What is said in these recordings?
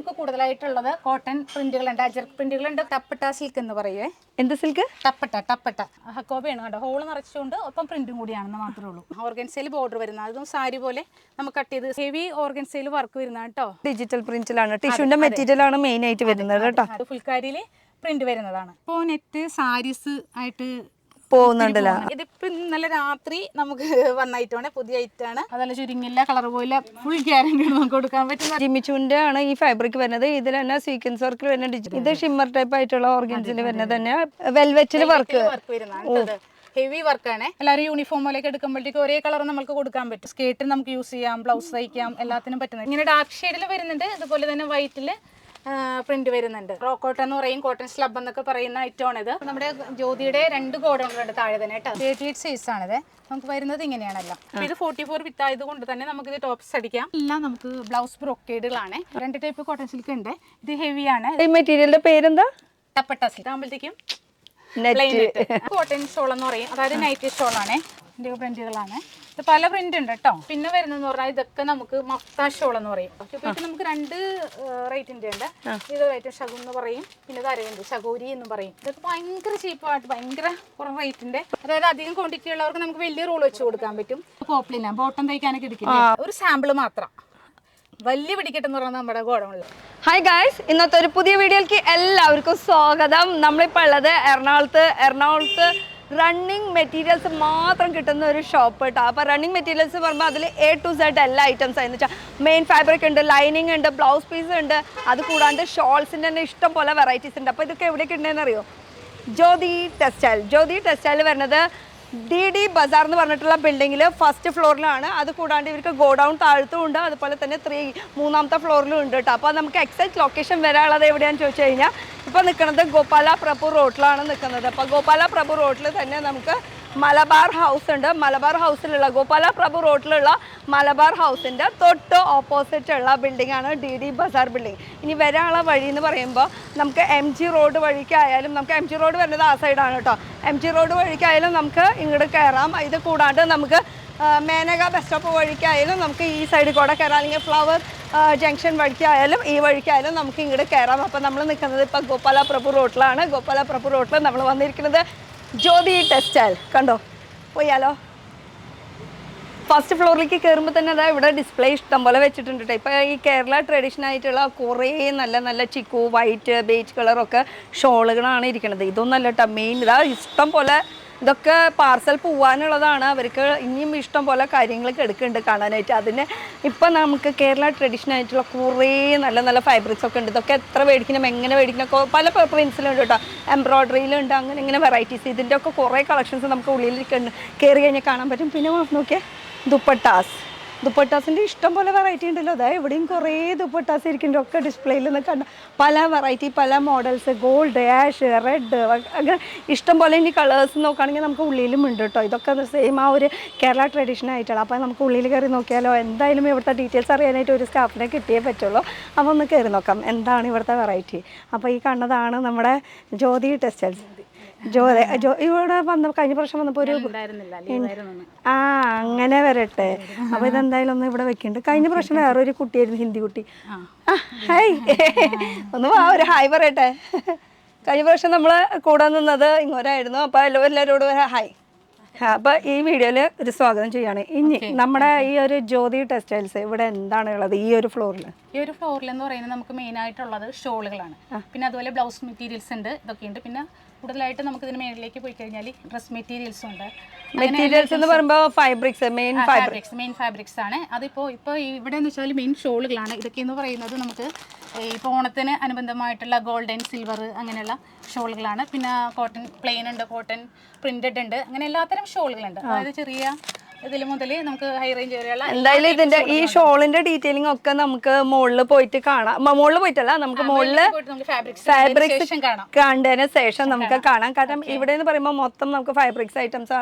നമുക്ക് കൂടുതലായിട്ടുള്ളത് cotton പ്രിന്റുകളുണ്ട്, അജർക്ക് പ്രിന്റുകളുണ്ട്. ടപ്പട്ട silk എന്ന് പറയുവേ. എന്ത് സിൽക്ക്? ടപ്പട്ട ഹക്കോബയാണ് കേട്ടോ. ഹോള് നിറച്ചുകൊണ്ട് ഒപ്പം പ്രിന്റും കൂടിയാണെന്ന് മാത്രമേ ഉള്ളൂ. ഓർഗൻസയിൽ ബോർഡർ വരുന്നത്, അതും സാരി പോലെ നമുക്ക് കട്ട് ചെയ്ത് ഹെവി ഓർഗൻസയിൽ വർക്ക് വരുന്ന കേട്ടോ. ഡിജിറ്റൽ പ്രിന്റിലാണ്, ടിഷ്യൂന്റെ മെറ്റീരിയൽ ആണ് മെയിൻ ആയിട്ട് വരുന്നത് കേട്ടോ. ഫുൾക്കാരിയിൽ പ്രിന്റ് വരുന്നതാണ്. ഇപ്പോൾ നെറ്റ് സാരീസ് ആയിട്ട് പോകുന്നുണ്ടല്ലോ. ഇതിപ്പോ ഇന്നലെ രാത്രി നമുക്ക് വന്ന ഐറ്റമാണ്, പുതിയ ഐറ്റമാണ്. അതല്ല ചുരുങ്ങില്ല, കളർ പോലെ ഫുൾ ഗ്യാരണ്ടി നമുക്ക് കൊടുക്കാൻ പറ്റും. ജിമിച്ചൂന്റെ ആണ് ഈ ഫാബ്രിക് വരുന്നത്. ഇതിൽ തന്നെ സ്വീക്വൻസ് വർക്കിൽ വരുന്ന ഡിജിറ്റൽ, ഇത് ഷിമ്മർ ടൈപ്പ് ആയിട്ടുള്ള ഓർഗൻസിൽ വരുന്നത് തന്നെ വെൽവെറ്റിൽ വർക്ക് വരുന്നതാണ്. ഹെവി വർക്കാണ്. എല്ലാവരും യൂണിഫോം പോലെയൊക്കെ എടുക്കുമ്പോഴത്തേക്ക് ഒരേ കളർ നമുക്ക് കൊടുക്കാൻ പറ്റും. സ്കേർട്ടിന് നമുക്ക് യൂസ് ചെയ്യാം, ബ്ലൗസ് തയ്ക്കാം, എല്ലാത്തിനും പറ്റുന്നത്. ഇങ്ങനെ ഡാർക്ക് ഷെയ്ഡിൽ വരുന്നുണ്ട്, അതുപോലെ തന്നെ വൈറ്റിൽ പ്രിന്റ് വരുന്നുണ്ട്. റോ കോട്ടൺ എന്ന് പറയും, കോട്ടൺ സ്ലബ് എന്നൊക്കെ പറയുന്ന ഐറ്റമാണ് ഇത്. നമ്മുടെ ജ്യോതിയുടെ 2 ഗോഡൗണുകളുണ്ട് താഴെ തന്നെ കേട്ടോ. 38 സൈസ് ആണിത്. നമുക്ക് വരുന്നത് ഇങ്ങനെയാണല്ലോ. ഇത് 44 വിത്ത് ആയതുകൊണ്ട് തന്നെ നമുക്ക് ഇത് ടോപ്സ് അടിക്കാം. എല്ലാം നമുക്ക് ബ്ലൗസ് ബ്രൊക്കേഡുകളാണ്. 2 ടൈപ്പ് കോട്ടൺ സിൽക്ക് ഉണ്ട്. ഇത് ഹെവിയാണ്. ഈ മെറ്റീരിയലിന്റെ പേരെന്താ? ടപ്പട്ട സിൽക്ക് ആകുമ്പോഴത്തേക്കും കോട്ടൺ ഷോൾ എന്ന് പറയും, അതായത് നൈറ്റ് ഷോൾ ആണ്. ഇതിന്റെ പ്രിന്റുകളാണ്. ഇത് പല പ്രിന്റ് ഉണ്ട് കേട്ടോ. പിന്നെ വരുന്നതെന്ന് പറഞ്ഞാൽ ഇതൊക്കെ നമുക്ക് മഫ്ത ഷോൾ എന്ന് പറയും. നമുക്ക് 2 റേറ്റിന്റെ ഉണ്ട്. ഇത് റേറ്റ് ഷഗു എന്ന് പറയും, പിന്നെ ഇത് അരവിന്ദ് ഷഗോരി എന്ന് പറയും. ഇതൊക്കെ ഭയങ്കര ചീപ്പായിട്ട് ഭയങ്കര കുറവ് റേറ്റിന്റെ, അതായത് അധികം ക്വാണ്ടിറ്റി ഉള്ളവർക്ക് നമുക്ക് വലിയ റോൾ വെച്ച് കൊടുക്കാൻ പറ്റും. പോപ്ലിന ബോട്ടം തയ്ക്കാനൊക്കെ എടുക്കില്ല. ഒരു സാമ്പിൾ മാത്രം, വലിയ പിടിക്കട്ടെ എന്ന് പറയുന്നത് നമ്മുടെ ഗോഡൗണിൽ. ഹായ് ഗായ്സ്, ഇന്നത്തെ ഒരു പുതിയ വീഡിയോയിലേക്ക് എല്ലാവർക്കും സ്വാഗതം. നമ്മളിപ്പോൾ ഉള്ളത് എറണാകുളത്ത് റണ്ണിങ് മെറ്റീരിയൽസ് മാത്രം കിട്ടുന്ന ഒരു ഷോപ്പ് കേട്ടോ. അപ്പോൾ റണ്ണിങ് മെറ്റീരിയൽസ് പറയുമ്പോൾ അതിൽ A to Z എല്ലാ ഐറ്റംസ് ആയെന്ന് വെച്ചാൽ മെയിൻ ഫാബ്രിക് ഉണ്ട്, ലൈനിങ് ഉണ്ട്, ബ്ലൗസ് പീസ് ഉണ്ട്, അത് കൂടാണ്ട് ഷോൾസിൻ്റെ തന്നെ ഇഷ്ടം പോലെ വെറൈറ്റീസ് ഉണ്ട്. അപ്പോൾ ഇതൊക്കെ എവിടെയൊക്കെ ഉണ്ടെന്ന് അറിയോ? ജ്യോതി ടെക്സ്റ്റൈൽ വരുന്നത് DD ബസാർ എന്ന് പറഞ്ഞിട്ടുള്ള ബിൽഡിങ്ങിൽ ഫസ്റ്റ് ഫ്ലോറിലാണ്. അത് കൂടാണ്ട് ഇവർക്ക് ഗോഡൗൺ താഴത്തും ഉണ്ട്, അതുപോലെ തന്നെ 3ാമത്തെ ഫ്ലോറിലും ഉണ്ട് കേട്ടോ. അപ്പോൾ നമുക്ക് എക്സാക്ട് ലൊക്കേഷൻ വരാനുള്ളത് എവിടെയാണെന്ന് ചോദിച്ചു കഴിഞ്ഞാൽ ഇപ്പോൾ നിൽക്കുന്നത് ഗോപാല പ്രഭു റോഡിലാണ് നിൽക്കുന്നത്. അപ്പോൾ ഗോപാല പ്രഭു റോഡിൽ തന്നെ നമുക്ക് മലബാർ ഹൗസ് ഉണ്ട്. മലബാർ ഹൗസിലുള്ള ഗോപാല പ്രഭു റോഡിലുള്ള മലബാർ ഹൗസിൻ്റെ തൊട്ട് ഓപ്പോസിറ്റ് ഉള്ള ബിൽഡിംഗ് ആണ് DD ബസാർ ബിൽഡിംഗ്. ഇനി വരാനുള്ള വഴി എന്ന് പറയുമ്പോൾ നമുക്ക് MG റോഡ് വഴിക്കായാലും, നമുക്ക് MG റോഡ് വരുന്നത് ആ സൈഡാണ് കേട്ടോ. MG റോഡ് വഴിക്കായാലും നമുക്ക് ഇങ്ങോട്ട് കയറാം. ഇത് കൂടാണ്ട് നമുക്ക് മേനക ബസ് സ്റ്റോപ്പ് വഴിക്കായാലും നമുക്ക് ഈ സൈഡിൽ കൂടെ കയറാം, അല്ലെങ്കിൽ ഫ്ലവർ ജംഗ്ഷൻ വഴിക്കായാലും ഈ വഴിക്കായാലും നമുക്ക് ഇങ്ങോട്ട് കയറാം. അപ്പോൾ നമ്മൾ നിൽക്കുന്നത് ഇപ്പോൾ ഗോപാല പ്രഭു റോഡിലാണ്. ഗോപാല പ്രഭു റോഡിൽ നമ്മൾ വന്നിരിക്കുന്നത് ജ്യോതി ടെക്സ്റ്റൈൽ. കണ്ടോ, പോയാലോ? ഫസ്റ്റ് ഫ്ലോറിലേക്ക് കയറുമ്പോൾ തന്നെ അതാ ഇവിടെ ഡിസ്പ്ലേ ഇഷ്ടം പോലെ വെച്ചിട്ടുണ്ട് കേട്ടോ. ഇപ്പോൾ ഈ കേരള ട്രഡീഷണൽ ആയിട്ടുള്ള കുറേ നല്ല ചിക്കു, വൈറ്റ്, ബേജ് കളറൊക്കെ ഷോളുകളാണ് ഇരിക്കുന്നത്. ഇതൊന്നല്ല കേട്ടോ മെയിൻ. ഇതാ ഇഷ്ടം പോലെ ഇതൊക്കെ പാർസൽ പോവാനുള്ളതാണ്. അവർക്ക് ഇനിയും ഇഷ്ടം പോലെ കാര്യങ്ങളൊക്കെ എടുക്കുന്നുണ്ട് കാണാനായിട്ട്. അതിന് ഇപ്പം നമുക്ക് കേരള ട്രഡീഷണൽ ആയിട്ടുള്ള കുറേ നല്ല ഫാബ്രിക്സ് ഒക്കെ ഉണ്ട്. ഇതൊക്കെ എത്ര മേടിക്കണം, എങ്ങനെ മേടിക്കണം, പല പ്രിൻസിലുണ്ട് കേട്ടോ. എംബ്രോയ്ഡറിയിലുണ്ട്, അങ്ങനെ ഇങ്ങനെ വെറൈറ്റീസ്. ഇതിൻ്റെ ഒക്കെ കുറേ കളക്ഷൻസ് നമുക്ക് ഉള്ളിൽ കയറി കഴിഞ്ഞാൽ കാണാൻ പറ്റും. പിന്നെ നോക്കിയാൽ ദുപ്പട്ടാസിൻ്റെ ഇഷ്ടം പോലെ വെറൈറ്റി ഉണ്ടല്ലോ. അതായത് എവിടെയും കുറേ ദുപ്പട്ടാസ് ഇരിക്കുന്നുണ്ട്. ഒക്കെ ഡിസ്പ്ലേയിൽ നിന്ന് കണ്ട പല വെറൈറ്റി, പല മോഡൽസ്, ഗോൾഡ്, ആഷ്, റെഡ്, അങ്ങനെ ഇഷ്ടം പോലെ. ഇനി കളേഴ്സ് നോക്കുകയാണെങ്കിൽ നമുക്ക് ഉള്ളിലും ഉണ്ട് കേട്ടോ. ഇതൊക്കെ സെയിം ആ ഒരു കേരള ട്രഡീഷണൽ ആയിട്ടുള്ള. അപ്പോൾ നമുക്ക് ഉള്ളിൽ കയറി നോക്കിയാലോ. എന്തായാലും ഇവിടുത്തെ ഡീറ്റെയിൽസ് അറിയാനായിട്ട് ഒരു സ്റ്റാഫിനെ കിട്ടിയേ പറ്റുള്ളൂ. അപ്പോൾ ഒന്ന് കയറി നോക്കാം എന്താണ് ഇവിടുത്തെ വെറൈറ്റി. അപ്പോൾ ഈ കാണുന്നതാണ് നമ്മുടെ ജ്യോതി ടെക്സ്റ്റൈൽസ്. ഇവിടെ കഴിഞ്ഞ പ്രാവശ്യം വന്നപ്പോൾ ഒരു അങ്ങനെ വരട്ടെ. അപ്പോൾ ഇതെന്തായാലും ഒന്ന് ഇവിടെ വെക്കുന്നുണ്ട്. കഴിഞ്ഞ പ്രാവശ്യം വേറൊരു കുട്ടിയായിരുന്നു, ഹിന്ദി കുട്ടി. ഹായ്, ഒന്ന് ഒരു ഹായ് പറയട്ടെ. കഴിഞ്ഞ പ്രാവശ്യം നമ്മൾ കൂടെ നിന്നത് ഇങ്ങോട്ടായിരുന്നു. അപ്പോൾ എല്ലാവരോടും ഹായ്. അപ്പോൾ ഈ വീഡിയോയിൽ ഒരു സ്വാഗതം ചെയ്യാണ്. ഇനി നമ്മുടെ ഈ ഒരു ജ്യോതി ടെക്സ്റ്റൈൽസ് ഇവിടെ എന്താണ് ഉള്ളത് ഈ ഒരു ഫ്ലോറിൽ? ഈ ഒരു ഫ്ലോറിൽ എന്ന് പറയുന്നത് നമുക്ക് മെയിൻ ആയിട്ടുള്ളത് ഷോളുകളാണ്. പിന്നെ അതുപോലെ ബ്ലൗസ് മെറ്റീരിയൽസ് ഉണ്ട്, ഇതൊക്കെയുണ്ട്. പിന്നെ കൂടുതലായിട്ട് നമുക്ക് ഇതിന് മേളിലേക്ക് പോയി കഴിഞ്ഞാൽ ഡ്രസ് മെറ്റീരിയൽസും ഉണ്ട്. മെറ്റീരിയൽസ് എന്ന് പറയുമ്പോൾ മെയിൻ ഫാബ്രിക്സ് ആണ്. അതിപ്പോൾ ഇവിടെ എന്ന് വെച്ചാൽ മെയിൻ ഷോളുകളാണ്. ഇതൊക്കെ എന്ന് പറയുന്നത് നമുക്ക് ഇപ്പോൾ ഓണത്തിന് അനുബന്ധമായിട്ടുള്ള ഗോൾഡൻ, സിൽവർ അങ്ങനെയുള്ള ഷോളുകളാണ്. പിന്നെ കോട്ടൺ പ്ലെയിൻ ഉണ്ട്, കോട്ടൺ പ്രിന്റഡ് ഉണ്ട്, അങ്ങനെ എല്ലാത്തരം ഷോളുകളുണ്ട്. അതായത് ചെറിയ ഇതിൽ മുതൽ നമുക്ക് ഹൈ റേഞ്ച് വരെയുള്ള. എന്തായാലും ഇതിന്റെ ഈ ഷോളിന്റെ ഡീറ്റെയിലിംഗ് ഒക്കെ നമുക്ക് മുകളിൽ പോയിട്ട് കാണാം. മുകളിൽ പോയിട്ടല്ല, നമുക്ക് മുകളിൽ ഫാബ്രിക്സ് കണ്ടതിന് ശേഷം നമുക്ക് കാണാം. കാരണം ഇവിടെ എന്ന് പറയുമ്പോൾ മൊത്തം നമുക്ക് ഫാബ്രിക്സ് ഐറ്റംസ്,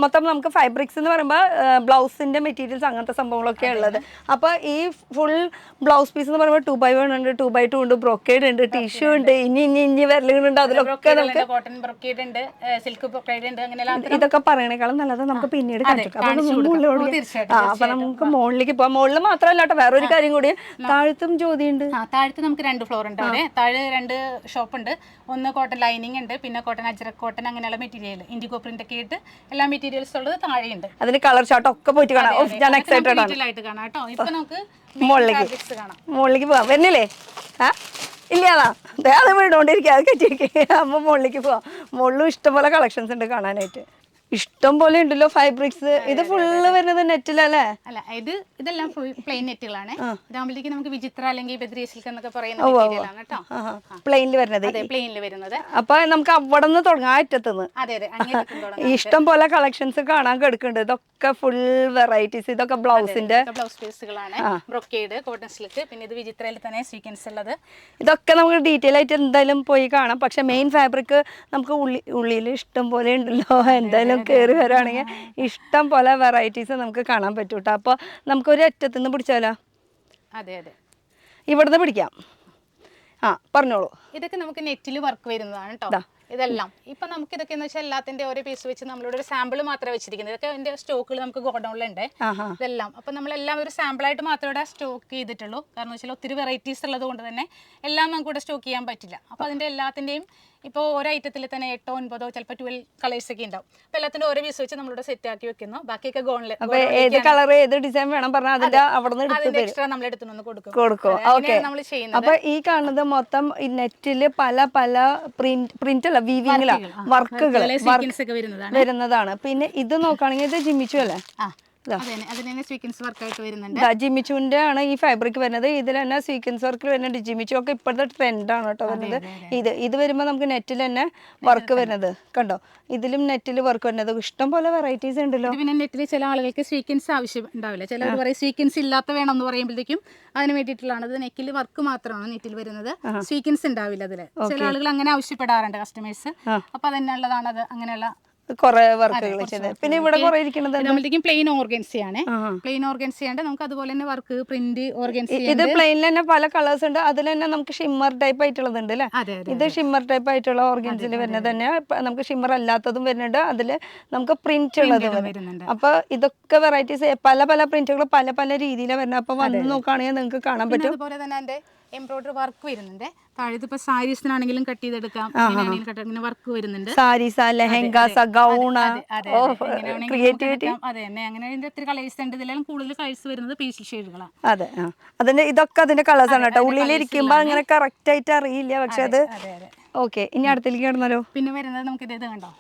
മൊത്തം നമുക്ക് ഫാബ്രിക്സ് എന്ന് പറയുമ്പോൾ ബ്ലൗസിന്റെ മെറ്റീരിയൽസ് അങ്ങനത്തെ സംഭവങ്ങളൊക്കെ ഉള്ളത്. അപ്പോൾ ഈ ഫുൾ ബ്ലൗസ് പീസ് എന്ന് പറയുമ്പോൾ 2x1 ഉണ്ട്, 2x2 ഉണ്ട്, ബ്രൊക്കേഡ് ഉണ്ട്, ടിഷ്യൂ ഉണ്ട്, ഇനി വരലുകളുണ്ട്. അതിലൊക്കെ നമുക്ക് കോട്ടൺ ബ്രൊക്കേഡ് ഉണ്ട്, സിൽക്ക് ബ്രൊക്കേഡ് ഉണ്ട്. അങ്ങനെ ഇതൊക്കെ പറയണേക്കാളും നല്ലത് നമുക്ക് പിന്നീട് കാണിച്ചു. അപ്പൊ മുകളിലോട്ട് തീർച്ചയായിട്ടും അപ്പൊ നമുക്ക് മുകളിലേക്ക് പോവാം. മുകളിൽ മാത്രമല്ല കേട്ടോ, വേറൊരു കാര്യം കൂടി, താഴത്തും ജ്യോതിയുണ്ട്. താഴത്ത് നമുക്ക് 2 ഫ്ലോർ ഉണ്ട്. അവിടെ താഴെ 2 ഷോപ്പ് ഉണ്ട്. ഒന്ന് കോട്ടൺ ലൈനിങ് ഉണ്ട്, പിന്നെ കോട്ടൺ അജ്രക് കോട്ടൺ അങ്ങനെയുള്ള മെറ്റീരിയൽ ഇൻഡിഗോ പ്രിന്റ് ഒക്കെ ആയിട്ട് എല്ലാ മെറ്റീരിയൽസ് ഉള്ളത് താഴെയുണ്ട്. അതിന് കളർ ചാർട്ട് ഒക്കെ പോയിട്ട് കാണാം. ഞാൻ എക്സൈറ്റഡ് ആണ്. ആയിട്ട് കാണാം കേട്ടോ. ഇപ്പൊ നമുക്ക് മുകളിലേക്ക് പോവാം. വരുന്നില്ലേ? ഇല്ലാതാ അത് വീടുകൊണ്ടിരിക്കുക, അത് കെട്ടിയിരിക്കുക. അപ്പൊ മുകളിലേക്ക് പോവാം. മുകളിലും ഇഷ്ടംപോലെ കളക്ഷൻസ് ഉണ്ട് കാണാനായിട്ട്. ഇഷ്ടം പോലെ ഉണ്ടല്ലോ ഫാബ്രിക്സ്. ഇത് ഫുള്ള് വരുന്നത് നെറ്റിലല്ലേ? അല്ല, ഇതെല്ലാം ഫുൾ പ്ലെയിൻ നെറ്റുകളാണ്. ഇതാകുമ്പോഴത്തേക്ക് നമുക്ക് വിചിത്ര അല്ലെങ്കിൽ ബദ്രി സിൽക്ക് എന്നൊക്കെ പറയുന്ന മെറ്റീരിയലാണ് കേട്ടോ. പ്ലെയിനിൽ വരുന്നത്. പ്ലെയിനിൽ വരുന്നത്. അപ്പൊ നമുക്ക് അവിടെ നിന്ന് തുടങ്ങാം, അറ്റത്തുനിന്ന്. അതെ അതെ, ഇഷ്ടം പോലെ കളക്ഷൻസ് കാണാൻ കിടക്കുന്നുണ്ട്. ഇതൊക്കെ ഫുൾ വെറൈറ്റീസ്. ഇതൊക്കെ ബ്ലൗസിന്റെ ബ്ലൗസ് പീസുകളാണ്. ബ്രൊക്കേഡ്, കോട്ടൺ സിൽക്ക്, പിന്നെ ഇത് വിചിത്രയിൽ തന്നെ സ്വീക്വൻസ് ഉള്ളത്. ഇതൊക്കെ നമുക്ക് ഡീറ്റെയിൽ ആയിട്ട് എന്തായാലും പോയി കാണാം. പക്ഷെ മെയിൻ ഫാബ്രിക് നമുക്ക് ഉള്ളിൽ ഇഷ്ടം പോലെ ഉണ്ടല്ലോ. എന്തായാലും കയറി വരാണെങ്കിൽ ഇഷ്ടം പോലെ വെറൈറ്റീസ് നമുക്ക് കാണാൻ പറ്റും കേട്ടോ. അപ്പോൾ നമുക്കൊരു അറ്റത്തുനിന്ന് പിടിച്ചാലോ? അതെ അതെ, ഇവിടുന്ന് പിടിക്കാം. പറഞ്ഞോളൂ. ഇതൊക്കെ നമുക്ക് നെറ്റിൽ വർക്ക് വരുന്നതാണ് കേട്ടോ. ഇതെല്ലാം ഇപ്പൊ നമുക്ക് ഇതൊക്കെ എന്ന് വെച്ചാൽ എല്ലാത്തിന്റെ ഓരോ പീസ് വെച്ച് നമ്മളോട് ഒരു സാമ്പിൾ മാത്രമേ വെച്ചിരിക്കുന്നത്. ഇതൊക്കെ എന്റെ സ്റ്റോക്കുകൾ നമുക്ക് ഗോഡൌണിലുണ്ട് ഇതെല്ലാം. അപ്പൊ നമ്മളെല്ലാം ഒരു സാമ്പിൾ ആയിട്ട് മാത്രമേ സ്റ്റോക്ക് ചെയ്തിട്ടുള്ളൂ. കാരണം വെച്ചാൽ ഒത്തിരി വെറൈറ്റീസ് ഉള്ളത് കൊണ്ട് തന്നെ എല്ലാം നമുക്ക് ഇവിടെ സ്റ്റോക്ക് ചെയ്യാൻ പറ്റില്ല. അപ്പൊ അതിന്റെ എല്ലാത്തിന്റെയും ഇപ്പോൾ ഓരോ ഐറ്റത്തിൽ തന്നെ 8 9 ചിലപ്പോൾ 12 കളേഴ്സ് ഒക്കെ ഉണ്ടാവും. അപ്പൊ എല്ലാത്തിന്റെ ഓരോ പീസ് വെച്ച് നമ്മളിവിടെ സെറ്റ് ആക്കി വെക്കുന്നു. ബാക്കിയൊക്കെ ഗോണില് ഏത് കളർ ഏത് ഡിസൈൻ വേണം പറഞ്ഞാൽ അതിന്റെ അവിടെ എക്സ്ട്രാ നമ്മൾ എടുത്തുനിന്ന് കൊടുക്കും. നമ്മൾ ചെയ്യുന്നത്. അപ്പൊ ഈ കാണുന്നത് മൊത്തം നെറ്റില് പല പല പ്രിന്റ് അല്ല, വീവിംഗില വർക്കുകൾ വരുന്നതാണ്. പിന്നെ ഇത് നോക്കുകയാണെങ്കിൽ ഇത് ജിമ്മിച്ചു അല്ലേ? ജിമ്മിച്ചുവിന്റെ ആണ് ഈ ഫാബ്രിക് വരുന്നത്. ഇതിൽ തന്നെ സ്വീക്വൻസ് വർക്കിൽ വരുന്നുണ്ട്. ജിമ്മിച്ചു ഒക്കെ ഇപ്പോഴത്തെ ട്രെൻഡാണ് കേട്ടോ വരുന്നത്. ഇത് വരുമ്പോൾ നമുക്ക് നെറ്റിൽ തന്നെ വർക്ക് വരുന്നത് കണ്ടോ. ഇതിലും നെറ്റിൽ വർക്ക് വരുന്നത് ഇഷ്ടം പോലെ വെറൈറ്റീസ് ഉണ്ടല്ലോ. പിന്നെ നെറ്റിൽ ചില ആളുകൾക്ക് സ്വീക്വൻസ് ആവശ്യം ഉണ്ടാവില്ല. ചിലർ പറയും സ്വീക്വൻസ് ഇല്ലാത്ത വേണം എന്ന് പറയുമ്പോഴത്തേക്കും അതിന് വേണ്ടിയിട്ടുള്ളതാണ്. ഇത് നെക്കിൽ വർക്ക് മാത്രമാണ് നെറ്റിൽ വരുന്നത്, സ്വീക്വൻസ് ഉണ്ടാവില്ല അതില്. ചില ആളുകൾ അങ്ങനെ ആവശ്യപ്പെടാറുണ്ട് കസ്റ്റമേഴ്സ്. അപ്പൊ അതിനുള്ളതാണ് അത് അങ്ങനെയുള്ള കുറെ വർക്കുകൾ ചെയ്തത്. പിന്നെ ഇവിടെ കുറെ ഇരിക്കുന്നത് പ്ലെയിൻ ഓർഗൻസിയാണ്. പ്ലെയിൻ ഓർഗൻസിയാണ്ട് നമുക്ക് അതുപോലെ തന്നെ വർക്ക് പ്രിന്റ് ഓർഗൻസി. ഇത് പ്ലെയിനിൽ തന്നെ പല കളേഴ്സ് ഉണ്ട്. അതിൽ തന്നെ നമുക്ക് ഷിമ്മർ ടൈപ്പ് ആയിട്ടുള്ളത് ഉണ്ട് അല്ലേ? ഇത് ഷിമ്മർ ടൈപ്പ് ആയിട്ടുള്ള ഓർഗൻസിൽ വരുന്നത് തന്നെ. നമുക്ക് ഷിമ്മർ അല്ലാത്തതും വരുന്നുണ്ട്, അതില് നമുക്ക് പ്രിന്റ് ഉള്ളത് വരുന്നുണ്ട്. അപ്പൊ ഇതൊക്കെ വെറൈറ്റീസ് പല പല പ്രിന്റുകൾ പല പല രീതിയിലാണ് വരുന്നത്. അപ്പൊ വന്ന് നോക്കുകയാണെങ്കിൽ നിങ്ങൾക്ക് കാണാൻ പറ്റും. അതുപോലെ തന്നെ എംബ്രോയിഡറി വർക്ക് വരുന്നുണ്ട്. താഴെ ഇപ്പൊ സാരീസിനാണെങ്കിലും കട്ട് ചെയ്തെടുക്കാം, വർക്ക് വരുന്നുണ്ട്. Saris, lehengas, gown, creativity. അതെ തന്നെ, അങ്ങനെ ഒത്തിരി കളേഴ്സ് ഉണ്ട്. ഇതിലെല്ലാം കൂടുതൽ കളേഴ്സ് വരുന്നത് പേസ്റ്റൽ ഷെയ്ഡുകളാണ്. അതെ, അതിന്റെ ഇതൊക്കെ അതിന്റെ കളേഴ്സ് ആണ് കേട്ടോ. ഉള്ളിലിരിക്കുമ്പോ അങ്ങനെ കറക്റ്റ് ആയിട്ട് അറിയില്ല. പക്ഷെ അത് ഓക്കെ. ഇനി അടുത്തേക്ക് കിടന്നാലോ? പിന്നെ വരുന്നത് നമുക്ക് ഇത് കണ്ടോ,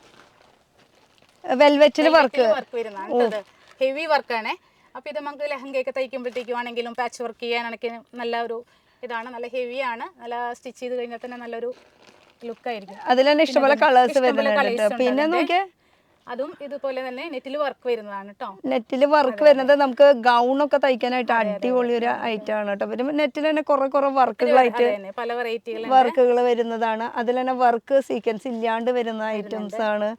വെൽവെറ്റിൽ വർക്ക് വരുന്നതാണ്. ഹെവി വർക്കാണ്. അപ്പൊ ഇത് നമുക്ക് ലെഹങ്കയൊക്കെ തയ്ക്കുമ്പോഴത്തേക്കും ആണെങ്കിലും പാച്ച് വർക്ക് ചെയ്യാനാണെങ്കിൽ നല്ല ഒരു ഇതാണ്. നല്ല ഹെവിയാണ്. നല്ല സ്റ്റിച്ച് ചെയ്ത് കഴിഞ്ഞാൽ തന്നെ നല്ലൊരു ലുക്ക് ആയിരിക്കും. അതിൽ തന്നെ ഇഷ്ടംപോലെ കളേഴ്സ് വരുന്നുണ്ട്. പിന്നെ നോക്കിയേ, അതും ഇതുപോലെ തന്നെ നെറ്റിൽ വർക്ക് വരുന്നതാണ് കേട്ടോ. നെറ്റിൽ വർക്ക് വരുന്നത് നമുക്ക് ഗൗൺ ഒക്കെ തയ്ക്കാനായിട്ട് അടിപൊളി ഒരു ഐറ്റം ആണ് കേട്ടോ. പിന്നെ നെറ്റിൽ തന്നെ കുറെ വർക്കുകളായിട്ട് പല വെറൈറ്റികൾ വർക്കുകൾ വരുന്നതാണ്. അതിൽ തന്നെ വർക്ക് സീക്വൻസ് ഇല്ലാണ്ട് വരുന്ന ഐറ്റംസ് ആണ്.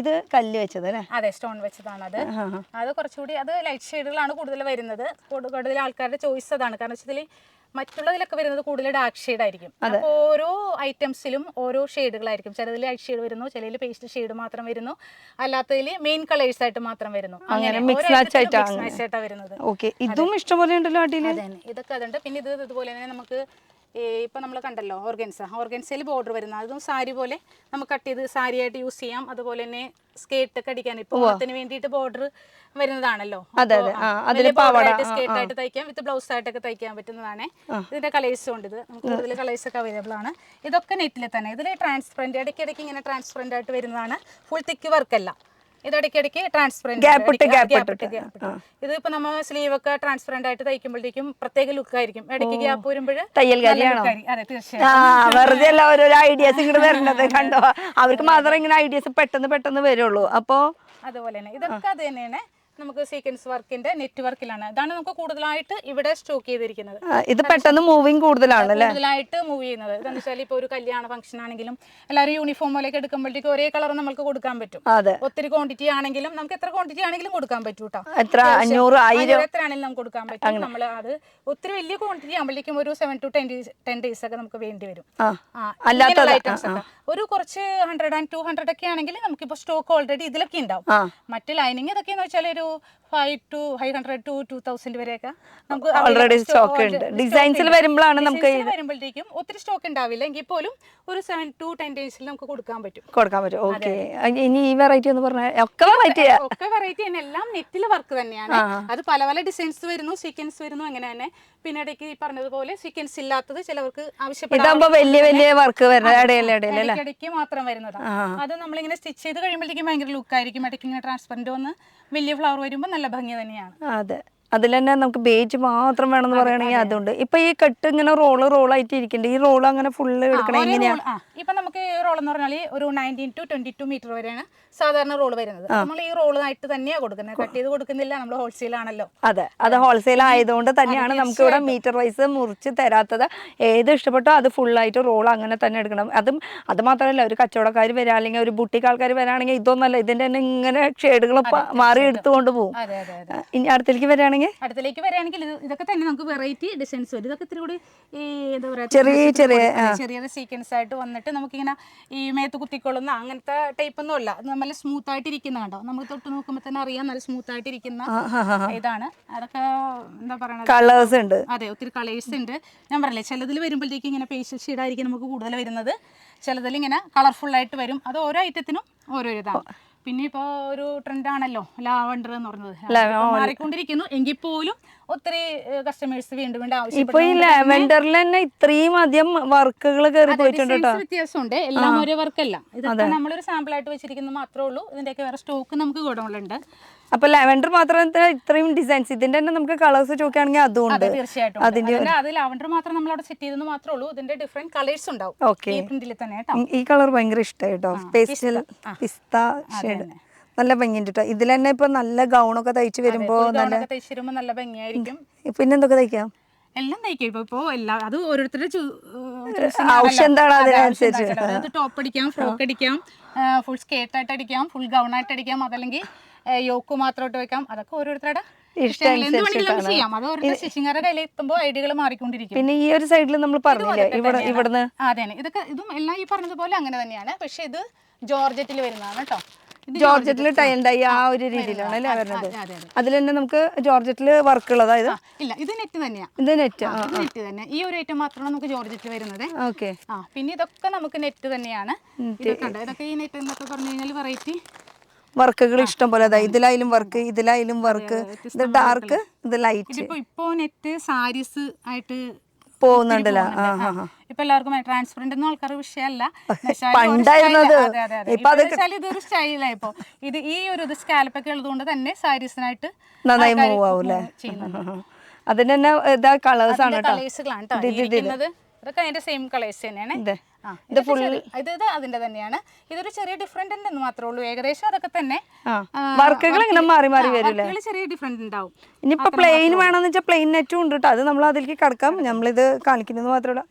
ഇത് കല്ല് വെച്ചത് അല്ലേ? അതെ, സ്റ്റോൺ വെച്ചതാണ്. അത് കുറച്ചുകൂടി അത് ലൈറ്റ് ഷെയ്ഡുകളാണ് കൂടുതൽ വരുന്നത്. കൂടുതൽ ആൾക്കാരുടെ ചോയ്സ് അതാണ്. കാരണം വെച്ചാൽ മറ്റുള്ളതിലൊക്കെ വരുന്നത് കൂടുതൽ ഡാർക്ക് ഷെയ്ഡ് ആയിരിക്കും. അപ്പോൾ ഓരോ ഐറ്റംസിലും ഓരോ ഷെയ്ഡുകളായിരിക്കും. ചിലതിൽ ലൈറ്റ് ഷെയ്ഡ് വരുന്നു, ചിലതിൽ പേസ്റ്റൽ ഷെയ്ഡ് മാത്രം വരുന്നു, അല്ലാത്തതിൽ മെയിൻ കളേഴ്സ് ആയിട്ട് മാത്രം വരുന്നു. അങ്ങനെ മിക്സ് ആയിട്ടാണ് വരുന്നത്. ഇതും ഇഷ്ടംപോലെ ഉണ്ടല്ലോ. ഇതൊക്കെ അതുണ്ട്. പിന്നെ ഇതുപോലെ തന്നെ നമുക്ക് ഇപ്പൊ നമ്മൾ കണ്ടല്ലോ ഓർഗൻസയിൽ ബോർഡർ വരുന്നത്. അതും സാരി പോലെ നമുക്ക് കട്ട് ചെയ്ത് സാരി ആയിട്ട് യൂസ് ചെയ്യാം. അതുപോലെ തന്നെ സ്കേർട്ട് ഒക്കെ അടിക്കാൻ ഇപ്പൊ ഓണത്തിന് വേണ്ടിയിട്ട് ബോർഡർ വരുന്നതാണല്ലോ. സ്കേർട്ട് ആയിട്ട് തയ്ക്കാം, വിത്ത് ബ്ലൗസ് ആയിട്ടൊക്കെ തയ്ക്കാൻ പറ്റുന്നതാണ്. ഇതിന്റെ കളേഴ്സും ഉണ്ട്. ഇത് കൂടുതൽ കളേഴ്സ് ഒക്കെ അവൈലബിൾ ആണ്. ഇതൊക്കെ നെറ്റിൽ തന്നെ. ഇതിൽ ട്രാൻസ്പെറന്റ് ഇടയ്ക്കിടയ്ക്ക് ഇങ്ങനെ ട്രാൻസ്പെറന്റ് ആയിട്ട് വരുന്നതാണ്. ഫുൾ തിക്ക് വർക്ക് അല്ല. ഇടയ്ക്കിടയ്ക്ക് ട്രാൻസ്പെറന്റ് ഇതിപ്പോ നമ്മൾ സ്ലീവ് ഒക്കെ ട്രാൻസ്പെറന്റ് ആയിട്ട് തയ്ക്കുമ്പോഴത്തേക്കും പ്രത്യേക ലുക്ക് ആയിരിക്കും. ഇടയ്ക്ക് ഗ്യാപ്പ് വരുമ്പോൾ അതെ, തീർച്ചയായും. വെറുതെ അല്ല ഓരോരോ ഐഡിയാസ് ഇങ്ങോട്ട് വരുന്നത് കണ്ടോ. അവർക്ക് മാത്രമേ ഇങ്ങനെ ഐഡിയാസ് പെട്ടെന്ന് വരുള്ളൂ. അപ്പോ അതുപോലെ തന്നെ ഇതൊക്കെ അത് തന്നെയാണ്. നമുക്ക് സീക്വൻസ് വർക്കിന്റെ നെറ്റ് വർക്കിലാണ്. ഇതാണ് നമുക്ക് കൂടുതലായിട്ട് ഇവിടെ സ്റ്റോക്ക് ചെയ്തിരിക്കുന്നത്. ഇത് പെട്ടെന്ന് മൂവിങ് കൂടുതലാണല്ലേ, കൂടുതലായിട്ട് മൂവ് ചെയ്യുന്നത്. ഇതെന്ന് വെച്ചാൽ ഇപ്പോൾ ഒരു കല്യാണ ഫംഗ്ഷൻ ആണെങ്കിലും എല്ലാവരും യൂണിഫോം പോലെയൊക്കെ എടുക്കുമ്പോഴത്തേക്ക് ഒരേ കളർ നമുക്ക് കൊടുക്കാൻ പറ്റും. ഒത്തിരി ക്വാണ്ടിറ്റി ആണെങ്കിലും നമുക്ക് എത്ര ക്വാണ്ടിറ്റി ആണെങ്കിലും കൊടുക്കാൻ പറ്റും കേട്ടോ. എത്ര 500 1000 എത്ര ആണെങ്കിലും നമുക്ക് കൊടുക്കാൻ പറ്റും. നമ്മൾ അത് ഒത്തിരി വലിയ ക്വാണ്ടിറ്റി ആകുമ്പോഴേക്കും ഒരു 7 to 10 days ഒക്കെ നമുക്ക് വേണ്ടി വരും. ഒരു കുറച്ച് 100 and 200 ഒക്കെ ആണെങ്കിൽ നമുക്കിപ്പോൾ സ്റ്റോക്ക് ഓൾറെഡി ഇതിലൊക്കെ ഉണ്ടാവും. മറ്റ് ലൈനിങ് ഇതൊക്കെയെന്ന് വെച്ചാൽ ഒരു 500 to 2000 വരെയൊക്കെ നമുക്ക് ഓൾറെഡി സ്റ്റോക്ക് ഉണ്ട്. ഡിസൈൻസിൽ വരുമ്പോഴാണ് നമുക്ക് വരുമ്പോഴത്തേക്കും ഒത്തിരി സ്റ്റോക്ക് ഉണ്ടാവില്ല എങ്കിൽ പോലും ഒരു 7 to 10 days നമുക്ക് കൊടുക്കാൻ പറ്റും. ഓക്കെ. ഇനി ഈ വെറൈറ്റി എന്ന് പറഞ്ഞാൽ ഒക്കെ വെറൈറ്റി തന്നെ, എല്ലാം നെറ്റിൽ വർക്ക് തന്നെയാണ്. അത് പല പല ഡിസൈൻസ് വരുന്നു, സീക്വൻസ് വരുന്നു, അങ്ങനെ തന്നെ. പിന്നെ ഇടയ്ക്ക് ഈ പറഞ്ഞതുപോലെ സീക്വൻസ് ഇല്ലാത്തത് ചിലവർക്ക് ആവശ്യപ്പെടും. വലിയ വർക്ക് ഇടയ്ക്ക് മാത്രം വരുന്നതാണ്. അത് നമ്മളിങ്ങനെ സ്റ്റിച്ച് ചെയ്ത് കഴിയുമ്പോഴത്തേക്കും ഭയങ്കര ലുക്കായിരിക്കും. ഇടയ്ക്ക് ഇങ്ങനെ ട്രാൻസ്പെറന്റ് വന്ന് വലിയ ഫ്ലവർ വരുമ്പോൾ നല്ല ഭംഗി തന്നെയാണ്. അതെ, അതിൽ തന്നെ നമുക്ക് ബേജ് മാത്രം വേണമെന്ന് പറയുകയാണെങ്കിൽ അതുണ്ട്. ഇപ്പൊ ഈ കെട്ട് ഇങ്ങനെ റോളായിട്ട് ഇരിക്കുന്നുണ്ട്. ഈ റോൾ അങ്ങനെ ഫുള്ള് എടുക്കണം എങ്ങനെയാണ്? ഇപ്പൊ നമുക്ക് റോൾ എന്ന് പറഞ്ഞാൽ ഒരു 19 to 22 മീറ്റർ വരെയാണ് സാധാരണ റോൾ വരുന്നത്. നമ്മൾ ഈ റോളായിട്ട് തന്നെയാണ് കൊടുക്കുന്നത്, കട്ട് ചെയ്ത് കൊടുക്കുന്നില്ല. നമ്മൾ ഹോൾസെയിൽ ആണല്ലോ. അതെ, അത് ഹോൾസെയിൽ ആയതുകൊണ്ട് തന്നെയാണ് നമുക്ക് ഇവിടെ മീറ്റർ വൈസ് മുറിച്ച് തരാത്തത്. ഏത് ഇഷ്ടപ്പെട്ടോ അത് ഫുള്ളായിട്ട് റോൾ അങ്ങനെ തന്നെ എടുക്കണം. അത് മാത്രമല്ല, ഒരു കച്ചവടക്കാർ വരാ അല്ലെങ്കിൽ ഒരു ബുട്ടിക്ക് ആൾക്കാർ വരാണെങ്കിൽ ഇതൊന്നല്ല, ഇതിന്റെ തന്നെ ഇങ്ങനെ ഷെയ്ഡുകൾ മാറി എടുത്തുകൊണ്ട് പോകും. ഇനി അടുത്തേക്ക് വരികയാണെങ്കിൽ ഇതൊക്കെ തന്നെ നമുക്ക് വെറൈറ്റി ഡിസൈൻസ് വരും. ഇതൊക്കെ ഇത്തിരി കൂടി ഈ എന്താ പറയാ ചെറിയ സീക്വൻസ് ആയിട്ട് വന്നിട്ട് നമുക്കിങ്ങനെ ഈ മേത്ത് കുത്തിക്കൊള്ളുന്ന അങ്ങനത്തെ ടൈപ്പ് ഒന്നും അല്ല. നല്ല സ്മൂത്ത് ആയിട്ട് ഇരിക്കുന്ന കണ്ടോ, നമുക്ക് തൊട്ട് നോക്കുമ്പോൾ തന്നെ അറിയാം നല്ല സ്മൂത്ത് ആയിട്ട് ഇരിക്കുന്ന ഇതാണ്. അതൊക്കെ എന്താ പറയുക, കളേഴ്സ് ഉണ്ട്. അതെ, ഒത്തിരി കളേഴ്സ് ഉണ്ട്. ഞാൻ പറഞ്ഞില്ലേ, ചിലതിൽ വരുമ്പോഴത്തേക്ക് ഇങ്ങനെ പേസ്റ്റൽ ഷെയ്ഡായിരിക്കും നമുക്ക് കൂടുതൽ വരുന്നത്, ചിലതിൽ ഇങ്ങനെ കളർഫുൾ ആയിട്ട് വരും. അത് ഓരോ ഐറ്റത്തിനും ഓരോ ഇതാണ്. പിന്നെ ഇപ്പോൾ ഒരു ട്രെൻഡാണല്ലോ ലാവണ്ടർ എന്ന് പറയുന്നത്, മാറിക്കൊണ്ടിരിക്കുന്നു. എങ്കിൽ പോലും ഒത്തിരി കസ്റ്റമേഴ്സ് വീണ്ടും ഇപ്പൊ ഈ ലാവെൻഡറിൽ തന്നെ ഇത്രയും അധികം വർക്കുകൾ കയറി പോയിട്ടുണ്ട്. വ്യത്യാസമുണ്ട്, എല്ലാം ഒരേ വർക്കല്ല. ഇതൊക്കെ നമ്മളൊരു സാമ്പിൾ ആയിട്ട് വെച്ചിരിക്കുന്നത് മാത്രമേ ഉള്ളൂ. ഇതിന്റെയൊക്കെ വേറെ സ്റ്റോക്ക് നമുക്ക് ഗോഡൗണിലുണ്ട്. അപ്പൊ ലാവെൻഡർ മാത്രം ഇത്രയും ഡിസൈൻസ്, ഇതിന്റെ തന്നെ നമുക്ക് കളേഴ്സ് ചോദിക്കുകയാണെങ്കിൽ അതുകൊണ്ട് തീർച്ചയായിട്ടും അത് ലാവെൻഡർ മാത്രം നമ്മൾ അവിടെ സെറ്റ് ചെയ്തെന്ന് മാത്രമേ ഉള്ളൂ. ഇതിന്റെ ഡിഫറെന്റ് കളേഴ്സ് ഉണ്ടാവും. ഈ കളർ ഭയങ്കര ഇഷ്ടമായി കേട്ടോ, പേസ്റ്റൽ പിസ്ത ഷെയ്ഡ്, നല്ല ഭംഗിയുണ്ട് കേട്ടോ. ഇതിൽ തന്നെ ഇപ്പൊ നല്ല ഗൗണൊക്കെ തയ്ച്ചു വരുമ്പോ നല്ല ഭംഗിയായിരിക്കും. പിന്നെ എന്തൊക്കെ തയ്ക്കാം? എല്ലാം തയ്ക്കും. ഇപ്പൊ എല്ലാം അത് ഓരോരുത്തരുടെ ആവശ്യം എന്താണ് അതിനനുസരിച്ച്. ടോപ്പ് അടിക്കാം, ഫ്രോക്ക് അടിക്കാം, ഫുൾ സ്കേർട്ട് ആയിട്ട് അടിക്കാം, ഫുൾ ഗൗൺ ആയിട്ട് അടിക്കാം, അതല്ലെങ്കിൽ യോക്ക് മാത്രമായിട്ട് വെക്കാം. അതൊക്കെ ഓരോരുത്തരുടെ ചെയ്യാം. അത് ഓരോ സ്റ്റിച്ചിങ്ങുകാരുടെ കയ്യിൽ എത്തുമ്പോൾ ഐഡിയകൾ മാറിക്കൊണ്ടിരിക്കും. പിന്നെ ഈ ഒരു സൈഡിൽ നമ്മൾ പറഞ്ഞില്ലേ ഇവിടുന്ന്, അതെ, ഇതും എല്ലാം ഈ പറഞ്ഞതുപോലെ അങ്ങനെ തന്നെയാണ്. പക്ഷെ ഇത് ജോർജറ്റിൽ വരുന്നതാണ് കേട്ടോ. ജോർജറ്റിൽ ടൈ ഉണ്ടായി ആ ഒരു രീതിയിലാണ് അല്ലേ വരുന്നത്. അതിൽ തന്നെ നമുക്ക് ജോർജറ്റിൽ വർക്കുകൾ, അതായത് ഇല്ല, ഇത് നെറ്റ് തന്നെയാണ്. ഇത് നെറ്റ് തന്നെ. ഈ ഒരു ഐറ്റം മാത്രമാണ് നമുക്ക് ജോർജറ്റിൽ വരുന്നത്. ഓക്കെ. പിന്നെ ഇതൊക്കെ നമുക്ക് നെറ്റ് തന്നെയാണ്. ഇതൊക്കെ ഈ നെറ്റ് എന്നൊക്കെ പറഞ്ഞു കഴിഞ്ഞാൽ വെറൈറ്റി വർക്കുകൾ ഇഷ്ടം പോലെ. ഇതിലായാലും വർക്ക്, ഇതിലായാലും വർക്ക്, ഇത് ഡാർക്ക്, ഇത് ലൈറ്റ്. ഇപ്പോ നെറ്റ് സാരീസ് ആയിട്ട് പോകുന്നുണ്ടല്ലോ. ഇപ്പൊ എല്ലാവർക്കും ട്രാൻസ്പെറന്റ് ഒന്നും ആൾക്കാർ വിഷയമല്ല. ഇതൊരു സ്റ്റൈലായി. ഇപ്പൊ ഈ ഒരു സ്കാലപ്പ് ഒക്കെ ഉള്ളതുകൊണ്ട് തന്നെ സാരീസിനായിട്ട് നന്നായി മൂവ് ആവൂല്ലേ. അതിന് തന്നെ ഇതാ കളേഴ്സ് ആണ് കേട്ടോ. ഇതൊക്കെ അതിന്റെ സെയിം കളേഴ്സ് തന്നെയാണ്. ഇത് അതിന്റെ തന്നെയാണ്. ഇതൊരു ചെറിയ ഡിഫറെന്റ് ഉണ്ടെന്ന് മാത്രമേ ഉള്ളൂ. ഏകദേശം അതൊക്കെ തന്നെ വർക്കുകൾ ഇങ്ങനെ മാറി മാറി വരില്ലേ, ചെറിയ ഡിഫറെന്റ് ഉണ്ടാവും. ഇനിയിപ്പോ പ്ലെയിൻ വേണമെന്ന് വെച്ചാൽ പ്ലെയിൻ നെറ്റും ഉണ്ട് കേട്ടോ. അത് നമ്മൾ അതിലേക്ക് കടക്കാം. നമ്മളിത് കാണിക്കുന്നത് മാത്രമല്ല.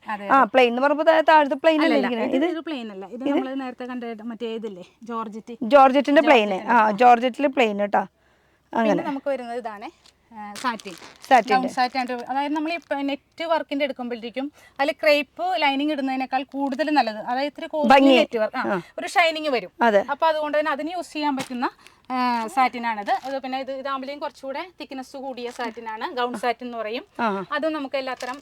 പ്ലെയിൻ എന്ന് പറയുമ്പോൾ താഴത്തെ പ്ലെയിൻ അല്ലേ ഇത് പ്ലെയിൻ അല്ല. ഇത് നമ്മൾ നേരത്തെ കണ്ട മറ്റേ ഇതില്ലേ ജോർജറ്റിന്റെ പ്ലെയിൻ. ജോർജറ്റില് പ്ലെയിൻ കേട്ടോ. അങ്ങനെ നമുക്ക് വരുന്നത് ഇതാണ് സാറ്റിൻ. അതായത് നമ്മൾ ഈ നെറ്റ് വർക്കിന്റെ എടുക്കുമ്പോഴത്തേക്കും അതിൽ ക്രേപ്പ് ലൈനിങ് ഇടുന്നതിനേക്കാൾ കൂടുതൽ നല്ലത്, അതായത് ഇത്തിരി നെറ്റ് വർക്ക് ഒരു ഷൈനിങ് വരും. അപ്പൊ അതുകൊണ്ട് തന്നെ അതിന് യൂസ് ചെയ്യാൻ പറ്റുന്ന സാറ്റിനാണിത്. അത് പിന്നെ ഇതാകുമ്പോഴേക്കും കുറച്ചുകൂടെ തിക്നെസ് കൂടിയ സാറ്റിനാണ്, ഗൗൺ സാറ്റിൻ എന്ന് പറയും. അതും നമുക്ക് എല്ലാത്തരം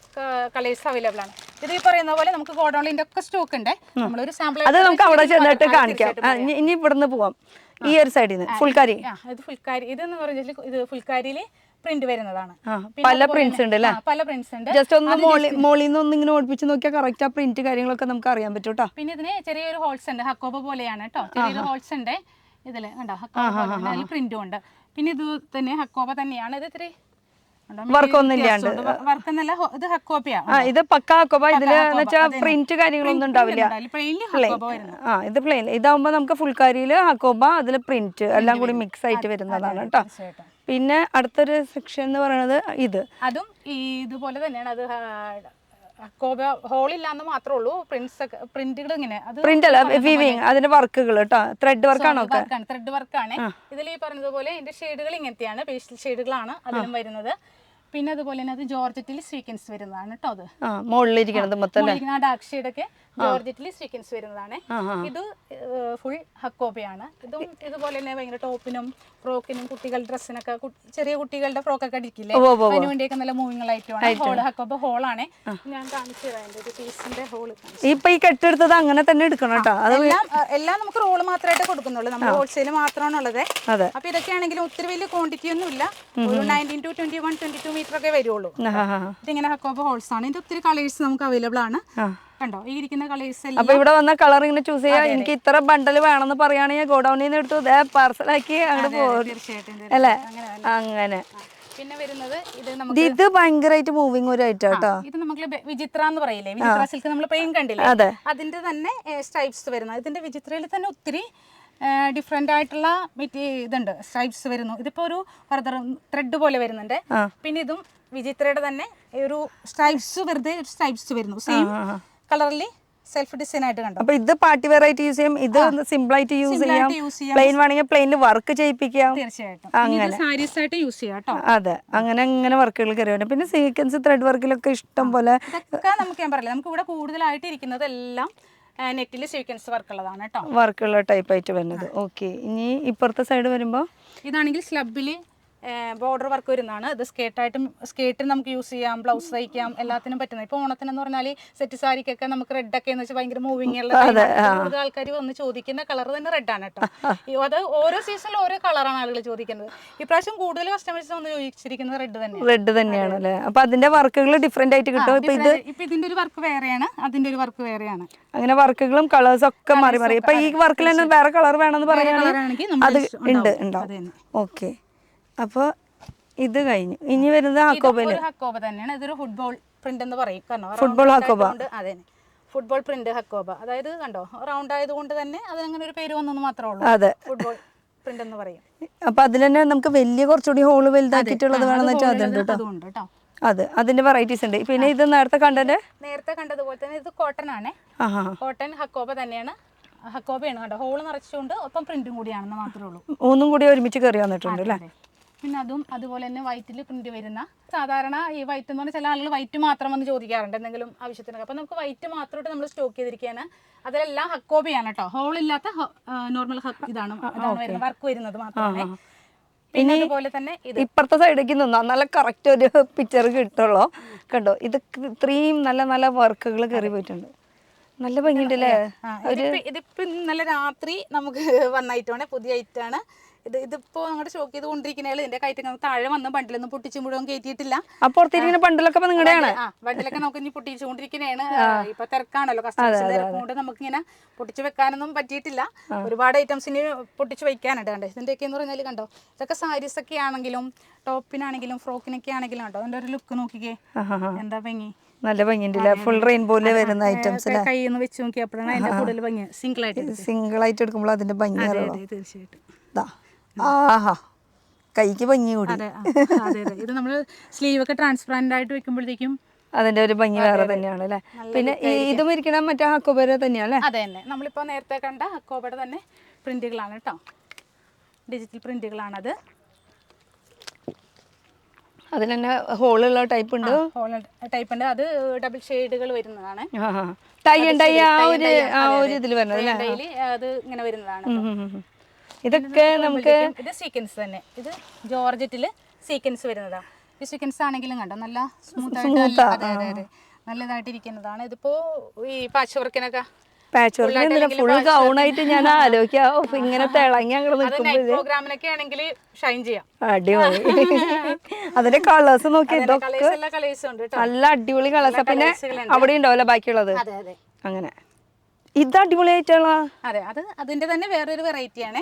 കളേഴ്സ് അവൈലബിൾ ആണ്. ഇത് ഈ പറയുന്ന പോലെ നമുക്ക് ഗോഡൗണിന്റെ ഒക്കെ സ്റ്റോക്ക് ഉണ്ട്. നമ്മളൊരു സാമ്പിൾ അത് നമുക്ക് അവിടെ ചെന്നിട്ട് കാണിക്കാം. ഇനി ഇവിടുന്ന് പോവാം. ഈ ഒരു സൈഡിൽ നിന്ന് ഫുൾക്കാരി. ഇത് ഫുൾക്കാരി. ഇതെന്ന് പറഞ്ഞാൽ ഇത് ഫുൾക്കാരിയില് പ്രിന്റ് വരുന്നതാണ്. പല പ്രിന്റ്സ് ഉണ്ട് അല്ലേ? പല പ്രിന്റ്സ് ഉണ്ട്. ജസ്റ്റ് ഒന്ന് മോളിൽ നിന്ന് ഒന്ന് ഇങ്ങനെ ഓടിപ്പിച്ച് നോക്കിയാൽ കറക്റ്റ് ആ പ്രിന്റ് കാര്യങ്ങളൊക്കെ നമുക്ക് അറിയാൻ പറ്റും കേട്ടോ. പിന്നെ ഇതിന് ചെറിയൊരു ഹോൾസ് ഉണ്ട്, ഹക്കോബ പോലെയാണ് കേട്ടോ. ചെറിയൊരു ഹോൾസ് ഉണ്ട് ഇതില് കണ്ടോ, ഹക്കോബ പ്രിന്റും ഉണ്ട്. പിന്നെ ഇത് തന്നെ ഹക്കോബ തന്നെയാണ്. ഇത് ഇത്തിരി വർക്കൊന്നുമില്ലാണ്ട് വർക്കെന്നല്ല, ഇത് ഹക്കോബയാണ്. ഇത് പക്ക ഹക്കോബ. ഇതില് പ്രിന്റ് കാര്യങ്ങളൊന്നും ഉണ്ടാവില്ല. ഇത് പ്ലെയിൻ. ഇതാവുമ്പോ നമുക്ക് ഫുൾക്കാരിയില് ഹക്കോബ, അതില് പ്രിന്റ് എല്ലാം കൂടി മിക്സ് ആയിട്ട് വരുന്നതാണ് കേട്ടോ. പിന്നെ അടുത്തൊരു സെക്ഷൻ എന്ന് പറയുന്നത് അതും ഇതുപോലെ തന്നെയാണ്. അത് ഹോൾ ഇല്ലാന്ന് മാത്രമേ ഉള്ളൂ. പ്രിന്റുകൾ ഇങ്ങനെ പ്രിന്റ് അല്ല വിവിങ്, അതിന്റെ വർക്കുകൾ കേട്ടോ. ത്രെഡ് വർക്കാണോ? ത്രെഡ് വർക്കാണ്. ഇതിൽ ഈ പറഞ്ഞതുപോലെ ഇതിന്റെ ഷെയ്ഡുകൾ ഇങ്ങനത്തെയാണ്, പേസ്റ്റൽ ഷെയ്ഡുകളാണ് അതിലും വരുന്നത്. പിന്നെ അതുപോലെ തന്നെ അത് ജോർജറ്റിൽ സ്വീക്കൻസ് വരുന്നതാണ് കേട്ടോ. അത് മുകളിലിരിക്കുന്നത് മൊത്തം ഡാർക്ക് ഷെയ്ഡൊക്കെ ജോർജറ്റിൽ സ്വീക്കൻസ് വരുന്നതാണ്. ഇത് ഫുൾ ഹക്കോബയാണ്. ഇതും ഇതുപോലെ തന്നെ ഭയങ്കര ടോപ്പിനും ഫ്രോക്കിനും കുട്ടികളുടെ ഡ്രസ്സിനൊക്കെ, ചെറിയ കുട്ടികളുടെ ഫ്രോക്കൊക്കെ അടിക്കില്ലേ, അതിന് വേണ്ടിയൊക്കെ നല്ല മൂവിങ് ആയിട്ടുമാണ്. ഹോൾ ഹക്കോബ ഹോളാണ്. ഞാൻ കാണിച്ചു തരാം ഒരു പീസിന്റെ ഹോൾ. ഇപ്പൊ ഈ കെട്ടെടുത്തത് അങ്ങനെ തന്നെ എടുക്കണം കേട്ടോ. എല്ലാം നമുക്ക് റോള് മാത്രമായിട്ട് കൊടുക്കുന്നുള്ളൂ, നമ്മൾ ഹോൾസെയിൽ മാത്രമാണ് ഉള്ളത്. അപ്പൊ ഇതൊക്കെ ആണെങ്കിലും ഒത്തിരി വലിയ ക്വാണ്ടിറ്റി ഒന്നും ഇല്ല, ഒരു 19 to 21, 22 മീറ്റർ ഒക്കെ വരുള്ളൂ. ഇതിങ്ങനെ ഹക്കോബ ഹോൾസ് ആണ്. ഇതിന്റെ ഒത്തിരി കളേഴ്സ് നമുക്ക് അവൈലബിൾ ആണ്. കണ്ടോ ഈ ഇരിക്കുന്ന കളേഴ്സ് എല്ലാം. അപ്പൊ ഇവിടെ വന്ന കളർ ഇങ്ങനെ ചൂസ് ചെയ്യാം. എനിക്ക് ഇത്ര ബണ്ടൽ വേണമെന്ന് പറയുകയാണെങ്കിൽ ഗോഡൌണിൽ നിന്ന് എടുത്തു പാർസലാക്കി അങ്ങോട്ട് പോകും അല്ലേ? അങ്ങനെ. പിന്നെ വരുന്നത് ഇത് ഭയങ്കരമായിട്ട് മൂവിങ് ഒരു ഐറ്റം കേട്ടോ. ഇത് നമുക്ക് വിചിത്ര എന്ന് പറയില്ലേ, വിചിത്ര സിൽക്ക് നമ്മൾ പെയിൻ കണ്ടില്ലേ, അതിന്റെ തന്നെ സ്ട്രൈപ്സ് വരുന്നത്. ഇതിന്റെ വിചിത്രയിൽ തന്നെ ഒത്തിരി ഡിഫറെന്റ് ആയിട്ടുള്ള ഇതുണ്ട്, സ്ട്രൈപ്സ് വരുന്നു. ഇതിപ്പോ ഒരു ഫർദർ ത്രെഡ് പോലെ വരുന്നുണ്ട്. പിന്നെ ഇതും വിചിത്രയുടെ തന്നെ ഒരു സ്ട്രൈപ്സ്, വെറുതെ സ്ട്രൈപ്സ് വരുന്നു, സെയിം കളറിൽ സെൽഫ് ഡിസൈൻ ആയിട്ട് കണ്ടോ. അപ്പൊ ഇത് പാർട്ടി വെയർ ആയിട്ട് യൂസ് ചെയ്യാം, ഇത് സിമ്പിൾ ആയിട്ട് യൂസ് ചെയ്യാം, പ്ലെയിൻ വേണമെങ്കിൽ പ്ലെയിനിൽ വർക്ക് ചെയ്യിപ്പിക്കാം. തീർച്ചയായിട്ടും അങ്ങനെ സാരീസ് ആയിട്ട് യൂസ് ചെയ്യാം കേട്ടോ. അതെ, അങ്ങനെ വർക്കുകൾ കയറി വരും. പിന്നെ സീക്വൻസ് ത്രെഡ് വർക്കിലൊക്കെ ഇഷ്ടം പോലെ ഇതൊക്കെ നമുക്ക് ഞാൻ പറയില്ല, നമുക്ക് ഇവിടെ കൂടുതലായിട്ട് ഇരിക്കുന്നത് എല്ലാം നെറ്റിൽ സീക്വൻസ് വർക്കുള്ളതാണ് കേട്ടോ, വർക്കുള്ള ടൈപ്പ് ആയിട്ട് വരുന്നത്. ഓക്കെ, ഇനി ഇപ്പുറത്തെ സൈഡ് വരുമ്പോൾ ഇതാണെങ്കിൽ സ്ലബിൽ ബോർഡർ വർക്ക് വരുന്നതാണ്. ഇത് സ്കേർട്ടിന് നമുക്ക് യൂസ് ചെയ്യാം, ബ്ലൗസ് തയ്ക്കാം, എല്ലാത്തിനും പറ്റുന്നത്. ഇപ്പോൾ ഓണത്തിനെന്ന് പറഞ്ഞാൽ സെറ്റ് സാരിക്കൊക്കെ നമുക്ക് റെഡൊക്കെ എന്ന് വെച്ചാൽ ഭയങ്കര മൂവിങ് ഉള്ള കൂടുതൽ ആൾക്കാർ വന്ന് ചോദിക്കുന്ന കളർ തന്നെ റെഡാണ് കേട്ടോ. അത് ഓരോ സീസണിലും ഓരോ കളറാണ് ആളുകൾ ചോദിക്കുന്നത്. ഇപ്രാവശ്യം കൂടുതൽ കസ്റ്റമേഴ്സ് വന്ന് ചോദിച്ചിരിക്കുന്നത് റെഡ് തന്നെയാണ് അല്ലേ? അപ്പൊ അതിന്റെ വർക്കുകൾ ഡിഫറെന്റ് ആയിട്ട് കിട്ടും. ഇപ്പൊ ഇതിന്റെ ഒരു വർക്ക് വേറെയാണ്, അതിന്റെ ഒരു വർക്ക് വേറെയാണ്. അങ്ങനെ വർക്കുകളും കളേഴ്സും ഒക്കെ മാറി മാറി. ഇപ്പൊ ഈ വർക്കിൽ തന്നെ വേറെ കളർ വേണമെന്ന് പറയുകയാണെങ്കിൽ അത് ഉണ്ടാവും. ഓക്കെ, അപ്പോൾ ഇത് കഴിഞ്ഞു. ഇനി വരുന്നത് ഹക്കോബ തന്നെയാണ്. ഇതൊരു ഫുട്ബോൾ പ്രിന്റ് എന്ന് പറയും. ഫുട്ബോൾ ഹക്കോബ. അതെ, ഫുട്ബോൾ പ്രിന്റ് ഹക്കോബ. അതായത് കണ്ടോ റൗണ്ട് ആയതുകൊണ്ട് തന്നെ അത് അങ്ങനെ ഒരു പേര് വന്നെന്ന് മാത്രമേ ഉള്ളൂ. അതെ, ഫുട്ബോൾ പ്രിന്റ് എന്ന് പറയും. അപ്പൊ അതിൽ തന്നെ നമുക്ക് വലിയ കുറച്ചുകൂടി ഹോള് വലുതാക്കിയിട്ടുള്ളത് വേണമെന്ന് വെച്ചാൽ അതുണ്ട് കേട്ടോ. അതെ, അതിന്റെ വെറൈറ്റീസ് ഉണ്ട്. പിന്നെ ഇത് നേരത്തെ കണ്ടതുപോലെ തന്നെ ഇത് കോട്ടൺ ആണ്. കോട്ടൺ ഹക്കോബ തന്നെയാണ്. ഹക്കോബയാണ് കേട്ടോ. ഹോള് നിറച്ചുകൊണ്ട് ഒപ്പം പ്രിന്റും കൂടിയാണെന്ന് മാത്രമേ ഉള്ളൂ. മൂന്നും കൂടി ഒരുമിച്ച് കയറി വന്നിട്ടുണ്ട് അല്ലേ? പിന്നെ അതും അതുപോലെ തന്നെ വൈറ്റിൽ പ്രിന്റ് വരുന്ന, സാധാരണ ഈ വൈറ്റ് എന്ന് പറഞ്ഞാൽ ചില ആളുകൾ വൈറ്റ് മാത്രം വന്ന് ചോദിക്കാറുണ്ട് എന്തെങ്കിലും ആവശ്യത്തിനൊക്കെ. അപ്പം നമുക്ക് വൈറ്റ് മാത്രമായിട്ട് നമ്മൾ സ്റ്റോക്ക് ചെയ്തിരിക്കുകയാണ്. അതിലെല്ലാം ഹക്കോബയാണ് കേട്ടോ, ഹോളില്ലാത്ത നോർമൽ ഇതാണ് വരുന്നത്, വർക്ക് വരുന്നത് മാത്രമേ. പിന്നെ അതുപോലെ തന്നെ ഇപ്പുറത്തെ സൈഡേക്ക് നിന്നാ നല്ല കറക്റ്റ് ഒരു പിക്ചർ കിട്ടുള്ളൂ. കണ്ടോ, ഇത് ഇത്രയും നല്ല നല്ല വർക്കുകൾ കയറി പോയിട്ടുണ്ട്. നല്ല ഭംഗിയുണ്ടല്ലേ? ഇതിപ്പോ ഇന്നലെ രാത്രി നമുക്ക് വന്ന ഐറ്റമാണ്, പുതിയ ഐറ്റമാണ്. ഇതിപ്പോ നമ്മുടെ സ്റ്റോക്ക് ചെയ്ത് കൊണ്ടിരിക്കുന്നതാണ്. ഇതിന്റെ കയറ്റങ്ങൾ താഴെ വന്ന് ബണ്ടിലൊന്നും പൊട്ടിച്ച് മുഴുവൻ കയറ്റിയിട്ടില്ല. ബണ്ടിലൊക്കെ നിങ്ങളുടെയാണ്? ബണ്ടിലൊക്കെ നമുക്ക് ഇനി പൊട്ടിച്ചുകൊണ്ടിരിക്കുന്നതാണ്. ഇപ്പൊ തിരക്കാണല്ലോ, കസ്റ്റമേഴ്സ് തിരക്കുകൊണ്ട് നമുക്ക് ഇങ്ങനെ പൊട്ടിച്ച് വെക്കാനൊന്നും പറ്റിയിട്ടില്ല. ഒരുപാട് ഐറ്റംസ് ഇനി പൊട്ടിച്ച് വെക്കാനുണ്ട്. കണ്ടോ, ഇതിന്റെയൊക്കെ എന്ന് പറഞ്ഞാൽ കണ്ടോ, ഇതൊക്കെ സാരീസ് ഒക്കെ ആണെങ്കിലും ടോപ്പിനാണെങ്കിലും ഫ്രോക്കിനൊക്കെ ആണെങ്കിലും കണ്ടോ, അതിന്റെ ഒരു ലുക്ക് നോക്കിക്കേ, എന്താ ഭംഗി. നല്ല ഭംഗിയുണ്ടല്ലേ? ഫുൾ റെയിൻബോയില് വരുന്ന ഐറ്റംസ് കയ്യിൽ നിന്ന് വെച്ച് നോക്കിയപ്പോഴാണ് അതിന്റെ കൂടുതൽ ഭംഗി. സിംഗിൾ ആയിട്ട് എടുക്കുമ്പോൾ അതിന്റെ ഭംഗി തീർച്ചയായിട്ടും. ആഹാ, കൈക്ക് ഭംഗി കൂടി. അതെ, ഇത് നമ്മൾ സ്ലീവ് ഒക്കെ ട്രാൻസ്പെറന്റ് ആയിട്ട് വെക്കുമ്പോഴത്തേക്കും അതിന്റെ ഒരു ഭംഗി വേറെ തന്നെയാണ് അല്ലേ? പിന്നെ ഇതും ഇരിക്കണം മറ്റേ ഹക്കോബയുടെ തന്നെയാണ്. അതെ തന്നെ, നമ്മളിപ്പോ നേരത്തെ കണ്ട ഹക്കോബയുടെ തന്നെ പ്രിന്റുകളാണ് കേട്ടോ, ഡിജിറ്റൽ പ്രിന്റുകളാണത്. അതിൽ തന്നെ ഹോളുള്ള ടൈപ്പ് ഉണ്ട്, അത് ഡബിൾ ഷെയ്ഡുകൾ വരുന്നതാണ്. അത് ഇങ്ങനെ വരുന്നതാണ്. ഇതൊക്കെ നമുക്ക് ഇത് സീക്വൻസ് തന്നെ, ഇത് ജോർജറ്റില് സീക്വൻസ് വരുന്നതാണ്. ഈ സീക്വൻസ് ആണെങ്കിലും കണ്ടോ നല്ല സ്മൂത്ത് ആയിട്ട് നല്ലതായിട്ടിരിക്കുന്നതാണ്. ഇതിപ്പോ ഈ പാച്ച് വർക്കിനൊക്കെ ഫുൾ ഗൗൺ ആയിട്ട് ഞാൻ ആലോചിക്കാം, ഇങ്ങനെ തിളങ്ങി അങ്ങോട്ട് പ്രോഗ്രാമിനൊക്കെ ആണെങ്കിൽ ഷൈൻ ചെയ്യാം. അടിപൊളി. അതിന്റെ കളേഴ്സ് നോക്കി നല്ല അടിപൊളി കളേഴ്സ്. പിന്നെ അവിടെ ഉണ്ടാവല്ലോ ബാക്കിയുള്ളത്. അങ്ങനെ ഇത് അടിപൊളിയായിട്ടുള്ള, അതെ, അത് അതിന്റെ തന്നെ വേറൊരു വെറൈറ്റി ആണ്.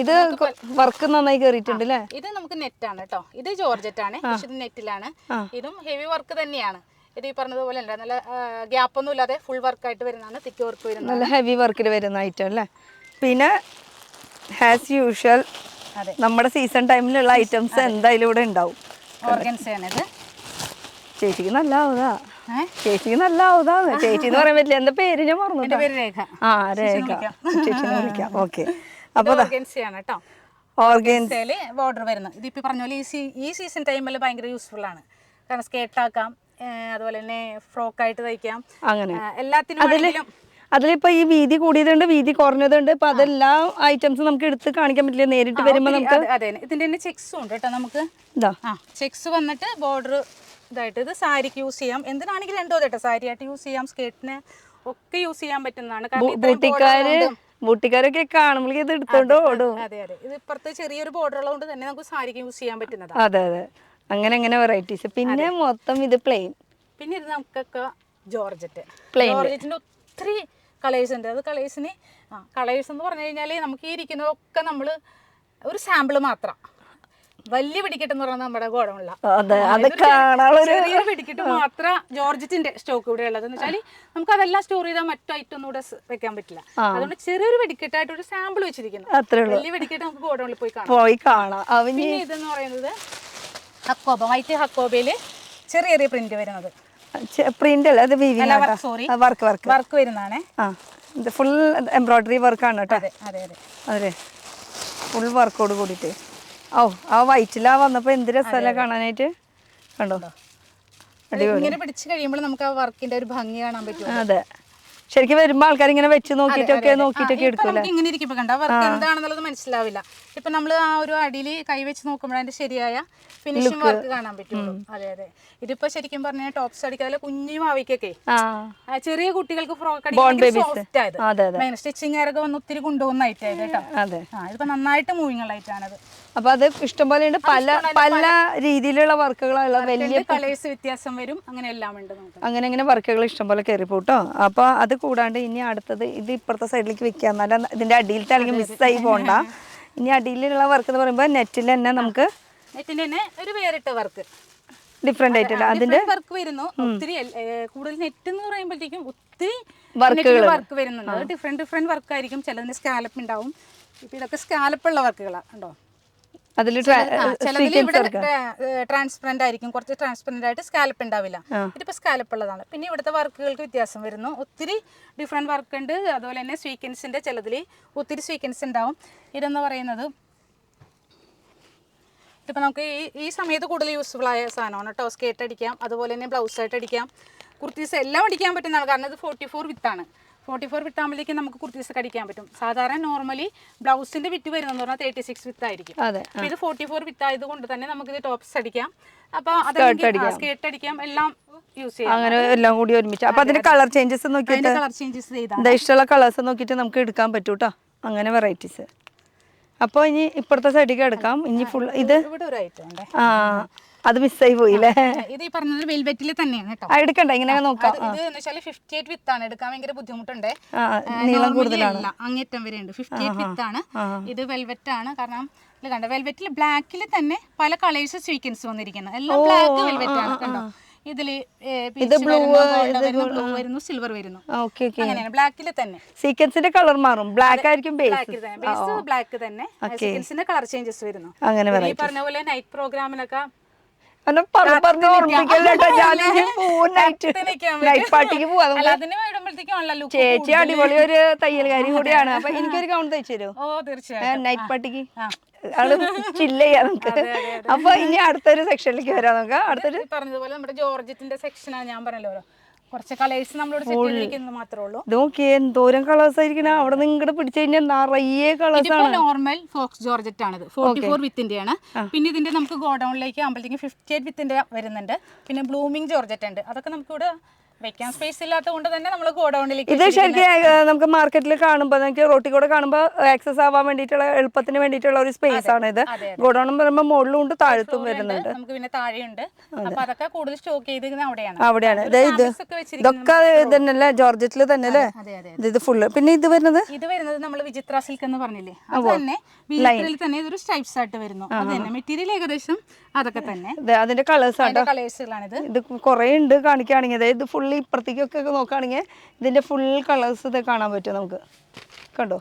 ഇത് വർക്ക് നന്നായി കയറിയിട്ടുണ്ട് അല്ലേ? ഇത് നമുക്ക് നെറ്റ് ആണ് കേട്ടോ. ഇത് ജോർജറ്റ് ആണ്, പക്ഷെ ഇത് നെറ്റിലാണ്. ഇതും ഹെവി വർക്ക് തന്നെയാണ്. ഇത് ഈ പറഞ്ഞതുപോലെ അല്ല, നല്ല ഗ്യാപ്പ് ഒന്നും ഇല്ലാതെ ഫുൾ വർക്ക് ആയിട്ട് വരുന്നതാണ്, തിക്ക് വർക്ക് വരുന്നത്, നല്ല ഹെവി വർക്കിൽ വരുന്ന ഐറ്റം അല്ലേ? പിന്നെ ആസ് യൂഷ്വൽ നമ്മുടെ സീസൺ ടൈമിലുള്ള ഐറ്റംസ് എന്തായാലും ഇവിടെ ഉണ്ടാവും. ഓർഗൻസയാണിത്. ചേച്ചിക്ക് നല്ല ആവുതാ, ചേച്ചിക്ക് നല്ല ആവുതാന്ന്. ചേച്ചി എന്ന് പറയാൻ പറ്റില്ല, എന്താ പേര് ഞാൻ മറന്നു. രേഖ. ആ രേഖ, ചേച്ചിനെ വിളിക്കാം. ഓക്കെ. അപ്പൊ ഓർഗൻസയാണ് കേട്ടോ. ഓർഗൻസയില് ബോർഡർ വരുന്നത്. ഇതിപ്പോ പറഞ്ഞ പോലെ ഈ സീസൺ ടൈമിൽ ഭയങ്കര യൂസ്ഫുൾ ആണ്. കാരണം സ്കേർട്ട് ആക്കാം, അതുപോലെ തന്നെ ഫ്രോക്ക് ആയിട്ട് തയ്ക്കാം, അങ്ങനെ എല്ലാത്തിനും. അതിലിപ്പോ ഈ വീതി കൂടിയതുണ്ട്, വീതി കുറഞ്ഞതുണ്ട്. ഇപ്പൊ അതെല്ലാം ഐറ്റംസ് നമുക്ക് എടുത്ത് കാണിക്കാൻ പറ്റില്ല, നേരിട്ട് വരുമ്പോ നമുക്ക്. അതെ, ഇതിന്റെ തന്നെ ചെക്സും ഉണ്ട് കേട്ടോ. നമുക്ക് ചെക്സ് വന്നിട്ട് ബോർഡർ ഇതായിട്ട് ഇത് സാരിക്ക് യൂസ് ചെയ്യാം, എന്തിനാണെങ്കിലും രണ്ടോ കേട്ടോ. സാരി ആയിട്ട് യൂസ് ചെയ്യാം, സ്കേർട്ടിന് ഒക്കെ യൂസ് ചെയ്യാൻ പറ്റുന്നതാണ്. ബൂട്ടിക്കാരൊക്കെ കാണുമ്പോൾ ഇത് എടുത്തോണ്ട് ഓടും. അതെ, ഇത് ഇപ്പുറത്ത് ചെറിയൊരു ബോർഡർ ഉള്ളതുകൊണ്ട് തന്നെ നമുക്ക് സാരിക്ക് യൂസ് ചെയ്യാൻ പറ്റുന്നതാണ്. അതെ, അങ്ങനെ വെറൈറ്റീസ്. പിന്നെ മൊത്തം ഇത് പ്ലെയിൻ. പിന്നെ ഇത് നമുക്കൊക്കെ ജോർജറ്റിന്റെ ഒത്തിരി കളേഴ്സ് ഉണ്ട്. അത് കളേഴ്സ് എന്ന് പറഞ്ഞു കഴിഞ്ഞാൽ നമുക്ക് ഈ ഇരിക്കുന്നതൊക്കെ നമ്മൾ ഒരു സാമ്പിൾ മാത്രം. വലിയ വെടിക്കെട്ടെന്ന് പറഞ്ഞാൽ നമ്മുടെ ഗോഡൗണില്ല, ചെറിയൊരു വെടിക്കെട്ട് മാത്രം ജോർജറ്റിന്റെ സ്റ്റോക്ക് ഇവിടെ ഉള്ളത്. എന്ന് വെച്ചാൽ നമുക്ക് അതെല്ലാം സ്റ്റോർ ചെയ്താൽ മറ്റു ഐറ്റം ഒന്നും ഇവിടെ വെക്കാൻ പറ്റില്ല. അതുകൊണ്ട് ചെറിയൊരു വെടിക്കെട്ടായിട്ട് ഒരു സാമ്പിൾ വെച്ചിരിക്കുന്നു. വലിയ വെടിക്കെട്ട് നമുക്ക് ഗോഡൗണിൽ പോയി കാണാം. പിന്നെ ഇതെന്ന് പറയുന്നത് ഹക്കോബ, വൈറ്റ് ഹക്കോബയില് ചെറിയ പ്രിന്റ് വരുന്നത്. പ്രിന്റ് അല്ല, അത് വർക്ക് വരുന്നതാണ്. ഫുൾ എംബ്രോയിഡറി വർക്കാണ് കേട്ടോ. അതെ, ഫുൾ വർക്കോട് കൂടിയിട്ട്. ആ വൈറ്റിലാ വന്നപ്പോ എന്ത് രസമല്ല കാണാനായിട്ട്. കണ്ടോ, ഇങ്ങനെ പിടിച്ചു കഴിയുമ്പോൾ നമുക്ക് ആ വർക്കിന്റെ ഒരു ഭംഗി കാണാൻ പറ്റും. അതെ, ശരിക്കും വരുമ്പോ ആൾക്കാർ ഇങ്ങനെ വെച്ച് നോക്കിട്ടൊക്കെ എടുക്കൂല. ഇങ്ങനെ ഇരിക്കുമ്പോ കണ്ട വർക്ക് എന്താണെന്നുള്ളത് മനസ്സിലാവില്ല. ഇപ്പൊ നമ്മൾ ആ ഒരു അടിയിൽ കൈവച്ച് നോക്കുമ്പോൾ അതിന്റെ ശരിയായ ഫിനിഷിംഗ് വർക്ക് കാണാൻ പറ്റുള്ളൂ. അതെ, ഇതിപ്പോ ശരിക്കും പറഞ്ഞാൽ ടോപ്സ് അടിക്കാതെ കുഞ്ഞു ഭാവിക്കൊക്കെ ചെറിയ കുട്ടികൾക്ക് ഫ്രോക്ക് അടിക്കാൻ സ്റ്റിച്ചിങ് ആരൊക്കെ വന്ന് ഒത്തിരി കൊണ്ടുപോകുന്ന ഐറ്റം ആയത് കേട്ടോ. ഇതിപ്പോ നന്നായിട്ട് മൂവിങ് ഉള്ള ഐറ്റാണത്. അപ്പൊ അത് ഇഷ്ടംപോലെ ഉണ്ട്, പല രീതിയിലുള്ള വർക്കുകളുള്ള വലിയ കളേഴ്സ് വ്യത്യാസം വരും, അങ്ങനെ എല്ലാം ഉണ്ട്. അങ്ങനെ വർക്കുകൾ ഇഷ്ടംപോലെ കയറി പോട്ടോ. അപ്പൊ അത് കൂടാണ്ട് ഇനി അടുത്തത് ഇത് ഇപ്പുറത്തെ സൈഡിലേക്ക് വെക്കുക, എന്നാലും ഇതിന്റെ അടിയിലത്തെ അല്ലെങ്കിൽ മിസ്സായി പോണ്ട. ഇനി അടിയിലുള്ള വർക്ക് എന്ന് പറയുമ്പോൾ നെറ്റിൽ തന്നെ നമുക്ക് ഒരു വേറിട്ട വർക്ക് ഡിഫറെന്റ് ആയിട്ടില്ല അതിന്റെ വർക്ക് വരുന്നു. ഒത്തിരി കൂടുതൽ നെറ്റ് എന്ന് പറയുമ്പോഴത്തേക്കും ഒത്തിരി വർക്ക് വരുന്നുണ്ട്. ഡിഫറെന്റ് വർക്ക് ആയിരിക്കും. ചിലതിന് സ്കാലപ്പ് ഉണ്ടാവും. ഇപ്പൊ ഇതൊക്കെ സ്കാലപ്പ് ഉള്ള വർക്കുകളാണ് കണ്ടോ. അതിൽ ട്രാൻസ്പെറന്റ് ആയിരിക്കും, കുറച്ച് ട്രാൻസ്പെറന്റ് ആയിട്ട് സ്കാലപ്പ് ഉണ്ടാവില്ല. ഇതിപ്പോ സ്കാലപ്പ് ഉള്ളതാണ്. പിന്നെ ഇവിടുത്തെ വർക്കുകൾക്ക് വ്യത്യാസം വരുന്നു. ഒത്തിരി ഡിഫറെന്റ് വർക്ക് ഉണ്ട്. അതുപോലെ തന്നെ സ്വീക്കൻസിന്റെ ചിലതിൽ ഒത്തിരി സ്വീക്കൻസ് ഉണ്ടാവും. ഇതെന്ന് പറയുന്നത് ഇപ്പം നമുക്ക് ഈ സമയത്ത് കൂടുതൽ യൂസ്ഫുൾ ആയ സാധനമാണ് കേട്ടോ. സ്കേർട്ട് അടിക്കാം, അതുപോലെ തന്നെ ബ്ലൗസ് ആയിട്ട് അടിക്കാം, കുർത്തീസ് എല്ലാം അടിക്കാൻ പറ്റുന്നതാണ്. കാരണം ഇത് 44 വിത്താണ്. 44 വിത്താകുമ്പോഴേക്കും നമുക്ക് കുർത്തീസ് അടിക്കാൻ പറ്റും. സാധാരണ നോർമലി ബ്ലൗസിന്റെ വിറ്റ് വരുന്നതെന്ന് പറഞ്ഞാൽ 36 വിത്ത് ആയിരിക്കും. അപ്പോൾ ഇത് 44 വിത്ത് ആയതുകൊണ്ട് തന്നെ നമുക്കിത് ടോപ്സ് അടിക്കാം, അപ്പോൾ സ്കേർട്ട് അടിക്കാം, എല്ലാം യൂസ് ചെയ്യാം. അങ്ങനെ എല്ലാം കൂടി ഒരുമിച്ച്. അപ്പോൾ അതിന്റെ കളർ ചേഞ്ചസ് നോക്കിയിട്ട് ഇഷ്ടമുള്ള കളേഴ്സ് നോക്കിയിട്ട് നമുക്ക് എടുക്കാൻ പറ്റും കേട്ടോ. അങ്ങനെ വെറൈറ്റീസ്. അപ്പോൾ ഇനി ഇപ്പുറത്തെ സൈഡിലേക്ക് എടുക്കാം. ഇനി ഫുൾ ഇത് അത് മിസ്സായി പോയില്ലേ. ഇത് ഈ പറഞ്ഞത് വെൽവെറ്റിൽ തന്നെയാണ് കേട്ടോ. എടുക്കണ്ട, ഇങ്ങനെ നോക്കാം. ഇത് എന്ന് വെച്ചാൽ 58 വിത്താണ്. എടുക്കാൻ ഭയങ്കര ബുദ്ധിമുട്ടുണ്ട്, നീളം കൂടുതലാണ്. അങ്ങേറ്റം വരെ ഉണ്ട്. 58 വിത്താണ്. ഇത് വെൽവെറ്റ് ആണ്. കാരണം ഇത് കണ്ടോ, വെൽവെറ്റിൽ ബ്ലാക്കിൽ തന്നെ പല കളേഴ്സ് സ്വീക്കൻസ് വന്നിരിക്കുന്നത്. എല്ലാം ബ്ലാക്ക് വെൽവെറ്റ് ആണ് കണ്ടോ. ഇതില് ബ്ലൂ വരുന്നു, സിൽവർ വരുന്നു, അങ്ങനെയാണ്. ബ്ലാക്കിൽ തന്നെ സീക്വൻസിന്റെ കളർ മാറും. ബ്ലാക്ക് ആയിരിക്കും ബേസ്, ബ്ലാക്ക് തന്നെ സീക്വൻസിന്റെ കളർ ചേഞ്ചസ് വരുന്നു. ഈ പറഞ്ഞ പോലെ നൈറ്റ് പ്രോഗ്രാമിനൊക്കെ ചേച്ചി അടിപൊളി ഒരു തയ്യൽക്കാരി കൂടിയാണ്. അപ്പൊ എനിക്കൊരു ഗൗൺ തയ്ച്ചു തരുമോ? ഓ തീർച്ചയായും. നൈറ്റ് പാർട്ടിക്ക് ആള് ചില്ല ചെയ്യാം നമുക്ക്. അപ്പൊ ഇനി അടുത്തൊരു സെക്ഷനിലേക്ക് വരാം. നമുക്ക് അടുത്തൊരു പറഞ്ഞതുപോലെ നമ്മുടെ ജോർജറ്റിന്റെ സെക്ഷനാണ്. ഞാൻ പറഞ്ഞല്ലോ കുറച്ച് കളേഴ്സ് നമ്മളോട് സെറ്റ് ചെയ്തിരിക്കുന്നത് മാത്രമേ ഉള്ളൂ. നോക്കിയേ എന്തോരം കളേഴ്സ് ആയിരിക്കണം. അവിടെ നിന്ന് ഇങ്ങോട്ട് പിടിച്ചു കഴിഞ്ഞാൽ നിറയെ കളേഴ്സ് ആണ്. നോർമൽ ഫോക്സ് ജോർജറ്റ് ആണിത്. 44 വിത്തിന്റെയാണ്. പിന്നെ ഇതിന്റെ നമുക്ക് ഗോഡൌണിലേക്ക് ആകുമ്പോഴത്തേക്കും 58 വിത്തിന്റെ വരുന്നുണ്ട്. പിന്നെ ബ്ലൂമിംഗ് ജോർജറ്റ് ഉണ്ട്. അതൊക്കെ നമുക്കിവിടെ വെക്കാൻ സ്പേസ് ഇല്ലാത്തത് കൊണ്ട് തന്നെ നമ്മൾ ഗോഡൌണിലേക്ക്. ഇത് ശരിക്കും നമുക്ക് മാർക്കറ്റിൽ കാണുമ്പോൾ നമുക്ക് റോട്ടിൽ കൂടെ കാണുമ്പോൾ ആക്സസ് ആവാൻ വേണ്ടിയിട്ടുള്ള എളുപ്പത്തിന് വേണ്ടിയിട്ടുള്ള ഒരു സ്പേസ് ആണ് ഇത്. ഗോഡൌൺ പറയുമ്പോൾ മുകളിലും ഉണ്ട്, താഴത്തും വരുന്നുണ്ട്. നമുക്ക് പിന്നെ താഴെയുണ്ട്. അപ്പൊ അതൊക്കെ കൂടുതൽ സ്റ്റോക്ക് ചെയ്തിരിക്കുന്നത് അവിടെയാണ്. ഇതൊക്കെ തന്നെയല്ലേ, ജോർജറ്റിൽ തന്നെ അല്ലേ ഇത് ഫുള്ള്. പിന്നെ ഇത് വരുന്നത് നമ്മൾ വിചിത്ര സിൽക്ക് എന്ന് പറഞ്ഞില്ലേ, അത് തന്നെ വീട്ടിൽ തന്നെ ഇതൊരു സ്ട്രൈപ്സ് ആയിട്ട് വരുന്നു. അത് തന്നെ മെറ്റീരിയൽ ഏകദേശം അതൊക്കെ തന്നെ. അതിന്റെ കളേഴ്സാണ്, കളേഴ്സുകളാണിത്. ഇത് കുറെ ഉണ്ട് കാണിക്കുകയാണെങ്കിൽ. അതായത് ഫുള്ള് ഇപ്പുറത്തേക്കൊക്കെ നോക്കുകയാണെങ്കിൽ ഇതിന്റെ ഫുൾ കളേഴ്സ് ഇത് കാണാൻ പറ്റും നമുക്ക്. കണ്ടോ,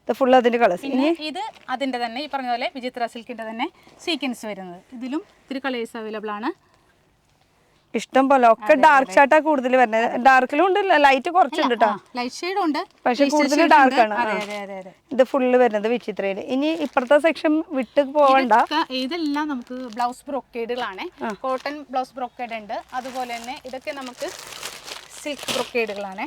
ഇത് ഫുൾ അതിന്റെ കളേഴ്സ്. പിന്നെ ഇത് അതിന്റെ തന്നെ ഈ പറഞ്ഞ പോലെ വിചിത്ര സിൽക്കിന്റെ തന്നെ സീക്വൻസ് വരുന്നത്. ഇതിലും ഇത്തിരി കളേഴ്സ് അവൈലബിൾ ആണ്. ഇഷ്ടം പോലെ ഒക്കെ ഡാർക്ക് ഷാർട്ടാ കൂടുതൽ വരുന്നത്. ഡാർക്കിലും ഉണ്ട്, ലൈറ്റ് കുറച്ചുണ്ട് കേട്ടോ. ലൈറ്റ് ഷെയ്ഡ് ഉണ്ട്, പക്ഷെ കൂടുതൽ ഡാർക്ക് ആണ്. ഇത് ഫുള്ള് വരുന്നത് വിചിത്രയില്. ഇനി ഇപ്പുറത്തെ സെക്ഷൻ വിട്ട് പോവണ്ട. ഇതെല്ലാം നമുക്ക് ബ്ലൗസ് ബ്രൊക്കേഡുകളാണ്. കോട്ടൺ ബ്ലൗസ് ബ്രൊക്കേഡ് ഉണ്ട്. അതുപോലെ തന്നെ ഇതൊക്കെ നമുക്ക് സിൽക്ക് ബ്രൊക്കേഡുകളാണ്.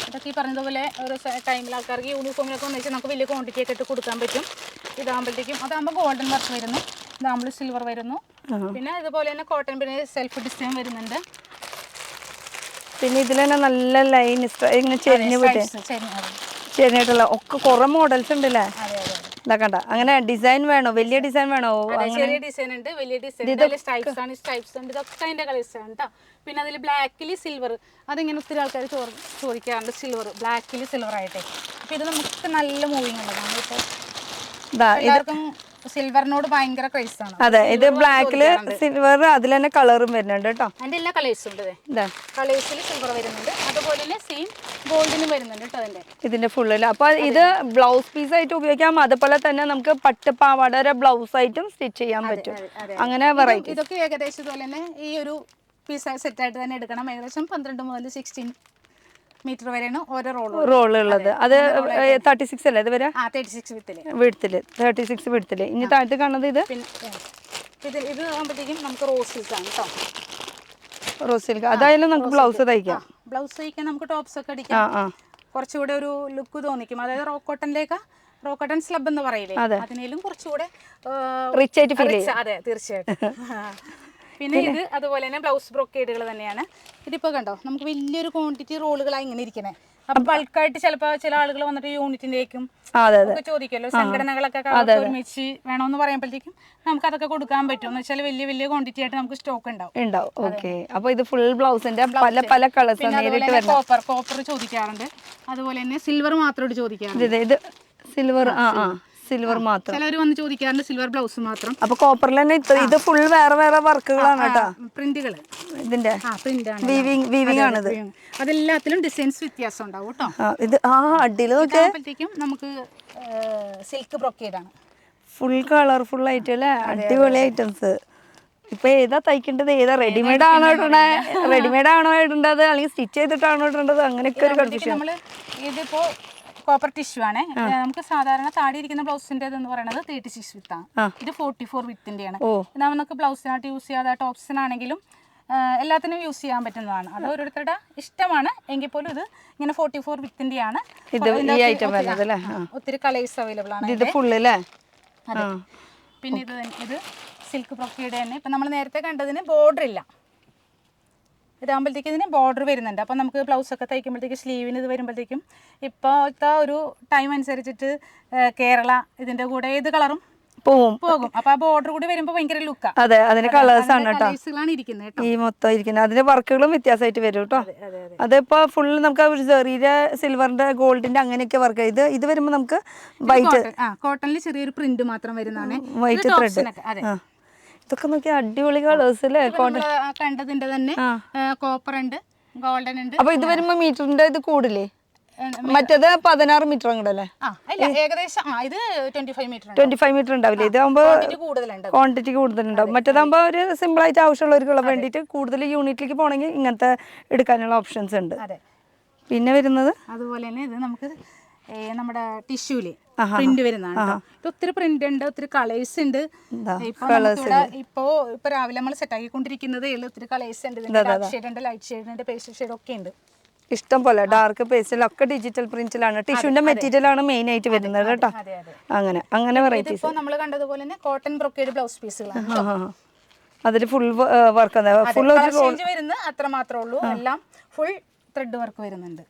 ഇതൊക്കെ ഈ പറഞ്ഞതുപോലെ ഒരു ടൈമിൽ ആൾക്കാർക്ക് യൂണിഫോമിനൊക്കെ വന്നു വെച്ചാൽ നമുക്ക് വലിയ ക്വാണ്ടിറ്റി ഒക്കെ ഇട്ട് കൊടുക്കാൻ പറ്റും. ഇതാകുമ്പോഴത്തേക്കും അതാകുമ്പോൾ ഗോൾഡൻ വർക്ക് വരുന്നു, ഇതാകുമ്പോൾ സിൽവർ വരുന്നു. പിന്നെ ഇതുപോലെ തന്നെ കോട്ടൺ പിന്നെ സെൽഫ് ഡിസൈൻ വരുന്നുണ്ട്. പിന്നെ ഇതിൽ തന്നെ നല്ല ലൈൻ ഇങ്ങനെ ചെരിഞ്ഞിട്ടുള്ള ഒക്കെ കുറെ മോഡൽസ് ഉണ്ടല്ലേ. ഇതാ കണ്ട. അങ്ങനെ ഡിസൈൻ വേണോ, വലിയ ഡിസൈൻ വേണോ? ചെറിയ ഡിസൈൻ ഉണ്ട്, വലിയ ഡിസൈൻ സ്ട്രൈപ്സ് ആണ്, സ്ട്രൈപ്സ് ഉണ്ട്. ഇതൊക്കെ അതിന്റെ കളേഴ്സ് ആണ് കേട്ടോ. പിന്നെ അതിൽ ബ്ലാക്കിൽ സിൽവർ, അതിങ്ങനെ ഒത്തിരി ആൾക്കാർ ചോദിക്കാറുണ്ട്. സിൽവർ, ബ്ലാക്കിൽ സിൽവർ ആയിട്ടേ. അപ്പൊ ഇത് നമുക്ക് നല്ല മൂവിങ് ഉള്ളതാണ്. ഇപ്പോൾ എല്ലാവർക്കും സിൽവറിനോട് ഭയങ്കര ക്രൈസ് ആണ്. അതെ, ഇത് ബ്ലാക്കില് സിൽവർ, അതിൽ തന്നെ കളറും വരുന്നുണ്ട് കേട്ടോ. അതിന്റെ എല്ലാ കളേഴ്സും ഉണ്ട്. കളേഴ്സിൽ സിൽവർ വരുന്നുണ്ട്, അതുപോലെ തന്നെ സെയിം ഗോൾഡിനും വരുന്നുണ്ട് കേട്ടോ അതിന്റെ. ഇതിന്റെ ഫുള്ളിൽ. അപ്പൊ ഇത് ബ്ലൗസ് പീസ് ആയിട്ട് ഉപയോഗിക്കാം, അതുപോലെ തന്നെ നമുക്ക് പട്ടുപാവാട ബ്ലൗസ് ആയിട്ടും സ്റ്റിച്ച് ചെയ്യാൻ പറ്റും. അങ്ങനെ വെറൈറ്റി. ഇതൊക്കെ ഏകദേശം ഇതുപോലെ തന്നെ ഈ ഒരു പീസ് സെറ്റ് ആയിട്ട് തന്നെ എടുക്കണം. ഏകദേശം 12 മുതൽ 16 മീറ്റർ വരെയാണ് ഓരോ റോൾ ഉള്ളത്. അത് 36 അല്ലേ ഇത് വരെ? 36 വിഡ്ത്തില് 36 വിഡ്ത്തില്. ഇനി താഴത്ത് കാണുന്നത് ഇത് ഇത് ആകുമ്പോഴത്തേക്കും നമുക്ക് റോസ് സിൽക്ക് ആണ് കേട്ടോ. Rose silk. അതായാലും നമുക്ക് ബ്ലൗസ് തയ്ക്കാം. ബ്ലൗസ് തയ്ക്കാൻ നമുക്ക് ടോപ്സ് ഒക്കെ അടിക്കാം. കുറച്ചുകൂടെ ഒരു ലുക്ക് തോന്നിക്കും. അതായത് റോ കോട്ടൺ സ്ലബ് എന്ന് പറയില്ലേ, അതിനേലും കുറച്ചുകൂടെ റിച്ച് ആയിട്ട് ഫീൽ ചെയ്യും. അതെ, തീർച്ചയായിട്ടും. പിന്നെ ഇത് അതുപോലെ തന്നെ ബ്ലൗസ് ബ്രൊക്കേഡുകൾ തന്നെയാണ്. ഇതിപ്പോൾ കണ്ടോ, നമുക്ക് വലിയൊരു ക്വാണ്ടിറ്റി റോളുകളായി ഇങ്ങനെ ഇരിക്കണേ. അപ്പൊ ബൾക്കായിട്ട് ചിലപ്പോൾ ചില ആളുകൾ വന്നിട്ട് യൂണിറ്റിന്റേക്കും ചോദിക്കുമല്ലോ, സംഘടനകളൊക്കെ ഒരുമിച്ച് വേണമെന്ന് പറയുമ്പോഴത്തേക്കും നമുക്ക് അതൊക്കെ കൊടുക്കാൻ പറ്റും. എന്ന് വെച്ചാൽ വലിയ വലിയ ക്വാണ്ടിറ്റി ആയിട്ട് നമുക്ക് സ്റ്റോക്ക് ഉണ്ടാവും. ഓക്കെ. അപ്പൊ ഇത് ഫുൾ ബ്ലൗസിന്റെ പല പല കളേഴ്സ്. കോപ്പർ ചോദിക്കാറുണ്ട്, അതുപോലെ തന്നെ സിൽവർ മാത്രം ചോദിക്കാറുണ്ട്. ഇത് സിൽവർ, സിൽവർ മാത്രം ചിലവർ വന്ന് ചോദിക്കാറുണ്ട്, സിൽവർ ബ്ലൗസ് മാത്രം. അപ്പൊ കോപ്പറിൽ തന്നെ ഇത് ഫുൾ വേറെ വേറെ വർക്കുകളാണ് കേട്ടോ. പ്രിന്റുകൾ ഇതിന്റെ വീവിംഗ് ആണിത്. അതെല്ലാത്തിലും ഡിസൈൻസ് വ്യത്യാസം ഉണ്ടാവും കേട്ടോ. ഇത് അടിയിലൊക്കെ നമുക്ക് സിൽക്ക് ബ്രൊക്കേഡ് ആണ്. ഫുൾ കളർഫുൾ ആയിട്ട് അല്ലേ, അടിപൊളി ഐറ്റംസ്. ഇപ്പൊ ഏതാ തയ്ക്കേണ്ടത്, ഏതാ റെഡിമെയ്ഡ് ആണോ ഇടണ്ടേ, റെഡിമെയ്ഡ് ആണോ ഇടേണ്ടത്, അല്ലെങ്കിൽ സ്റ്റിച്ച് ചെയ്തിട്ടാണോ ഇടേണ്ടത്, അങ്ങനെയൊക്കെ ഒരു കൺഫ്യൂഷൻ. ഇതിപ്പോ കോപ്പർ ടിഷ്യൂ ആണ്. നമുക്ക് സാധാരണ താടി ഇരിക്കുന്ന ബ്ലൗസിന്റെ എന്ന് പറയുന്നത് 36 വിത്ത് ആണ്. ഇത് 44 വിത്തിന്റെ ആണ്. നമുക്ക് ബ്ലൗസിനായിട്ട് യൂസ് ചെയ്യാതെ ടോപ്സിനാണെങ്കിലും എല്ലാത്തിനും യൂസ് ചെയ്യാൻ പറ്റുന്നതാണ്. അത് ഓരോരുത്തരുടെ ഇഷ്ടമാണ്. എങ്കിൽ പോലും ഇത് ഇങ്ങനെ 44 വിത്തിന്റെ ആണ്. ഒത്തിരി കളേഴ്സ് അവൈലബിൾ ആണ്. പിന്നെ ഇത് സിൽക്ക് ബ്രൊക്കേഡ് തന്നെ. ഇപ്പൊ നമ്മൾ നേരത്തെ കണ്ടതിന് ബോർഡർ ഇല്ല, ഇതാകുമ്പോഴത്തേക്ക് ഇതിന് ബോർഡർ വരുന്നുണ്ട്. അപ്പം നമുക്ക് ബ്ലൗസൊക്കെ തയ്ക്കുമ്പോഴത്തേക്ക് സ്ലീവിന് ഇത് വരുമ്പോഴത്തേക്കും ഇപ്പോഴത്തെ ഒരു ടൈം അനുസരിച്ചിട്ട് കേരള ഇതിന്റെ കൂടെ ഏത് കളറും പോകും. അപ്പൊ ആ ബോർഡർ കൂടി വരുമ്പോൾ ഭയങ്കര ലുക്കാണ്. അതെ, അതിന്റെ കളേഴ്സ് ആണ് കേട്ടോ ഇരിക്കുന്നത്. ഈ മൊത്തം ഇരിക്കുന്നത്. അതിന്റെ വർക്കുകളും വ്യത്യാസമായിട്ട് വരും കേട്ടോ. അതിപ്പോ ഫുൾ നമുക്ക് ഒരു ചെറിയ സിൽവറിന്റെ ഗോൾഡിന്റെ അങ്ങനെയൊക്കെ വർക്ക്. ഇത് വരുമ്പോ നമുക്ക് വൈറ്റ് കോട്ടണിൽ ചെറിയൊരു പ്രിന്റ് മാത്രം വരുന്നതാണ്. White thread. ഇതൊക്കെ നോക്കി അടിപൊളി കളേഴ്സ് അല്ലേ. കണ്ടതിന്റെ തന്നെ കോപ്പർ ഉണ്ട്, ഗോൾഡൻ ഉണ്ട്. അപ്പൊ ഇത് വരുമ്പോ മീറ്ററിന്റെ ഇത് കൂടില്ലേ? മറ്റേത് 16 മീറ്റർ അങ്ങോട്ടല്ലേ? ഏകദേശം ഇത് 25 മീറ്റർ ഉണ്ടാവില്ലേ? ഇതാകുമ്പോ ക്വാണ്ടിറ്റി കൂടുതലുണ്ടാവും. മറ്റേതാകുമ്പോ ഒരു സിമ്പിൾ ആയിട്ട് ആവശ്യമുള്ളവർക്കുള്ള വേണ്ടിയിട്ട് കൂടുതൽ യൂണിറ്റിലേക്ക് പോകണമെങ്കിൽ ഇങ്ങനത്തെ എടുക്കാനുള്ള ഓപ്ഷൻസ് ഉണ്ട്. പിന്നെ വരുന്നത് അതുപോലെ തന്നെ ഇത് നമുക്ക് നമ്മുടെ ടിഷ്യൂല് പ്രിന്റ് വരുന്നതാണ്. ഇത് ഒത്തിരി പ്രിന്റ് ഉണ്ട്, ഒത്തിരി കളേഴ്സ് ഉണ്ട്. ഇപ്പൊ രാവിലെ നമ്മൾ സെറ്റ് ആക്കിക്കൊണ്ടിരിക്കുന്നത് ഒത്തിരി കളേഴ്സ് ഉണ്ട്. ഡാർക്ക് ഷെയ്ഡ് ഉണ്ട്, ലൈറ്റ് ഷെയ്ഡ് ഉണ്ട്, പേസ്റ്റൽ ഷെയ്ഡ് ഒക്കെ ഉണ്ട്. ഇഷ്ടം പോലെ ഡാർക്ക് പേസ്റ്റലൊക്കെ ഡിജിറ്റൽ പ്രിന്റിലാണ്. ടിഷ്യൂന്റെ മെറ്റീരിയൽ ആണ് മെയിൻ ആയിട്ട് വരുന്നത് കേട്ടോ. അങ്ങനെ വെറൈറ്റീസ്. ഇപ്പോൾ നമ്മൾ കണ്ടതുപോലെ തന്നെ കോട്ടൺ ബ്രൊക്കേഡ് ബ്ലൗസ് പീസുകളാണ്. അതിൽ ഫുൾ വർക്ക് ഫുൾ വരുന്നത് അത്ര മാത്രമേ ഉള്ളൂ. എല്ലാം ഫുൾ ത്രെഡ് വർക്ക് വരുന്നുണ്ട്.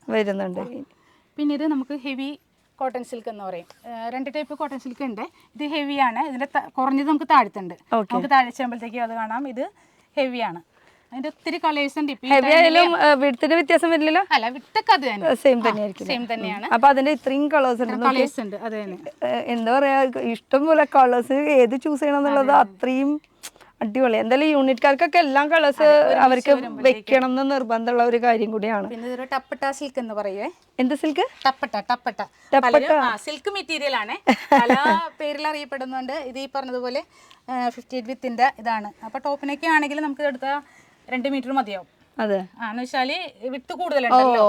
പിന്നെ ഇത് നമുക്ക് ഹെവി കോട്ടൺ സിൽക്ക് എന്ന് പറയും. 2 ടൈപ്പ് കോട്ടൺ സിൽക്ക് ഉണ്ട്. ഇത് ഹെവിയാണ്. ഇതിന്റെ കുറഞ്ഞത് നമുക്ക് താഴത്തുണ്ട്. നമുക്ക് താഴെ ചെയ്യുമ്പോഴത്തേക്കും അത് കാണാം. ഇത് ഹെവിയാണ്. അതിന്റെ ഒത്തിരി കളേഴ്സ് ഉണ്ട്. വിഡ്ത്തിന്റെ വ്യത്യാസം വരില്ലല്ലോ? അല്ല, വിട്ടൊക്കെ അത് തന്നെ സെയിം തന്നെയാണ്. അപ്പൊ അതിന്റെ ഇത്രയും കളേഴ്സ് ഉണ്ട്. അതെ, എന്താ പറയാ, ഇഷ്ടം പോലെ കളേഴ്സ് ഏത് ചൂസ് ചെയ്യണം എന്നുള്ളത് അത്രയും അടിപൊളി. എന്തായാലും യൂണിറ്റ്കാർക്കൊക്കെ എല്ലാം കളേഴ്സ് അവർക്ക് വെക്കണം എന്ന് നിർബന്ധമുള്ള ഒരു കാര്യം കൂടിയാണ്. പിന്നെ ഇതൊരു ടപ്പട്ട സിൽക്ക് എന്ന് പറയുവേ. എന്ത് സിൽക്ക്? ടപ്പട്ട സിൽക്ക് മെറ്റീരിയൽ ആണ്, പല പേരിൽ അറിയപ്പെടുന്നുണ്ട്. ഇത് ഈ പറഞ്ഞതുപോലെ 58 വിത്തിന്റെ ഇതാണ്. അപ്പൊ ടോപ്പിനൊക്കെ ആണെങ്കിൽ നമുക്ക് എടുത്താൽ 2 മീറ്റർ മതിയാവും. അതെ, എന്ന് വെച്ചാല് വിട്ട് കൂടുതലുണ്ടല്ലോ,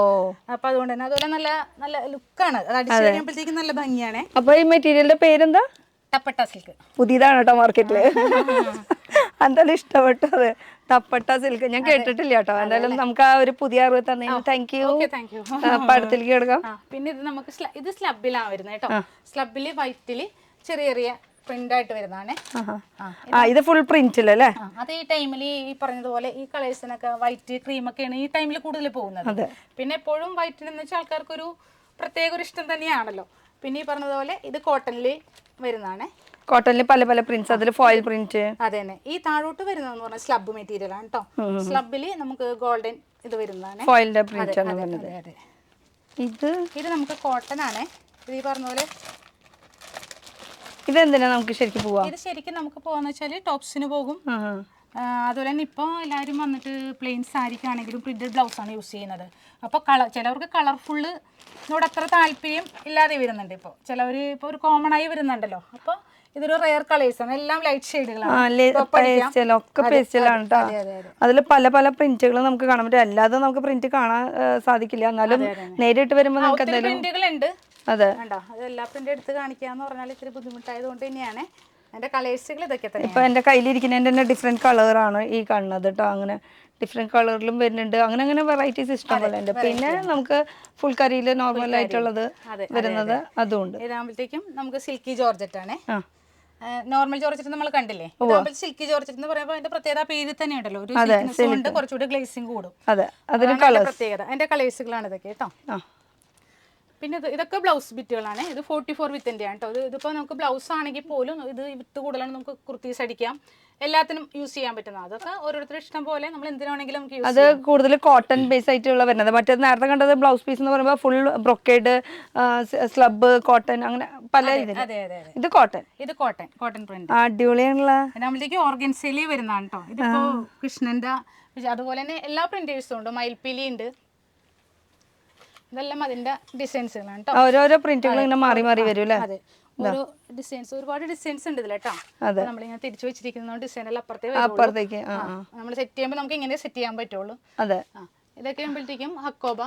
അപ്പൊ അതുകൊണ്ട് തന്നെ അതുപോലെ നല്ല നല്ല ലുക്കാണ്, അത് അടിച്ചു കഴിയുമ്പോഴത്തേക്കും നല്ല ഭംഗിയാണ്. അപ്പൊ ഈ മെറ്റീരിയലിന്റെ പേരെന്താ? ടപ്പട്ട സിൽക്ക്. പുതിയതാണ് കേട്ടോ മാർക്കറ്റില്. എന്തായാലും ഇഷ്ടപ്പെട്ടത് ടപ്പട്ട സിൽക്ക് ഞാൻ കേട്ടിട്ടില്ല കേട്ടോ. എന്തായാലും നമുക്ക് ആ ഒരു പുതിയ അറിവ് തന്നതിന് താങ്ക് യു. അപ്പൊ അടുത്തേക്ക് എടുക്കാം. പിന്നെ ഇത് നമുക്ക് ഇത് സ്ലബിലാണ് വരുന്നത് കേട്ടോ. സ്ലബില് വൈറ്റില് ചെറിയ ചെറിയ പ്രിന്റ് ആയിട്ട് വരുന്നതാണ്. ഇത് ഫുൾ പ്രിന്റിലല്ലേ? അത് ഈ ടൈമിൽ ഈ പറഞ്ഞതുപോലെ ഈ കളേഴ്സിനൊക്കെ വൈറ്റ് ക്രീം ഒക്കെയാണ് ഈ ടൈമിൽ കൂടുതൽ പോകുന്നത്. പിന്നെ എപ്പോഴും വൈറ്റിന് എന്ന് വെച്ചാൽ ആൾക്കാർക്കൊരു പ്രത്യേക ഒരു ഇഷ്ടം തന്നെയാണല്ലോ. പിന്നെ ഈ പറഞ്ഞതുപോലെ ഇത് കോട്ടണില് വരുന്നതാണ്. കോട്ടണില് പല പല പ്രിന്റ്സ്, അതിൽ ഫോയിൽ പ്രിന്റ്. അതെ തന്നെ. ഈ താഴോട്ട് വരുന്നതെന്ന് പറഞ്ഞാൽ സ്ലബ് മെറ്റീരിയൽ ആണ് കേട്ടോ. സ്ലബില് നമുക്ക് ഗോൾഡൻ ഇത് വരുന്നതാണ്, ഫോയിലിന്റെ പ്രിന്റ് ആണ് വരുന്നത്. ഇത് നമുക്ക് കോട്ടൺ ആണ്. ഇത് ഈ പറഞ്ഞ പോലെ ഇതെന്തിനാ നമുക്ക് ശരിക്കും പോവാ? ഇത് ശരിക്കും നമുക്ക് പോവാന്ന് വെച്ചാല് ടോപ്സിന് പോകും. അതുപോലെ തന്നെ ഇപ്പോൾ എല്ലാവരും വന്നിട്ട് പ്ലെയിൻ സാരിക്കാണെങ്കിലും പ്രിന്റഡ് ബ്ലൗസ് ആണ് യൂസ് ചെയ്യുന്നത്. അപ്പോൾ ചിലവർക്ക് കളർഫുള്ളോട് അത്ര താല്പര്യം ഇല്ലാതെ വരുന്നുണ്ട്. ഇപ്പോൾ ചിലവർ ഇപ്പോൾ ഒരു കോമൺ ആയി വരുന്നുണ്ടല്ലോ. അപ്പോൾ ഇതൊരു റെയർ കളേഴ്സ് ആണ്, എല്ലാം ലൈറ്റ് ഷെയ്ഡുകളാണ്. അതിൽ പല പല പ്രിന്റുകൾ നമുക്ക് കാണാൻ പറ്റും. അല്ലാതെ നമുക്ക് പ്രിന്റ് കാണാൻ സാധിക്കില്ല. എന്നാലും നേരിട്ട് വരുമ്പോൾ നമുക്ക് പ്രിന്റുകളുണ്ട്. അതെ, അത് എല്ലാ പ്രിന്റ് എടുത്ത് കാണിക്കാന്ന് പറഞ്ഞാൽ ഇത്തിരി ബുദ്ധിമുട്ടായതുകൊണ്ട് തന്നെയാണ്. എന്റെ കളേഴ്സുകൾ ഇതൊക്കെ തന്നെ. ഇപ്പൊ എന്റെ കയ്യിലിരിക്കുന്നതിന്റെ തന്നെ ഡിഫറെന്റ് കളറാണ് ഈ കാണുന്നത് കേട്ടോ. അങ്ങനെ ഡിഫറെന്റ് കളറിലും വരുന്നുണ്ട്. അങ്ങനെ അങ്ങനെ വെറൈറ്റീസ് ഇഷ്ടം പോലെ ഉണ്ട്. പിന്നെ നമുക്ക് ഫുൾ കറിയിൽ നോർമൽ ആയിട്ടുള്ളത് വരുന്നത് അതുകൊണ്ട്. ഇതാകുമ്പോഴത്തേക്കും നമുക്ക് സിൽക്കി ജോർജറ്റ് ആണ്. നോർമൽ ജോർജറ്റ് നമ്മൾ കണ്ടില്ലേ, സിൽക്കി ജോർജറ്റ് എന്ന് പറയുമ്പോൾ അതിന്റെ പ്രത്യേകത പേര് തന്നെ ഉണ്ടല്ലോ, ഒരു കൊണ്ട് കുറച്ചുകൂടി ഗ്ലേസിംഗ് കൂടും. പ്രത്യേകത അതിന്റെ കളേഴ്സുകളാണ് ഇതൊക്കെ കേട്ടോ. പിന്നെ ഇതൊക്കെ ബ്ലൗസ് ബിറ്റുകളാണ്. ഇത് 44 വിത്തിന്റെ ആണ് കേട്ടോ. ഇതിപ്പോൾ നമുക്ക് ബ്ലൗസ് ആണെങ്കിൽ പോലും ഇത് വിത്ത് കൂടുതലാണ്, നമുക്ക് കുർത്തീസ് അടിക്കാം, എല്ലാത്തിനും യൂസ് ചെയ്യാൻ പറ്റുന്ന. അതൊക്കെ ഓരോരുത്തരുടെ ഇഷ്ടം പോലെ നമ്മൾ എന്തിനാണെങ്കിലും നമുക്ക് യൂസ് ചെയ്യാം. അത് കൂടുതൽ കോട്ടൺ ബേസ് ആയിട്ടുള്ള വരുന്നത്. മറ്റേ നേരത്തെ കണ്ടത് ബ്ലൗസ് പീസ് എന്ന് പറയുമ്പോൾ ഫുൾ ബ്രൊക്കേഡ്, സ്ലബ്, കോട്ടൺ, അങ്ങനെ പല ഇതിന്. ഇത് കോട്ടൺ പ്രിന്റ് അടിപൊളിയാണല്ലോ. നമ്മളേക്ക് ഓർഗൻസയിലേ വരുന്നതാണ് കേട്ടോ. ഇതിപ്പോ കൃഷ്ണന്റെ അതുപോലെ തന്നെ എല്ലാ പ്രിന്റേഴ്സും ഉണ്ട്. മയിൽപ്പീലി ഉണ്ട്. ഇതെല്ലാം അതിന്റെ ഡിസൈൻസുകളാണ് കേട്ടോ. ഓരോരോ പ്രിന്റുകൾ ഇങ്ങനെ മാറി മാറി വരും അല്ലേ? അതെ, ഓരോ ഡിസൈൻസ്, ഒരുപാട് ഡിസൈൻസ് ഉണ്ട് ഇതിൽ കേട്ടോ. നമ്മളിങ്ങനെ തിരിച്ചു വെച്ചിരിക്കുന്ന ഡിസൈൻ എല്ലാം അപ്പുറത്തേക്ക് നമ്മൾ സെറ്റ് ചെയ്യുമ്പോൾ നമുക്ക് ഇങ്ങനെ സെറ്റ് ചെയ്യാൻ പറ്റുള്ളൂ. അതെ, ഇതൊക്കെ ആകുമ്പോഴത്തേക്കും ഹക്കോബ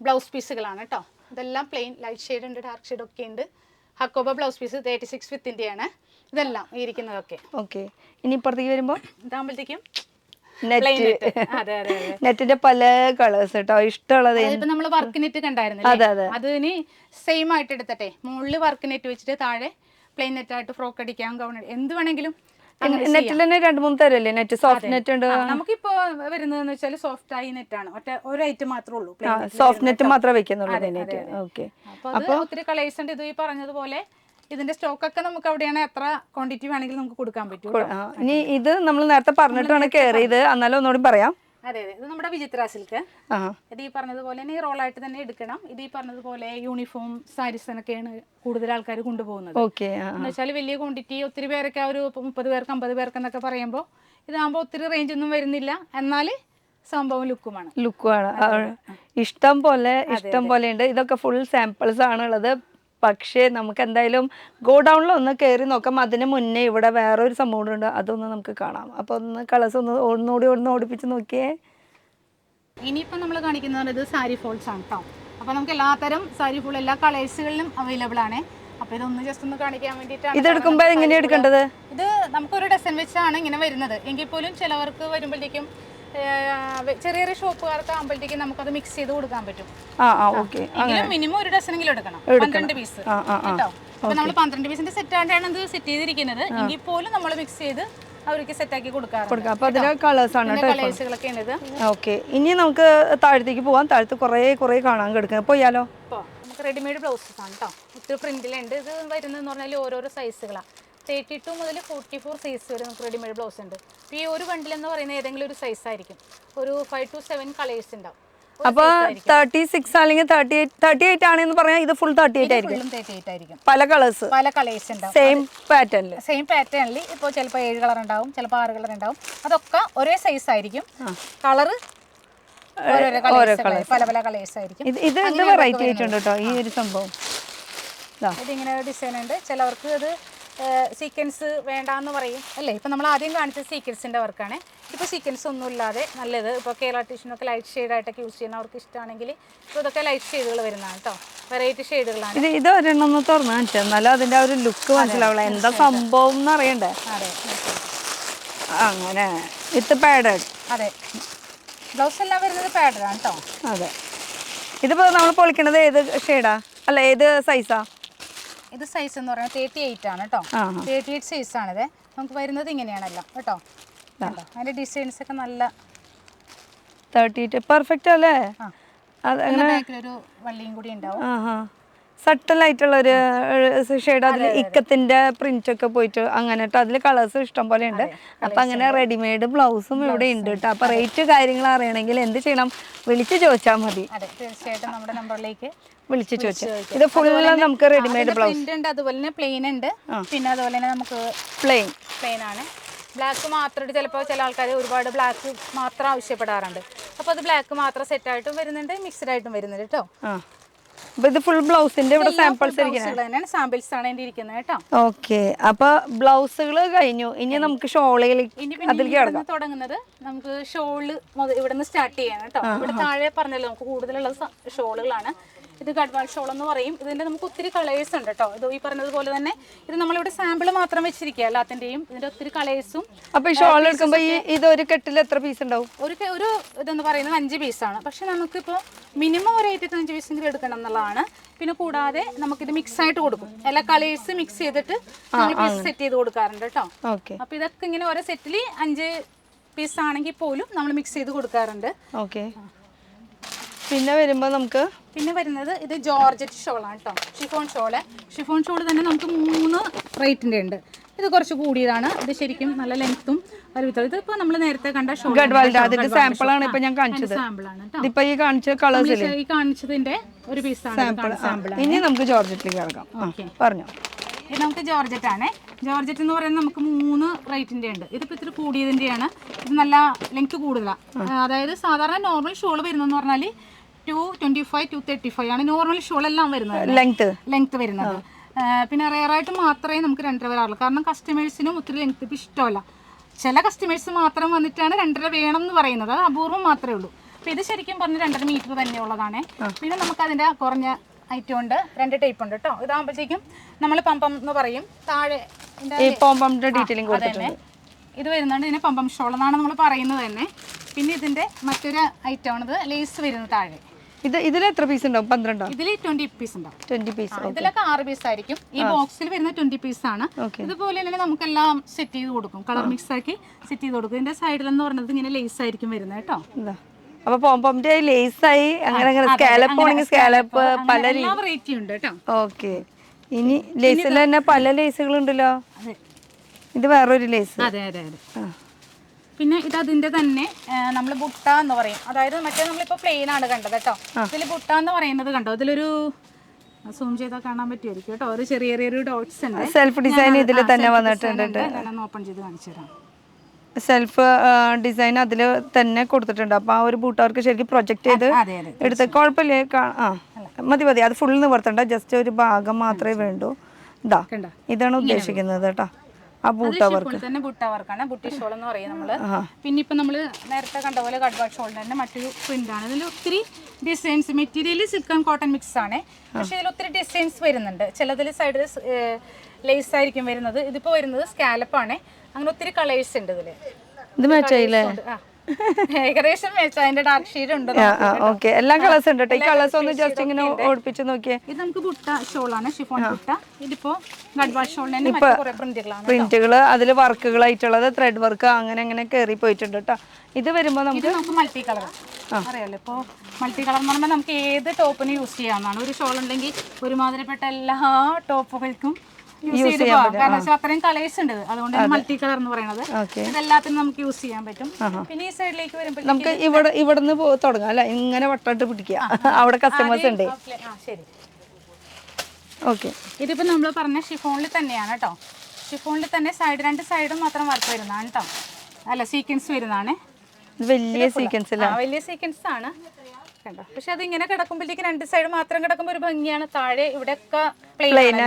ബ്ലൗസ് പീസുകളാണ് കേട്ടോ. ഇതെല്ലാം പ്ലെയിൻ, ലൈറ്റ് ഷെയ്ഡ് ഉണ്ട്, ഡാർക്ക് ഷെയ്ഡ് ഒക്കെ ഉണ്ട്. ഹക്കോബ ബ്ലൗസ് പീസ് 36 വിത്തിന്റെയാണ് ഇതെല്ലാം ഇരിക്കുന്നതൊക്കെ. ഓക്കെ, ഇനി ഇപ്പുറത്തേക്ക് വരുമ്പോൾ ഇതാകുമ്പോഴത്തേക്കും നെറ്റിന്റെ പല കളേഴ്സ് കേട്ടോ. ഇഷ്ടമുള്ളത് നമ്മൾ വർക്ക് നെറ്റ് കണ്ടായിരുന്നു, അതിന് സെയിം ആയിട്ട് എടുത്തട്ടെ. മുകളിൽ വർക്ക് നെറ്റ് വെച്ചിട്ട് താഴെ പ്ലെയിൻ നെറ്റ് ആയിട്ട് ഫ്രോക്ക് അടിക്കാം, ഗൗൺ, എന്ത് വേണമെങ്കിലും. നെറ്റിൽ തന്നെ 2-3 തരല്ലേ നെറ്റ്? സോഫ്റ്റ് നെറ്റ് ഉണ്ട്. നമുക്കിപ്പോ വരുന്നതെന്ന് വെച്ചാൽ സോഫ്റ്റ് ആയി നെറ്റ് ആണ്, ഒരു ഐറ്റം മാത്രമേ ഉള്ളൂ, സോഫ്റ്റ് നെറ്റ് മാത്രമേ വെക്കുന്നുള്ളൂ. അപ്പൊ ഒത്തിരി കളേഴ്സ് ഉണ്ട്. ഇത് ഈ പറഞ്ഞതുപോലെ ഇതിന്റെ സ്റ്റോക്ക് ഒക്കെ നമുക്ക് അവിടെയാണ്, എത്ര ക്വാണ്ടിറ്റി വേണമെങ്കിലും നമുക്ക് കൊടുക്കാൻ പറ്റും. ഇനി ഇത് നമ്മൾ നേരത്തെ പറഞ്ഞിട്ടാണ് കയറിയത്, എന്നാലും ഒന്നുകൂടി പറയാം. അതെ, ഇത് നമ്മുടെ വിചിത്ര സിൽക്ക്. ഇത് ഈ പറഞ്ഞതുപോലെ തന്നെ റോളായിട്ട് തന്നെ എടുക്കണം. ഇത് ഈ പറഞ്ഞതുപോലെ യൂണിഫോം സാരീസിനൊക്കെയാണ് കൂടുതൽ ആൾക്കാർ കൊണ്ടുപോകുന്നത്. എന്ന് വെച്ചാൽ വലിയ ക്വാണ്ടിറ്റി, ഒത്തിരി പേരൊക്കെ ഒരു 30 പേർക്ക് 50 പേർക്ക് എന്നൊക്കെ പറയുമ്പോൾ ഇതാകുമ്പോൾ ഒത്തിരി റേഞ്ച് ഒന്നും വരുന്നില്ല, എന്നാൽ സംഭവം ലുക്കുമാണ്. ഇഷ്ടം പോലെ ഉണ്ട്. ഇതൊക്കെ ഫുൾ സാമ്പിൾസ് ആണുള്ളത്. പക്ഷേ നമുക്ക് എന്തായാലും ഗോഡൗണിൽ ഒന്ന് കയറി നോക്കാം. അതിന് മുന്നേ ഇവിടെ വേറൊരു സംഭവം ഉണ്ട്, അതൊന്ന് നമുക്ക് കാണാം. അപ്പോൾ ഒന്ന് കളേഴ്സ് ഒന്നുകൂടി ഓടിപ്പിച്ച് നോക്കിയേ. ഇനിയിപ്പോൾ നമ്മൾ കാണിക്കുന്നത് ഇത് സാരി ഫോൾസ് ആണ് കേട്ടോ. അപ്പോൾ നമുക്ക് എല്ലാത്തരം സാരി ഫോൾ എല്ലാ കളേഴ്സുകളിലും അവൈലബിൾ ആണ്. അപ്പോൾ ഇതൊന്ന് ജസ്റ്റ് ഒന്ന് കാണിക്കാൻ വേണ്ടിയിട്ടാണ്. ഇത് എടുക്കുമ്പോൾ എങ്ങനെയാണ് എടുക്കേണ്ടത്? ഇത് നമുക്കൊരു ഡസൻ വെച്ചാണ് ഇങ്ങനെ വരുന്നത്. എങ്കിൽ പോലും ചിലവർക്ക് വരുമ്പോഴത്തേക്കും ചെറിയൊരു ഷോപ്പുകാർക്ക് ആകുമ്പോഴത്തേക്കും നമുക്കത് മിക്സ് ചെയ്ത് കൊടുക്കാൻ പറ്റും. മിനിമം ഒരു ഡസനെങ്കിലും എടുക്കണം, 12 പീസ് കേട്ടോ. അപ്പൊ നമ്മൾ 12 പീസിന്റെ സെറ്റ് ആയിട്ടാണ് ഇത് സെറ്റ് ചെയ്തിരിക്കുന്നത്. എങ്കിൽ പോലും നമ്മൾ മിക്സ് ചെയ്ത് അവർക്ക് സെറ്റ് ആക്കി കൊടുക്കാറുണ്ട്. കളേഴ്സുകളൊക്കെ ഉണ്ട്. ഓക്കെ, ഇനി നമുക്ക് താഴത്തേക്ക് പോവാം. താഴത്ത് കുറെ കാണാൻ കിടക്കുന്നത്. പോയാലോ? നമുക്ക് റെഡിമെയ്ഡ് ബ്ലൗസസ് ആണ് കേട്ടോ. ഒത്തിരി പ്രിന്റിലുണ്ട്. ഇത് വരുന്നതെന്ന് പറഞ്ഞാൽ ഓരോരോ സൈസുകളാണ്. 32 മുതൽ 44 സൈസ് വരെ നമുക്ക് റെഡിമെയ്ഡ് ബ്ലൗസ് ഉണ്ട്. അപ്പോൾ ഈ ഒരു ബണ്ടിൽ എന്ന് പറയുന്നത് ഏതെങ്കിലും ഒരു സൈസ് ആയിരിക്കും. ഒരു 5 to 7 കളേഴ്സ് ഉണ്ടാവും. അപ്പൊ 36 അല്ലെങ്കിൽ 38 ആണെന്ന് പറഞ്ഞാൽ ഇത് ഫുൾ 38 ആയിരിക്കും. 38 ആയിരിക്കും. പല കളേഴ്സ് ഉണ്ടാവും. സെയിം പാറ്റേണിൽ ഇപ്പോൾ ചിലപ്പോൾ 7 കളർ ഉണ്ടാവും, ചിലപ്പോൾ 6 കളർ ഉണ്ടാവും. അതൊക്കെ ഒരേ സൈസ് ആയിരിക്കും. കളറ് ഓരോ കളേഴ്സ്, പല പല കളേഴ്സ് ആയിരിക്കും. ഇത് വെറൈറ്റി ആയിട്ടുണ്ട് കേട്ടോ ഈ ഒരു സംഭവം. ഇതിങ്ങനെ ഡിസൈൻ ഉണ്ട്. ചിലവർക്ക് ഇത് സീക്വൻസ് വേണ്ടാന്ന് പറയും അല്ലേ. ഇപ്പം നമ്മൾ ആദ്യം കാണിച്ചത് സീക്വൻസിൻ്റെ വർക്കാണ്. ഇപ്പോൾ സീക്വൻസ് ഒന്നും ഇല്ലാതെ നല്ലത് ഇപ്പോൾ കേരള ടിഷ്യൂനൊക്കെ ലൈറ്റ് ഷെയ്ഡായിട്ടൊക്കെ യൂസ് ചെയ്യുന്നവർക്ക് ഇഷ്ടമാണെങ്കിൽ ഇപ്പോൾ ഇതൊക്കെ ലൈറ്റ് ഷെയ്ഡുകൾ വരുന്നതാണ് കേട്ടോ. വെറൈറ്റി ഷെയ്ഡുകളാണ്. ഇത് ഒരെണ്ണം തുറന്നു കാണിച്ചു എന്നാലും അതിൻ്റെ ആ ഒരു ലുക്ക് മനസ്സിലാവുള്ള എന്താ സംഭവം എന്ന് അറിയണ്ടേ. അതെ, അങ്ങനെ വിത്ത് പാഡഡ്. അതെ, ബ്ലൗസ് എല്ലാം വരുന്നത് പാഡഡാണ് കേട്ടോ. അതെ, ഇതിപ്പോൾ നമ്മൾ പൊളിക്കണത് ഏത് ഷെയ്ഡാ അല്ല ഏത് സൈസാ? ഇത് സൈസ് എന്ന് പറയുന്നത് 38 ആണ് കേട്ടോ. 38 സൈസാണിത്. നമുക്ക് വരുന്നത് ഇങ്ങനെയാണല്ലോ കേട്ടോ. അതിൻ്റെ ഡിസൈൻസ് ഒക്കെ നല്ല 38 പെർഫെക്റ്റ് അല്ലേ? ബാക്കിലൊരു വള്ളിയും കൂടി ഉണ്ടാവും. സട്ടലായിട്ടുള്ള ഒരു ഷെയ്ഡ്. അതിൽ ഇക്കത്തിന്റെ പ്രിന്റ് ഒക്കെ പോയിട്ട് അങ്ങനെ അതിൽ കളേഴ്സ് ഇഷ്ടം പോലെ ഉണ്ട്. അപ്പൊ അങ്ങനെ റെഡിമെയ്ഡ് ബ്ലൗസും ഇവിടെ ഉണ്ട് കേട്ടോ. അപ്പൊ റേറ്റ് കാര്യങ്ങൾ അറിയണമെങ്കിൽ എന്ത് ചെയ്യണം? വിളിച്ച് ചോദിച്ചാൽ മതി. തീർച്ചയായിട്ടും നമ്മുടെ നമ്പറിലേക്ക് വിളിച്ച് ചോദിച്ചാൽ. ഇത് ഫുള്ള് നമുക്ക് റെഡിമെയ്ഡ് ബ്ലൗസ് ഉണ്ട്, അതുപോലെ തന്നെ പ്ലെയിൻ ഉണ്ട്. പിന്നെ അതുപോലെ തന്നെ നമുക്ക് പ്ലെയിൻ ആണ്. ബ്ലാക്ക് മാത്രം ചിലപ്പോൾ ചില ആൾക്കാർ ഒരുപാട് ബ്ലാക്ക് മാത്രം ആവശ്യപ്പെടാറുണ്ട്. അപ്പോൾ അത് ബ്ലാക്ക് മാത്രം സെറ്റായിട്ടും വരുന്നുണ്ട്, മിക്സ്ഡ് ആയിട്ടും വരുന്നുണ്ട് കേട്ടോ. ഇത് ഫുൾ ബ്ലൗസിന്റെ ഇവിടെ സാമ്പിൾസ് സാമ്പിൾസ് ആണ് എന്റെ ഇരിക്കുന്നത് കേട്ടോ. ഓക്കെ, അപ്പൊ ബ്ലൗസുകൾ കഴിഞ്ഞു. ഇനി നമുക്ക് ഷോളിലേക്ക് തുടങ്ങുന്നത്. നമുക്ക് ഷോള് ഇവിടെ നിന്ന് സ്റ്റാർട്ട് ചെയ്യാം കേട്ടോ. ഇവിടെ താഴെ പറഞ്ഞല്ലോ നമുക്ക് കൂടുതലുള്ള ഷോളുകളാണ്. ഇത് ഗഡ്വാൾ ഷോൾ എന്ന് പറയും. ഇതിന്റെ നമുക്ക് ഒത്തിരി കളേഴ്സ് ഉണ്ട് കേട്ടോ. ഇത് ഈ പറഞ്ഞതുപോലെ തന്നെ ഇത് നമ്മളിവിടെ സാമ്പിൾ മാത്രം വെച്ചിരിക്കുക എല്ലാത്തിന്റെയും. ഇതിന്റെ ഒത്തിരി കളേഴ്സും. അപ്പൊ ഈ ഷോൾ എടുക്കുമ്പോ ഇത് ഒരു കെട്ടിൽ എത്ര പീസ് ഉണ്ടാവും? ഒരു ഇതെന്ന് പറയുന്നത് 5 പീസാണ്. പക്ഷെ നമുക്കിപ്പോൾ മിനിമം ഒരു 85 പീസെങ്കിലും എടുക്കണം എന്നുള്ളതാണ്. പിന്നെ കൂടാതെ നമുക്കിത് മിക്സ് ആയിട്ട് കൊടുക്കും. എല്ലാ കളേഴ്സ് മിക്സ് ചെയ്തിട്ട് സെറ്റ് ചെയ്ത് കൊടുക്കാറുണ്ട് കേട്ടോ. അപ്പൊ ഇതൊക്കെ ഇങ്ങനെ ഓരോ സെറ്റിൽ 5 പീസ് ആണെങ്കിൽ പോലും നമ്മൾ മിക്സ് ചെയ്ത് കൊടുക്കാറുണ്ട്. ഓക്കെ, പിന്നെ വരുന്നത് ഇത് ജോർജറ്റ് ഷോളാണ് കേട്ടോ. ഷിഫോൺ ഷോള് തന്നെ നമുക്ക് 3 റേറ്റിന്റെ ഉണ്ട്. ഇത് കുറച്ച് കൂടിയതാണ്. ഇത് ശരിക്കും നല്ല ലെങ്ത്തും ഇതിപ്പോ നമ്മൾ നേരത്തെ കണ്ട ഷോൾ സാമ്പിളാണ് ഇപ്പൊ ഞാൻ കാണിച്ചത്. ഇതിപ്പോ ഈ കാണിച്ചതിന്റെ ഒരു പീസാണ്. ഇനി നമുക്ക് ജോർജറ്റിലേക്ക് കിടക്കാം. പറഞ്ഞോ. ഇത് നമുക്ക് ജോർജറ്റ് ആണ്. ജോർജറ്റ് എന്ന് പറയുന്നത് നമുക്ക് 3 റേറ്റിന്റെ ഉണ്ട്. ഇതിപ്പോ ഇത്തിരി കൂടിയതിന്റെയാണ്. ഇത് നല്ല ലെങ്ത് കൂടുതലാണ്. അതായത് സാധാരണ നോർമൽ ഷോൾ വരുന്നതെന്ന് പറഞ്ഞാൽ 225 235 ആണ് നോർമൽ ഷോൾ എല്ലാം വരുന്നത്, ലെങ്ത് വരുന്നത്. പിന്നെ റെയറായിട്ട് മാത്രമേ നമുക്ക് 2.5 വരാറുള്ളൂ. കാരണം കസ്റ്റമേഴ്സിനും ഒത്തിരി ലെങ്ത് ഇപ്പം ഇഷ്ടമല്ല. ചില കസ്റ്റമേഴ്സ് മാത്രം വന്നിട്ടാണ് 2.5 വേണം എന്ന് പറയുന്നത്. അത് അപൂർവം മാത്രമേ ഉള്ളൂ. അപ്പം ഇത് ശരിക്കും പറഞ്ഞ് 2.5 മീറ്റർ തന്നെയുള്ളതാണ്. പിന്നെ നമുക്ക് അതിൻ്റെ കുറഞ്ഞ ഐറ്റം ഉണ്ട്. 2 ടൈപ്പ് ഉണ്ട് കേട്ടോ. ഇതാകുമ്പോഴത്തേക്കും നമ്മൾ പമ്പം എന്ന് പറയും. താഴെ ഇത് വരുന്നുണ്ട്. ഇതിനെ പമ്പം ഷോൾ എന്നാണ് നമ്മൾ പറയുന്നത് തന്നെ. പിന്നെ ഇതിൻ്റെ മറ്റൊരു ഐറ്റം ആണിത്, ലേസ് വരുന്നത് താഴെ. ഇതിൽ എത്ര പീസ് ഉണ്ടാവും? 12? ഇതിൽ 20 പീസ് ഉണ്ടാവും. 20 പീസ്. ഇതിലൊക്കെ 6 പീസ് ആയിരിക്കും. ഈ ബോക്സിൽ വരുന്ന 20 പീസ് ആണ്. ഇതുപോലെ തന്നെ നമുക്കെല്ലാം സെറ്റ് ചെയ്ത് കൊടുക്കും. കളർ മിക്സ് ആക്കി സെറ്റ് ചെയ്ത് കൊടുക്കും. ഇതിന്റെ സൈഡിൽ എന്ന് പറയുന്നത് ഇങ്ങനെ ലേസ് ആയിരിക്കും വരുന്നത് കേട്ടോ. അപ്പൊ പോംപോമിന്റെ ലേസ് ആയി അങ്ങനെ സ്കാലപ്പ് ആണെങ്കിൽ സ്കാലപ്പ് പല വെറൈറ്റി ഉണ്ട് കേട്ടോ. ഓക്കെ, ഇനി ലേസിൽ തന്നെ പല ലേസുകൾ ഉണ്ടല്ലോ. ഇത് വേറൊരു ലേസ്. അതെ. പിന്നെ ഇത് അതിന്റെ തന്നെ നമ്മൾ ബുട്ട എന്ന് പറയും. അതായത് മറ്റേ നമ്മളിപ്പോ പ്ലെയിൻ ആണ് കണ്ടത് കേട്ടോ. ഇതിൽ ബുട്ട എന്ന് പറയുന്നത് കണ്ടോ. ഇതിലൊരു സൂം ചെയ്താൽ കാണാൻ പറ്റുമായിരിക്കും കേട്ടോ. ഒരു ചെറിയൊരു ഡോട്ട്സ് ഉണ്ട്. സെൽഫ് ഡിസൈൻ ഇതിൽ തന്നെ വന്നിട്ടുണ്ട്. ഓപ്പൺ ചെയ്ത് കാണിച്ചു തരാം. സെൽഫ് ഡിസൈൻ അതിൽ തന്നെ കൊടുത്തിട്ടുണ്ട്. അപ്പൊ ആ ഒരു ബൂട്ട് അവർക്ക് ശരിക്കും പ്രൊജക്ട് ചെയ്ത് എടുത്ത് കുഴപ്പമില്ല. മതി. അത് ഫുൾ നിവർത്തണ്ട, ജസ്റ്റ് ഒരു ഭാഗം മാത്രമേ വേണ്ടൂ. ഇതാണ് ഉദ്ദേശിക്കുന്നത് കേട്ടോ. ആ ബൂട്ട വർക്ക് തന്നെ ബുട്ട വർക്കാണ്, ബുട്ടി ഷോൾ എന്ന് പറയും നമ്മള്. പിന്നെ ഇപ്പൊ നമ്മള് നേരത്തെ കണ്ട പോലെ ഗഡ്വാൾ ഷോളിന്റെ തന്നെ മറ്റൊരു പ്രിന്റ് ആണ്. ഇതിൽ ഒത്തിരി designs, material silk and cotton mix ആണ്. പക്ഷെ ഇതിൽ ഒത്തിരി ഡിസൈൻസ് വരുന്നുണ്ട്. ചിലതിൽ സൈഡിൽ ലേസ് ആയിരിക്കും വരുന്നത്. ഇതിപ്പോ വരുന്നത് സ്കാലപ്പ് ആണ്. അങ്ങനെ ഒത്തിരി കളേഴ്സ് ഉണ്ട് ഇതില്. ഇത് മാച്ചായില്ലേ? ഏകദേശം അതിന്റെ ഡാർക്ക് ഷെയ്ഡ് ഉണ്ട്. ഓക്കെ, എല്ലാ കളേഴ്സ് ഉണ്ട് കേട്ടോ. ഈ കളേഴ്സ് ഒന്ന് ജസ്റ്റ് ഇങ്ങനെ ഓടിപ്പിച്ച് നോക്കിയേ. ഇത് നമുക്ക് ബുട്ട ഷോളാണ്, ഷിഫോൺ ബുട്ട. ഇതിപ്പോ ഗഡ്വാൾ ഷോളിന് പ്രിന്റുകള് അതില് വർക്കുകളായിട്ടുള്ളത് ത്രെഡ് വർക്ക് അങ്ങനെ കയറി പോയിട്ടുണ്ട് കേട്ടോ. ഇത് വരുമ്പോ നമുക്ക് മൾട്ടി കളർ അറിയാലോ. ഇപ്പോൾ മൾട്ടി കളർ എന്ന് പറയുമ്പോൾ നമുക്ക് ഏത് ടോപ്പിന് യൂസ് ചെയ്യാവുന്നതാണ്. ഒരു ഷോൾ ഉണ്ടെങ്കിൽ ഒരുമാതിരിപ്പെട്ട എല്ലാ ടോപ്പുകൾക്കും യൂസ് ചെയ്ത് പോകാം. കാരണം വെച്ചാൽ അത്രയും കളേഴ്സ് ഉണ്ട്, അതുകൊണ്ട് മൾട്ടി കളർ എന്ന് പറയുന്നത്. ഇതെല്ലാത്തിനും നമുക്ക് യൂസ് ചെയ്യാൻ പറ്റും. പിന്നെ ഈ സൈഡിലേക്ക് വരുമ്പോൾ നമുക്ക് ഇവിടുന്ന് തുടങ്ങാം അല്ലെ, ഇങ്ങനെ വട്ടമിട്ട് പിടിക്കുക. അവിടെ കസ്റ്റമേഴ്സ് ഉണ്ട്. ശരി, ഓക്കെ. ഇതിപ്പോ നമ്മൾ പറഞ്ഞ ഷിഫോണിൽ തന്നെയാണ് കേട്ടോ. ഷിഫോണിൽ തന്നെ രണ്ട് സൈഡും മാത്രം വർക്ക് വരുന്നതാണ് കേട്ടോ. അല്ല, സീക്വൻസ് വരുന്നതാണ്. വലിയ സീക്വൻസ് അല്ല, വലിയ സീക്വൻസ് ആണ് കണ്ടോ. പക്ഷെ അത് ഇങ്ങനെ കിടക്കുമ്പോഴത്തേക്ക് രണ്ട് സൈഡ് മാത്രം കിടക്കുമ്പോൾ ഒരു ഭംഗിയാണ്. താഴെ ഇവിടെ ഒക്കെ പ്ലെയിൻ,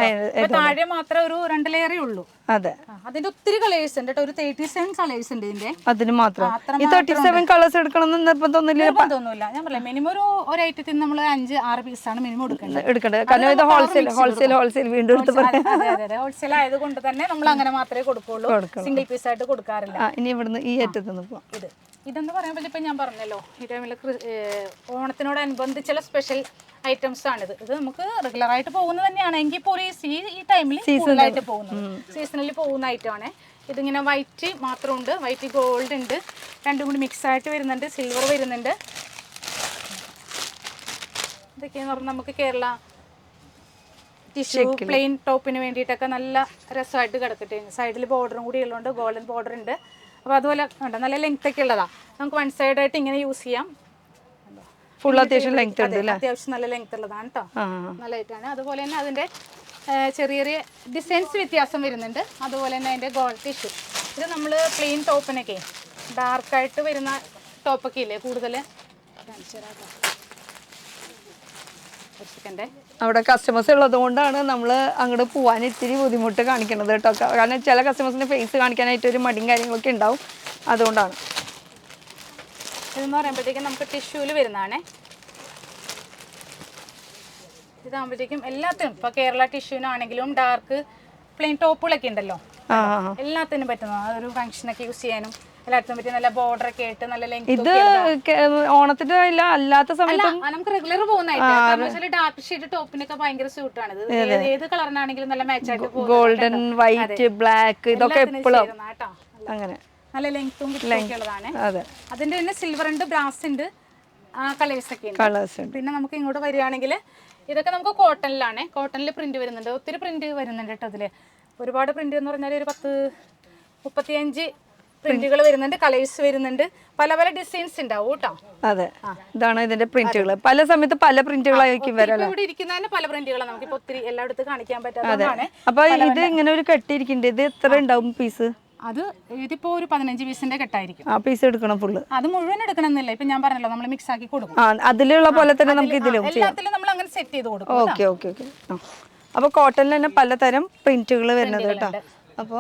താഴെ മാത്രം ഒരു 2 ലെയറേ ഉള്ളൂ. അതെ, അതിന്റെ ഒത്തിരി കളേഴ്സ് ഉണ്ട് കേട്ടോ. ഒരു 37 കളേഴ്സ് ഉണ്ട് ഇതിന്റെ. അതിന് മാത്രം ഈ 37 കളേഴ്സ് എടുക്കണം എന്ന് നിർബന്ധമൊന്നുമില്ല. ഞാൻ പറയാം, മിനിമം ഒരു ഐറ്റത്തിന് നമ്മൾ 5-6 പീസാണ് മിനിമം എടുക്കേണ്ടത്. കാരണം ഇത് ഹോൾസെയിൽ വീണ്ടും ഹോൾസെയിൽ ആയതുകൊണ്ട് തന്നെ നമ്മൾ അങ്ങനെ മാത്രമേ കൊടുക്കുള്ളൂ, സിംഗിൾ പീസ് ആയിട്ട് കൊടുക്കാറില്ല. ഇനി ഇവിടുന്ന് ഈ അറ്റത്തുനിന്ന് പോവാം. ഇതെന്ന് പറയുമ്പോൾ ഇപ്പം ഞാൻ പറഞ്ഞല്ലോ, ഓണത്തിനോടനുബന്ധിച്ചുള്ള സ്പെഷ്യൽ ഐറ്റംസ് ആണിത്. ഇത് നമുക്ക് റെഗുലർ ആയിട്ട് പോകുന്നത് തന്നെയാണ്, എങ്കിൽ പോലും ഈ ടൈമിൽ കൂടുതലായിട്ട് പോകുന്നത്, സീസണിൽ പോകുന്ന ഐറ്റമാണ്. ഇതിങ്ങനെ വൈറ്റ് മാത്രമുണ്ട്, വൈറ്റ് ഗോൾഡ് ഉണ്ട്, രണ്ടും കൂടി മിക്സ് ആയിട്ട് വരുന്നുണ്ട്, സിൽവർ വരുന്നുണ്ട്. ഇതൊക്കെയെന്ന് പറഞ്ഞാൽ നമുക്ക് കേരള ടിഷ്യൂ പ്ലെയിൻ ടോപ്പിന് വേണ്ടിയിട്ടൊക്കെ നല്ല രസമായിട്ട് കിടക്കട്ടെ. സൈഡിൽ ബോർഡറും കൂടി ഉള്ളതുകൊണ്ട് ഗോൾഡൻ ബോർഡർ ഉണ്ട്. അപ്പോൾ അതുപോലെ ഉണ്ട്, നല്ല ലെങ്ത് ഒക്കെ ഉള്ളതാണ്. നമുക്ക് 1 സൈഡായിട്ട് ഇങ്ങനെ യൂസ് ചെയ്യാം. ഫുൾ അത്യാവശ്യം ലെങ്ത് ഉണ്ട്, അത്യാവശ്യം നല്ല ലെങ്ത് ഉള്ളതാണ് കേട്ടോ, നല്ലതായിട്ടാണ്. അതുപോലെ തന്നെ അതിൻ്റെ ചെറിയ ചെറിയ ഡിസൈൻസ് വ്യത്യാസം വരുന്നുണ്ട്. അതുപോലെ തന്നെ അതിൻ്റെ ഗോൾഡ് ടിഷ്യൂ. ഇത് നമ്മൾ പ്ലെയിൻ ടോപ്പിനൊക്കെ ഡാർക്കായിട്ട് വരുന്ന ടോപ്പൊക്കെ ഇല്ലേ, കൂടുതൽ അവിടെ കസ്റ്റമേഴ്സ് ഉള്ളത് കൊണ്ടാണ് നമ്മൾ അങ്ങോട്ട് പോകാൻ ഇത്തിരി ബുദ്ധിമുട്ട് കാണിക്കുന്നത് കേട്ടോ. കാരണം ചില കസ്റ്റമേഴ്സിന് ഫേസ് കാണിക്കാനായിട്ട് ഒരു മടിയും കാര്യങ്ങളൊക്കെ ഉണ്ടാവും, അതുകൊണ്ടാണ്. ഇതെന്ന് പറയുമ്പോഴത്തേക്കും നമുക്ക് ടിഷ്യൂല് വരുന്നതാണേ. ഇതാകുമ്പോഴത്തേക്കും എല്ലാത്തിനും ഇപ്പോൾ കേരള ടിഷ്യൂനാണെങ്കിലും ഡാർക്ക് പ്ലെയിൻ ടോപ്പുകളൊക്കെ ഉണ്ടല്ലോ, എല്ലാത്തിനും പറ്റുന്ന ഒരു ഫംഗ്ഷനൊക്കെ യൂസ് ചെയ്യാനും എല്ലാത്തിനും പറ്റിയ നല്ല ബോർഡർ ഒക്കെ ആയിട്ട് നല്ല ലെങ്ത്. ഇത് ഓണത്തിന്റെ അല്ലാത്ത സമയത്ത് നമുക്ക് റെഗുലർ പോകുന്നതായിട്ട് ഡാർക്ക് ഷെയ്ഡ് ടോപ്പിനൊക്കെ ഭയങ്കര സ്യൂട്ടാണ്. ഇത് ഏത് കളറിനാണെങ്കിലും നല്ല മാച്ച് ആയിട്ട് പോകും. ഗോൾഡൻ, വൈറ്റ്, ബ്ലാക്ക് ഇതൊക്കെ എപ്പോഴും അങ്ങനെ നല്ല ലെങ്ത്തും ഉള്ളതാണ്. അതിന്റെ തന്നെ സിൽവർ ഉണ്ട്, ബ്രാസ് ഉണ്ട്, കളേഴ്സ് ഒക്കെ ഉണ്ട്. പിന്നെ നമുക്ക് ഇങ്ങോട്ട് വരികയാണെങ്കിൽ ഇതൊക്കെ നമുക്ക് കോട്ടണിലാണ്. കോട്ടണിൽ പ്രിന്റ് വരുന്നുണ്ട്, ഒത്തിരി പ്രിന്റ് വരുന്നുണ്ട് കേട്ടോ. അതില് ഒരുപാട് പ്രിന്റ് എന്ന് പറഞ്ഞാൽ ഒരു 10-35 പ്രിന്റുകൾ വരുന്നുണ്ട്, കളേഴ്സ് വരുന്നുണ്ട്, പല പല ഡിസൈൻസ് ഉണ്ടാവും കേട്ടോ. അതെ, ഇതാണ് ഇതിന്റെ പ്രിന്റുകൾ. പല സമയത്ത് പല പ്രിന്റുകളായിരിക്കും വരാം. ഇവിടെ ഇരിക്കുന്നതിന് പല പ്രിന്റുകളാണ്, നമുക്ക് ഇപ്പൊ ഒത്തിരി എല്ലായിടത്തും കാണിക്കാൻ പറ്റാത്തതാണ്. അപ്പൊ ഇത് ഇങ്ങനെ ഒരു കെട്ടിയിരിക്കുന്നുണ്ട്, ഇത് എത്ര ഉണ്ടാവും പീസ്? അത് ഇതിപ്പോ ഒരു 15 പീസിന്റെ കെട്ടായിരിക്കും. ആ പീസ് എടുക്കണം ഫുള്ള്? അത് മുഴുവൻ എടുക്കണമെന്നില്ല, ഇപ്പൊ ഞാൻ പറഞ്ഞല്ലോ നമ്മൾ മിക്സ് ആക്കി കൊടുക്കും. അതിലുള്ള പോലെ തന്നെ നമുക്ക് ഇതിലും എല്ലാത്തിലും നമ്മൾ അങ്ങനെ സെറ്റ് ചെയ്ത് കൊടുക്കും. Okay okay okay. അപ്പൊ കോട്ടണിൽ തന്നെ പലതരം പ്രിന്റുകൾ വരുന്നത് കേട്ടോ. അപ്പൊ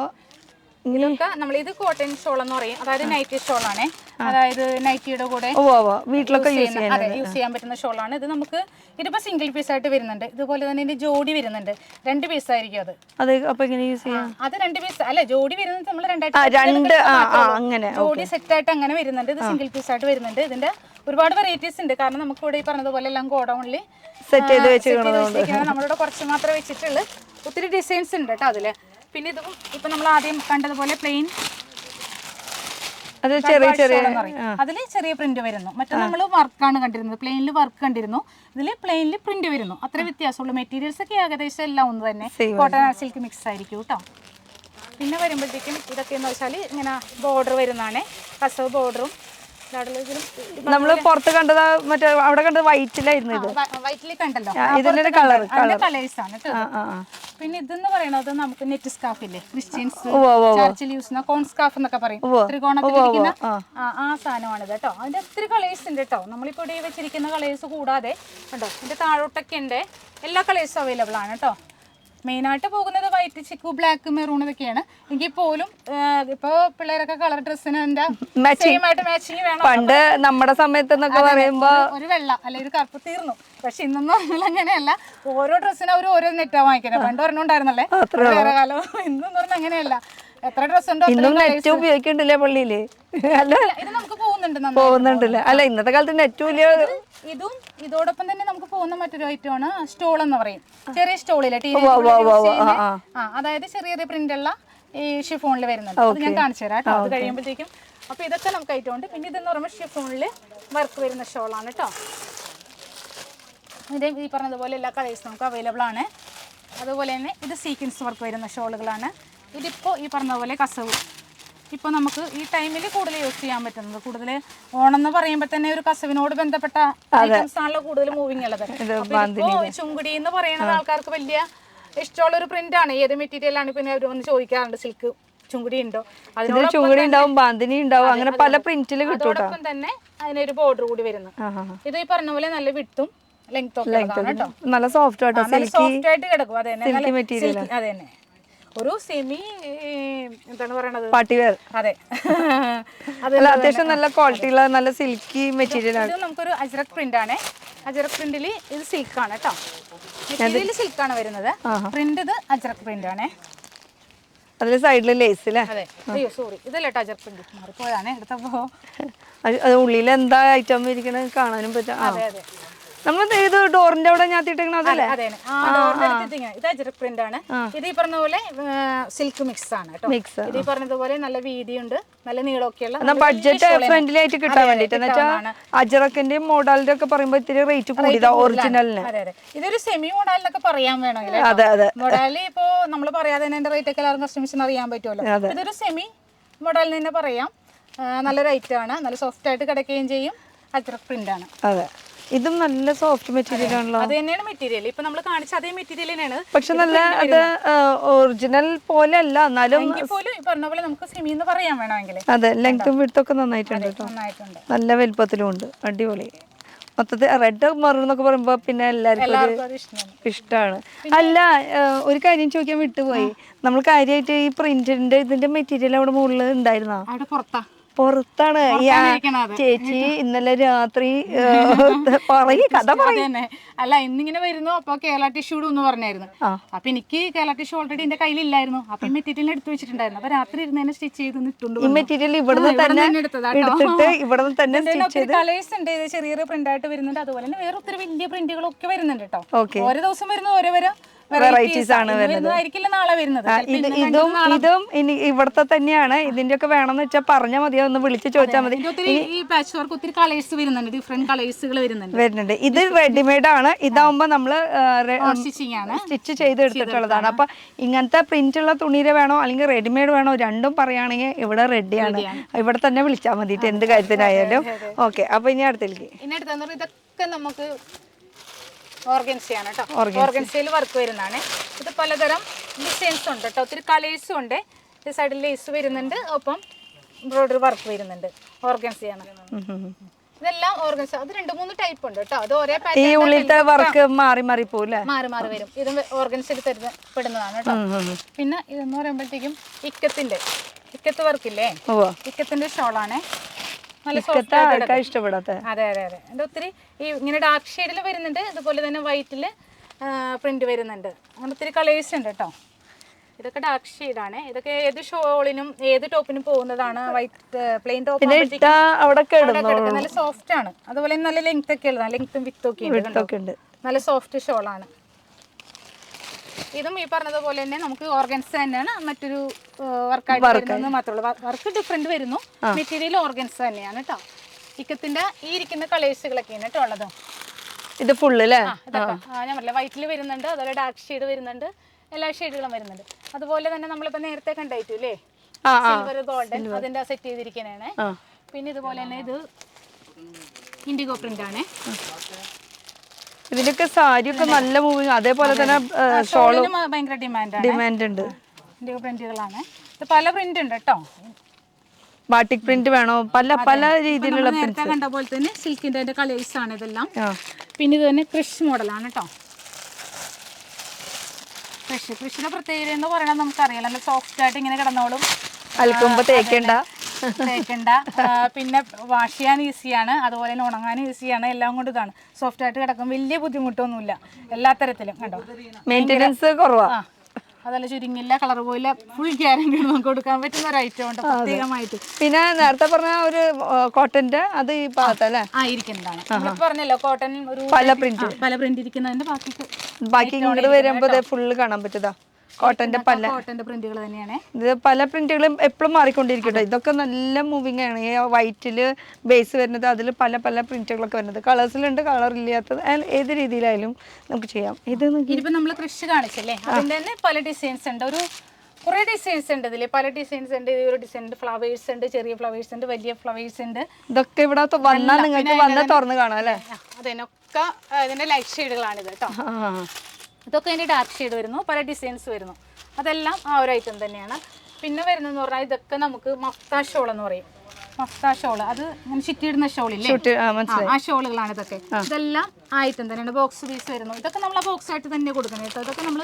നമ്മൾ ഇത് കോട്ടൺ ഷോൾ എന്ന് പറയും, അതായത് നൈറ്റി ഷോൾ ആണ്. അതായത് നൈറ്റിയുടെ കൂടെ വീട്ടിലൊക്കെ യൂസ് ചെയ്യാൻ പറ്റുന്ന ഷോളാണ് ഇത്. നമുക്ക് ഇതിപ്പോ സിംഗിൾ പീസ് ആയിട്ട് വരുന്നുണ്ട്, ഇതുപോലെ തന്നെ ഇതിന്റെ ജോഡി വരുന്നുണ്ട്, 2 പീസ് ആയിരിക്കും അത്. അപ്പൊ എങ്ങനെ യൂസ് ചെയ്യാം? അത് 2 പീസ് അല്ല, ജോഡി വരുന്നത് നമ്മൾ അങ്ങനെ ജോഡി സെറ്റ് ആയിട്ട് അങ്ങനെ വരുന്നുണ്ട്. ഇത് സിംഗിൾ പീസ് ആയിട്ട് വരുന്നുണ്ട്. ഇതിന്റെ ഒരുപാട് വെറൈറ്റീസ് ഉണ്ട്, കാരണം നമുക്ക് ഇവിടെ ഈ പറഞ്ഞതുപോലെ എല്ലാം ഗോഡൌണിൽ സെറ്റ് ചെയ്ത് വെച്ചിരിക്കുന്നത്. നമ്മളിവിടെ കുറച്ച് മാത്രമേ വെച്ചിട്ടുള്ളൂ, ഒത്തിരി ഡിസൈൻസ് ഉണ്ട് കേട്ടോ അതില്. പിന്നെ ഇതും ഇപ്പൊ നമ്മൾ ആദ്യം കണ്ടതുപോലെ പ്ലെയിൻ അതില് ചെറിയ പ്രിന്റ് വരുന്നു. മറ്റേ നമ്മൾ വർക്കാണ് കണ്ടിരുന്നത്, പ്ലെയിനിൽ വർക്ക് കണ്ടിരുന്നു, ഇതിൽ പ്ലെയിനിൽ പ്രിന്റ് വരുന്നു. അത്ര വ്യത്യാസമുള്ളൂ. മെറ്റീരിയൽസ് ഒക്കെ ഏകദേശം എല്ലാം ഒന്ന് തന്നെ, കോട്ടൺ സിൽക്ക് മിക്സ് ആയിരിക്കും കേട്ടോ. പിന്നെ വരുമ്പോഴത്തേക്കും ഇതൊക്കെ എന്ന് വെച്ചാൽ ഇങ്ങനെ ബോർഡർ വരുന്നതാണ്, കസവ് ബോർഡറും. നമ്മള് പുറത്ത് കണ്ടത് മറ്റേ അവിടെ കണ്ടത് വൈറ്റിലായിരുന്നു, ഇത് വൈറ്റിൽ കണ്ടല്ലോ, ഇതിന്റെ കളർ കളേഴ്സ് ആണ്. പിന്നെ ഇതെന്ന് പറയുന്നത് നമുക്ക് നെറ്റ് സ്കാർഫ് ഇല്ലേ, ക്രിസ്ത്യൻസ് ചർച്ചിൽ യൂസ് ചെയ്യുന്ന കോൺ സ്കാർഫ് എന്നൊക്കെ പറയും, ത്രികോണത്തിലിരിക്കുന്ന ആ സാധനമാണ് കേട്ടോ. അതിന്റെ ഒത്തിരി കളേഴ്സ് ഉണ്ട് കേട്ടോ. നമ്മളിപ്പോ ഇവിടെ വെച്ചിരിക്കുന്ന കളേഴ്സ് കൂടാതെ കണ്ടോ, ഇതിന്റെ താഴോട്ടൊക്കെ ഉണ്ട്, എല്ലാ കളേഴ്സും അവൈലബിൾ ആണ് കേട്ടോ. മെയിനായിട്ട് പോകുന്നത് വൈറ്റ്, ചിക്കു, ബ്ലാക്ക്, മെറൂൺ ഇതൊക്കെയാണ്. എങ്കിൽ പോലും ഇപ്പൊ പിള്ളേരൊക്കെ കളർ ഡ്രസ്സിന് മാച്ചിങ് വേണം. പണ്ട് നമ്മുടെ സമയത്ത് പറയുമ്പോ ഒരു വെള്ള അല്ലെ ഒരു കറുപ്പ് തീർന്നു. പക്ഷെ ഇന്നൊന്നും അങ്ങനെയല്ല, ഓരോ ഡ്രസ്സിനും അവർ ഓരോ നെറ്റാ വാങ്ങിക്കുന്നത്. പണ്ട് ഒരെണ്ണം ഉണ്ടായിരുന്നല്ലേ വേറെ കാലം, ഇന്നും പറഞ്ഞാൽ അങ്ങനെയല്ല. എത്ര ഡ്രസ് ഉണ്ടോ നെറ്റ് ഉപയോഗിക്കണ്ടില്ലേ പള്ളിയില്? അല്ല, ഇത് നമുക്ക് പോകുന്നുണ്ടല്ലേ? അല്ല, ഇന്നത്തെ കാലത്ത് നെറ്റും ഇല്ല. ഇതും ഇതോടൊപ്പം തന്നെ നമുക്ക് പോകുന്ന മറ്റൊരു ഐറ്റമാണ് സ്റ്റോൾ എന്ന് പറയും. ചെറിയ സ്റ്റോളിലെ അതായത് ചെറിയ പ്രിന്റ് ഉള്ള ഈ ഷിഫോണിൽ വരുന്നുണ്ട്. അത് ഞാൻ കാണിച്ചു തരാം കേട്ടോ, അത് കഴിയുമ്പോഴത്തേക്കും. അപ്പൊ ഇതൊക്കെ നമുക്ക് ഐറ്റം ഉണ്ട്. പിന്നെ ഇതെന്ന് പറയുമ്പോൾ ഷിഫോണിൽ വർക്ക് വരുന്ന ഷോളാണ് കേട്ടോ. ഇത് ഈ പറഞ്ഞതുപോലെ എല്ലാ കളേഴ്സും നമുക്ക് അവൈലബിൾ ആണ്. അതുപോലെ തന്നെ ഇത് സീക്വൻസ് വർക്ക് വരുന്ന ഷോളുകളാണ്. ഇതിപ്പോൾ ഈ പറഞ്ഞ പോലെ കസവ് ഇപ്പോൾ നമുക്ക് ഈ ടൈമിൽ കൂടുതൽ യൂസ് ചെയ്യാൻ പറ്റുന്നത്. കൂടുതൽ ഓണം എന്ന് പറയുമ്പോൾ തന്നെ ഒരു കസവിനോട് ബന്ധപ്പെട്ട ഐറ്റംസ് ആണല്ലോ കൂടുതൽ മൂവിങ് ഉള്ളത്. ഇപ്പോൾ ചുങ്കുടി എന്ന് പറയുന്നത് ആൾക്കാർക്ക് വലിയ ഇഷ്ടമുള്ള ഒരു പ്രിന്റ് ആണ്. ഏത് മെറ്റീരിയൽ ആണ് പിന്നെ അവർ വന്ന് ചോദിക്കാറുണ്ട്, സിൽക്ക് ചുങ്കുടി ഉണ്ടോ, ചുങ്കുടി ഉണ്ടാവും, ബാന്തിനി ഉണ്ടാവും, അങ്ങനെ പല പ്രിന്റിൽ കിട്ടും. അതോടൊപ്പം തന്നെ അതിനൊരു ബോർഡർ കൂടി വരുന്നു. ഇത് ഈ പറഞ്ഞ പോലെ നല്ല വിട്ടും ലെങ്ത് ഒക്കെ കേട്ടോ, നല്ല സോഫ്റ്റ് ആയിട്ട് സോഫ്റ്റ് ആയിട്ട് കിടക്കും. അതെ തന്നെ ഒരു സെമി എന്താണ് പറയണത്, പാർട്ടി വെയർ. അതെ അത്യാവശ്യം നല്ല ക്വാളിറ്റിയുള്ള നല്ല സിൽക്കി മെറ്റീരിയൽ ആണ്. ഇത് നമുക്കൊരു അജ്രക് പ്രിന്റ് ആണ്. അജ്രക് പ്രിന്റിൽ ഇത് സിൽക്കാണ് കേട്ടോ, മെറ്റീരിയൽ സിൽക്കാണ് വരുന്നത്. പ്രിന്റ് ഇത് അജ്രക് പ്രിന്റ് ആണ്. അതില് സൈഡില് ലേസ് അല്ലേ? അതെ. അയ്യോ സോറി, ഇതല്ല കേട്ടോ അജ്രക് പ്രിന്റ്, മാറിപ്പോയാണ് എടുത്തപ്പോ. ഉള്ളിൽ എന്താ ഐറ്റം ഇരിക്കണത് കാണാനും പറ്റും. അതെ അതെ, നമ്മൾ ഇത് ഡോറിന്റെ അവിടെ ഞാത്തിട്ടിങ്ങനെ അതല്ലേ? ഇത് അജ്രക് പ്രിന്റ് ആണ്. ഇത് ഈ പറഞ്ഞ പോലെ സിൽക്ക് മിക്സ് ആണ് കേട്ടോ. ഇത് ഈ പറഞ്ഞതുപോലെ നല്ല വീതിയുണ്ട്, നല്ല നീളമൊക്കെയുള്ള ബഡ്ജറ്റ് ഫ്രണ്ട്ലി ആയിട്ട് കിട്ടാൻ വേണ്ടിട്ട്. അജ്രക്കിന്റെയും മോഡലിന്റെ ഒക്കെ പറയുമ്പോ ഇത്തിരി റേറ്റ് കൂടിയതാ ഒറിജിനലിന്. അതെ അതെ, ഇതൊരു സെമി മോഡലിനൊക്കെ പറയാൻ വേണമെങ്കിൽ. അതെ അതെ, മോഡലിൽ ഇപ്പോ നമ്മൾ പറയാതെ തന്നെ അതിന്റെ റേറ്റ് ഒക്കെ എല്ലാവർക്കും കസ്റ്റമേഴ്സിന് അറിയാൻ പറ്റുമല്ലോ. ഇതൊരു സെമി മോഡലിന് തന്നെ പറയാം. നല്ല റേറ്റ് ആണ്, നല്ല സോഫ്റ്റ് ആയിട്ട് കിടക്കുകയും ചെയ്യും. അജ്രക് പ്രിന്റ് ആണ്. അതെ, ഇതും നല്ല സോഫ്റ്റ് മെറ്റീരിയൽ ആണല്ലോ. അത് തന്നെയാണ് മെറ്റീരിയൽ, ഇപ്പൊ നമ്മൾ കാണിച്ച അതേ മെറ്റീരിയൽ തന്നെയാണ്. പക്ഷെ നല്ല അത് ഒറിജിനൽ പോലെ അല്ല, എന്നാലും പോലും ഈ പറഞ്ഞ പോലെ നമുക്ക് സെമി എന്ന് പറയാൻ വേണമെങ്കിൽ. അതെ, ലെങ്തും വിഡ്ത്തും നന്നായിട്ടുണ്ട് കേട്ടോ, നന്നായിട്ടുണ്ട്, നല്ല വലുപ്പത്തിലും ഉണ്ട്. അടിപൊളി. മൊത്തത്തിൽ റെഡ് മറൂൺ എന്നൊക്കെ പറയുമ്പോ പിന്നെ എല്ലാവർക്കും ഇഷ്ടമാണ്. അല്ല, ഒരു കാര്യം ചോദിക്കാൻ വിട്ടുപോയി. നമ്മൾ കാര്യമായിട്ട് ഈ പ്രിന്റിന്റെ ഇതിന്റെ മെറ്റീരിയൽ അവിടെ മുകളിൽ ഉണ്ടായിരുന്നോ? അവിടെ പുറത്താണ്. ചേച്ചി ഇന്നലെ രാത്രി കഥ പറയുന്നേ. അല്ല, ഇന്നിങ്ങനെ വരുന്നു, അപ്പൊ കേരള ടിഷ്യൂ എന്ന് പറഞ്ഞായിരുന്നു. അപ്പൊ എനിക്ക് കേരള ടിഷ്യൂ ഓൾറെഡി എന്റെ കയ്യിലില്ലായിരുന്നു. അപ്പൊ ഈ മെറ്റീരിയൽ എടുത്തു വെച്ചിട്ടുണ്ടായിരുന്നു. അപ്പൊ രാത്രി ഇരുന്നതിനെ സ്റ്റിച്ച് ചെയ്ത് ഇട്ടുണ്ട്. ഈ മെറ്റീരിയൽ ഇവിടുന്ന് തന്നെ എടുത്തിട്ട് ഇവിടുന്ന് തന്നെ കളേഴ്സ് ഉണ്ട്. ഇത് ചെറിയൊരു പ്രിന്റ് ആയിട്ട് വരുന്നുണ്ട്. അതുപോലെ തന്നെ വേറെ ഒത്തിരി വലിയ പ്രിന്റുകളൊക്കെ വരുന്നുണ്ട് കേട്ടോ. ഓരോ ദിവസം വരുന്ന ഓരോ വെറൈറ്റീസ് ആണ് വരുന്നത്. ഇതും ഇനി ഇവിടത്തെ തന്നെയാണ്. ഇതിന്റെ ഒക്കെ വേണമെന്ന് വെച്ചാൽ പറഞ്ഞാൽ മതി, ഒന്ന് വിളിച്ച് ചോദിച്ചാൽ മതി. ഈ പാച്ച് വർക്ക് ഒത്തിരി കളേഴ്സ് വരുന്നുണ്ട്, ഡിഫറെന്റ് കളേഴ്സുകൾ വരുന്നുണ്ട്. ഇത് റെഡിമെയ്ഡ് ആണ്. ഇതാവുമ്പോ നമ്മള് സ്റ്റിച്ച് ചെയ്ത് എടുത്തിട്ടുള്ളതാണ്. അപ്പൊ ഇങ്ങനത്തെ പ്രിന്റ് ഉള്ള തുണിയിലെ വേണോ അല്ലെങ്കിൽ റെഡിമെയ്ഡ് വേണോ, രണ്ടും പറയുകയാണെങ്കിൽ ഇവിടെ റെഡിയാണ്. ഇവിടെ തന്നെ വിളിച്ചാൽ മതി എന്ത് കാര്യത്തിനായാലും. ഓക്കെ, അപ്പൊ ഇനി അടുത്തേക്ക് ഇതൊക്കെ നമുക്ക് ഓർഗൻസയാണ് കേട്ടോ. ഓർഗൻസയിൽ വർക്ക് വരുന്നതാണ്. ഇത് പലതരം ഡിസൈൻസ് ഉണ്ട് കേട്ടോ, ഒത്തിരി കളേഴ്സും ഉണ്ട്. ഈ സൈഡിൽ ലേസ് വരുന്നുണ്ട്, ഒപ്പം എംബ്രോയിഡറി വർക്ക് വരുന്നുണ്ട്. ഓർഗൻസയാണ് ഇതെല്ലാം. ഓർഗൻസ അത് 2-3 ടൈപ്പ് ഉണ്ട് കേട്ടോ. അത് ഒരേ വർക്ക് മാറി മാറി വരും. ഇത് ഓർഗൻസിൽ പെടുന്നതാണ് കേട്ടോ. പിന്നെ ഇതെന്ന് പറയുമ്പോഴത്തേക്കും ഇക്കത്ത് വർക്കില്ലേ, ഇക്കത്തിന്റെ ഷോളാണ്. ഇഷ്ടപ്പെടാത്ത. അതെ അതെ അതെ, അതിന്റെ ഒത്തിരി ഈ ഇങ്ങനെ ഡാർക്ക് ഷെയ്ഡിൽ വരുന്നുണ്ട്. അതുപോലെ തന്നെ വൈറ്റില് പ്രിന്റ് വരുന്നുണ്ട്. അങ്ങനെ ഒത്തിരി കളേഴ്സ് ഉണ്ട് കേട്ടോ. ഇതൊക്കെ ഡാർക്ക് ഷെയ്ഡാണ്. ഇതൊക്കെ ഏത് ഷോളിനും ഏത് ടോപ്പിനും പോകുന്നതാണ്. വൈറ്റ് പ്ലെയിൻ ടോപ്പ് നല്ല സോഫ്റ്റ് ആണ്. അതുപോലെ നല്ല ലെങ്ത് ഒക്കെ ഉള്ളതാണ്. ലെങ്ത്തും വിത്തും ഒക്കെ ഉണ്ട്. നല്ല സോഫ്റ്റ് ഷോളാണ്. ഇതും ഈ പറഞ്ഞതുപോലെ തന്നെ നമുക്ക് ഓർഗൻസ് തന്നെയാണ്. മറ്റൊരു വർക്കായിട്ട് വരുന്നത് മാത്രമേ ഉള്ളൂ. വർക്ക് ഡിഫറെന്റ് വരുന്നു. മെറ്റീരിയൽ ഓർഗൻസ് തന്നെയാണ് കേട്ടോ. ഇക്കത്തിന്റെ ഈ ഇരിക്കുന്ന കളേഴ്സുകളൊക്കെയാണ് കേട്ടോ ഉള്ളത്. ഇത് ഫുള്ള് ഞാൻ പറഞ്ഞില്ല, വൈറ്റിൽ വരുന്നുണ്ട്, അതുപോലെ ഡാർക്ക് ഷെയ്ഡ് വരുന്നുണ്ട്, എല്ലാ ഷെയ്ഡുകളും വരുന്നുണ്ട്. അതുപോലെ തന്നെ നമ്മളിപ്പോ നേരത്തെ കണ്ടായിട്ടില്ലേ സിൽവർ ഗോൾഡൻ, അതിന്റെ സെറ്റ് ചെയ്തിരിക്കുന്നതാണ്. പിന്നെ ഇതുപോലെ തന്നെ ഇത് ഇൻഡിഗോ പ്രിന്റ് ആണ്. ഇതിലൊക്കെ സാരിയൊക്കെ നല്ല മൂവിങ്. അതേപോലെ തന്നെ ഷോളും ഭയങ്കര ഡിമാൻഡ് ഉണ്ട്. ഇൻഡിഗോ പ്രിന്റുകളാണ്. ഇത് പല പ്രിന്റ് ഉണ്ട് കേട്ടോ. ബാട്ടിക് പ്രിന്റ് വേണോ, പല രീതിയിലുള്ള നേരത്തെ കണ്ട പോലെ തന്നെ സിൽക്കിന്റെ കളേഴ്സ് ആണ് ഇതെല്ലാം. പിന്നെ ഇത് തന്നെ ക്രിഷ് മോഡലാണ് കേട്ടോ. കൃഷിയുടെ പ്രത്യേകത എന്ന് പറയുന്നത് നമുക്കറിയാം, നല്ല സോഫ്റ്റ് ആയിട്ട് ഇങ്ങനെ കിടന്നോളും. അലക്കുമ്പോ തേക്കണ്ട. പിന്നെ വാഷ് ചെയ്യാൻ ഈസിയാണ്, അതുപോലെ തന്നെ ഉണങ്ങാൻ ഈസിയാണ്. എല്ലാം കൊണ്ട് ഇതാണ് സോഫ്റ്റ് ആയിട്ട് കിടക്കും. വലിയ ബുദ്ധിമുട്ടൊന്നുമില്ല എല്ലാ തരത്തിലും കേട്ടോ. മെയിൻ്റെനൻസ് കുറവാ. അതല്ല, ചുരുങ്ങില്ല, കളർ പോയില്ല, ഫുൾ ഗ്യാരണ്ടി നമുക്ക് കൊടുക്കാൻ പറ്റുന്ന ഒരു ഐറ്റം ഉണ്ട് പ്രത്യേകമായിട്ട്. പിന്നെ നേരത്തെ പറഞ്ഞ ഒരു കോട്ടന്റെ അത് ഈ ഭാഗത്തല്ലേ ഇരിക്കുന്നതാണ്. നമ്മൾ പറഞ്ഞല്ലോ കോട്ടൺ ഒരു പല പ്രിന്റ് ഇരിക്കുന്നതിന്റെ ബാക്കി ഇങ്ങോട്ട് വരുമ്പോ ഫുള്ള് കാണാൻ പറ്റുതാ. കോട്ടന്റെ പല കോട്ടന്റെ പ്രിന്റുകൾ തന്നെയാണ്. ഇത് പല പ്രിന്റുകളും എപ്പോഴും മാറിക്കൊണ്ടിരിക്കട്ടെ. ഇതൊക്കെ നല്ല മൂവിങ് ആണ്. ഈ വൈറ്റില് ബേസ് വരുന്നത്, അതിൽ പല പല പ്രിന്റുകളൊക്കെ വരുന്നത്. കളേഴ്സിലുണ്ട്, കളർ ഇല്ലാത്തത്, ഏത് രീതിയിലായാലും നമുക്ക് ചെയ്യാം. ഇത് ഇതിപ്പോ നമ്മൾ കൃഷി കാണിച്ചല്ലേ, അതിന്റെ തന്നെ പല ഡിസൈൻസ് ഉണ്ട്. ഒരു കുറെ ഡിസൈൻസ് ഉണ്ട് ഇതില്, പല ഡിസൈൻസ് ഉണ്ട്. ഈ ഒരു ഡിസൈൻ ഫ്ലവേഴ്സ് ഉണ്ട്, ചെറിയ ഫ്ലവേഴ്സ് ഉണ്ട്, വലിയ ഫ്ലവേഴ്സ് ഉണ്ട്. ഇതൊക്കെ ഇവിടെ വന്നാൽ നിങ്ങൾക്ക് വന്നാൽ തുറന്ന് കാണാം അല്ലേ? അതിനൊക്കെ ഇതിന്റെ ലൈറ്റ് ഷെയ്ഡുകളാണിത് കേട്ടോ. ഇതൊക്കെ അതിന്റെ ഡാർക്ക് ഷെയ്ഡ് വരുന്നു, പല ഡിസൈൻസ് വരുന്നു. അതെല്ലാം ആ ഒരു ഐറ്റം തന്നെയാണ്. പിന്നെ വരുന്നതെന്ന് പറഞ്ഞാൽ ഇതൊക്കെ നമുക്ക് മഫ്ത ഷോൾ എന്ന് പറയും. മഫ്ത ഷോള്, അത് ഇങ്ങനെ ചുറ്റിയിടുന്ന ഷോളില്ലേ, ആ ഷോളുകളാണ് ഇതൊക്കെ. ഇതെല്ലാം ഐറ്റം തന്നെയാണ്. ബോക്സ് പീസ് വരുന്നു. ഇതൊക്കെ നമ്മൾ ആ ബോക്സ് ആയിട്ട് തന്നെ കൊടുക്കണം കേട്ടോ. ഇതൊക്കെ നമ്മൾ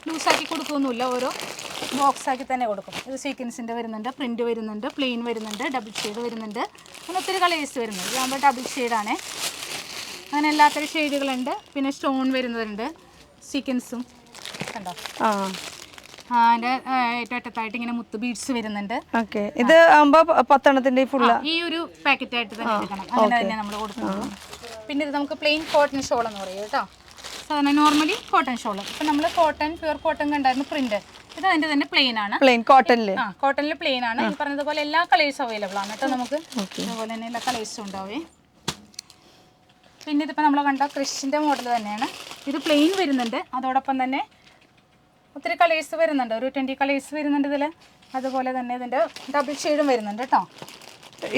ലൂസാക്കി കൊടുക്കുകയൊന്നുമില്ല, ഓരോ ബോക്സ് ആക്കി തന്നെ കൊടുക്കും. ഇത് സീക്വൻസിൻ്റെ വരുന്നുണ്ട്, പ്രിന്റ് വരുന്നുണ്ട്, പ്ലെയിൻ വരുന്നുണ്ട്, ഡബിൾ ഷെയ്ഡ് വരുന്നുണ്ട്, അങ്ങനെ ഒത്തിരി കളേഴ്സ് വരുന്നുണ്ട്. ഇതാകുമ്പോൾ ഡബിൾ ഷെയ്ഡാണ്. അങ്ങനെ എല്ലാത്തരം ഷെയ്ഡുകളുണ്ട്. പിന്നെ സ്റ്റോൺ വരുന്നുണ്ട്, സീക്വൻസും കണ്ടോ. അതിന്റെ ഏറ്റവും അറ്റത്തായിട്ട് ഇങ്ങനെ മുത്ത് ബീഡ്സ് വരുന്നുണ്ട്. ഇത് ആകുമ്പോ 10 എണ്ണത്തിന്റെ ഈ ഒരു പാക്കറ്റ് ആയിട്ട് തന്നെ എടുക്കണം, അങ്ങനെ തന്നെ നമ്മൾ കൊടുക്കുന്നത്. പിന്നെ ഇത് നമുക്ക് പ്ലെയിൻ കോട്ടൺ ഷോൾ എന്ന് പറയും കേട്ടോ. സാധാരണ നോർമലി കോട്ടൺ ഷോൾ. ഇപ്പൊ നമ്മൾ കോട്ടൺ, പ്യുവർ കോട്ടൺ കണ്ടായിരുന്നു പ്രിന്റ്. ഇത് അതിന്റെ തന്നെ പ്ലെയിൻ ആണ്, പ്ലെയിൻ കോട്ടണില്. കോട്ടണില് പ്ലെയിൻ ആണ്. ഈ പറഞ്ഞതുപോലെ എല്ലാ കളേഴ്സും അവൈലബിൾ ആണ് കേട്ടോ നമുക്ക്. അതുപോലെ തന്നെ എല്ലാ കളേഴ്സും ഉണ്ടാവേ. പിന്നെ ഇതിപ്പോൾ നമ്മൾ കണ്ട ക്രിഷിൻ്റെ മോഡൽ തന്നെയാണ്. ഇത് പ്ലെയിൻ വരുന്നുണ്ട്, അതോടൊപ്പം തന്നെ ഒത്തിരി കളേഴ്സ് വരുന്നുണ്ട്. ഒരു 20 കളേഴ്സ് വരുന്നുണ്ട് ഇതിൽ. അതുപോലെ തന്നെ ഇതിൻ്റെ ഡബിൾ ഷെയ്ഡും വരുന്നുണ്ട് കേട്ടോ.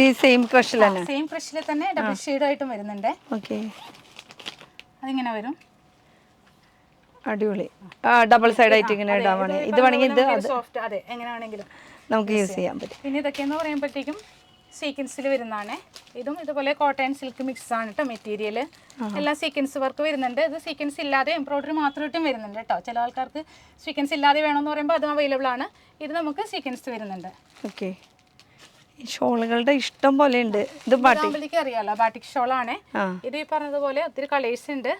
ഈ സെയിം ക്രഷിൽ തന്നെ, സെയിം ക്രഷിൽ തന്നെ ഡബിൾ ഷെയ്ഡായിട്ടും വരുന്നുണ്ട്. അതിങ്ങനെ വരും, അടിപൊളി. ഡബിൾ സൈഡ് ആയിട്ട് ഇങ്ങനെ ഇടാൻ വേണമെങ്കിൽ ഇത് വേണമെങ്കിൽ ഇത് സോഫ്റ്റ്, അതെ, എങ്ങനെ വേണമെങ്കിലും നമുക്ക് യൂസ് ചെയ്യാൻ പറ്റും. പിന്നെ ഇതൊക്കെയെന്ന് പറയുമ്പോഴത്തേക്കും സീക്വൻസിൽ വരുന്നതാണ്. ഇതും ഇതുപോലെ കോട്ടൺ സിൽക്ക് മിക്സ് ആണ് കേട്ടോ മെറ്റീരിയൽ. എല്ലാം സീക്വൻസ് വർക്ക് വരുന്നുണ്ട്. ഇത് സീക്വൻസ് ഇല്ലാതെ എംബ്രോയിഡറി മാത്രമായിട്ടും വരുന്നുണ്ട് കേട്ടോ. ചില ആൾക്കാർക്ക് സീക്വൻസ് ഇല്ലാതെ വേണമെന്ന് പറയുമ്പോൾ അതും അവൈലബിൾ ആണ്. ഇത് നമുക്ക് സീക്വൻസ് വരുന്നുണ്ട്. ഓക്കെ, ഈ ഷോളുകളുടെ ഇഷ്ടം പോലെ ഉണ്ട്. ഇത് ബാട്ടിക് അറിയാലോ, ബാട്ടിക് ഷോളാണ് ഇത്. ഈ പറഞ്ഞതുപോലെ ഒത്തിരി കളേഴ്സ് ഉണ്ട്.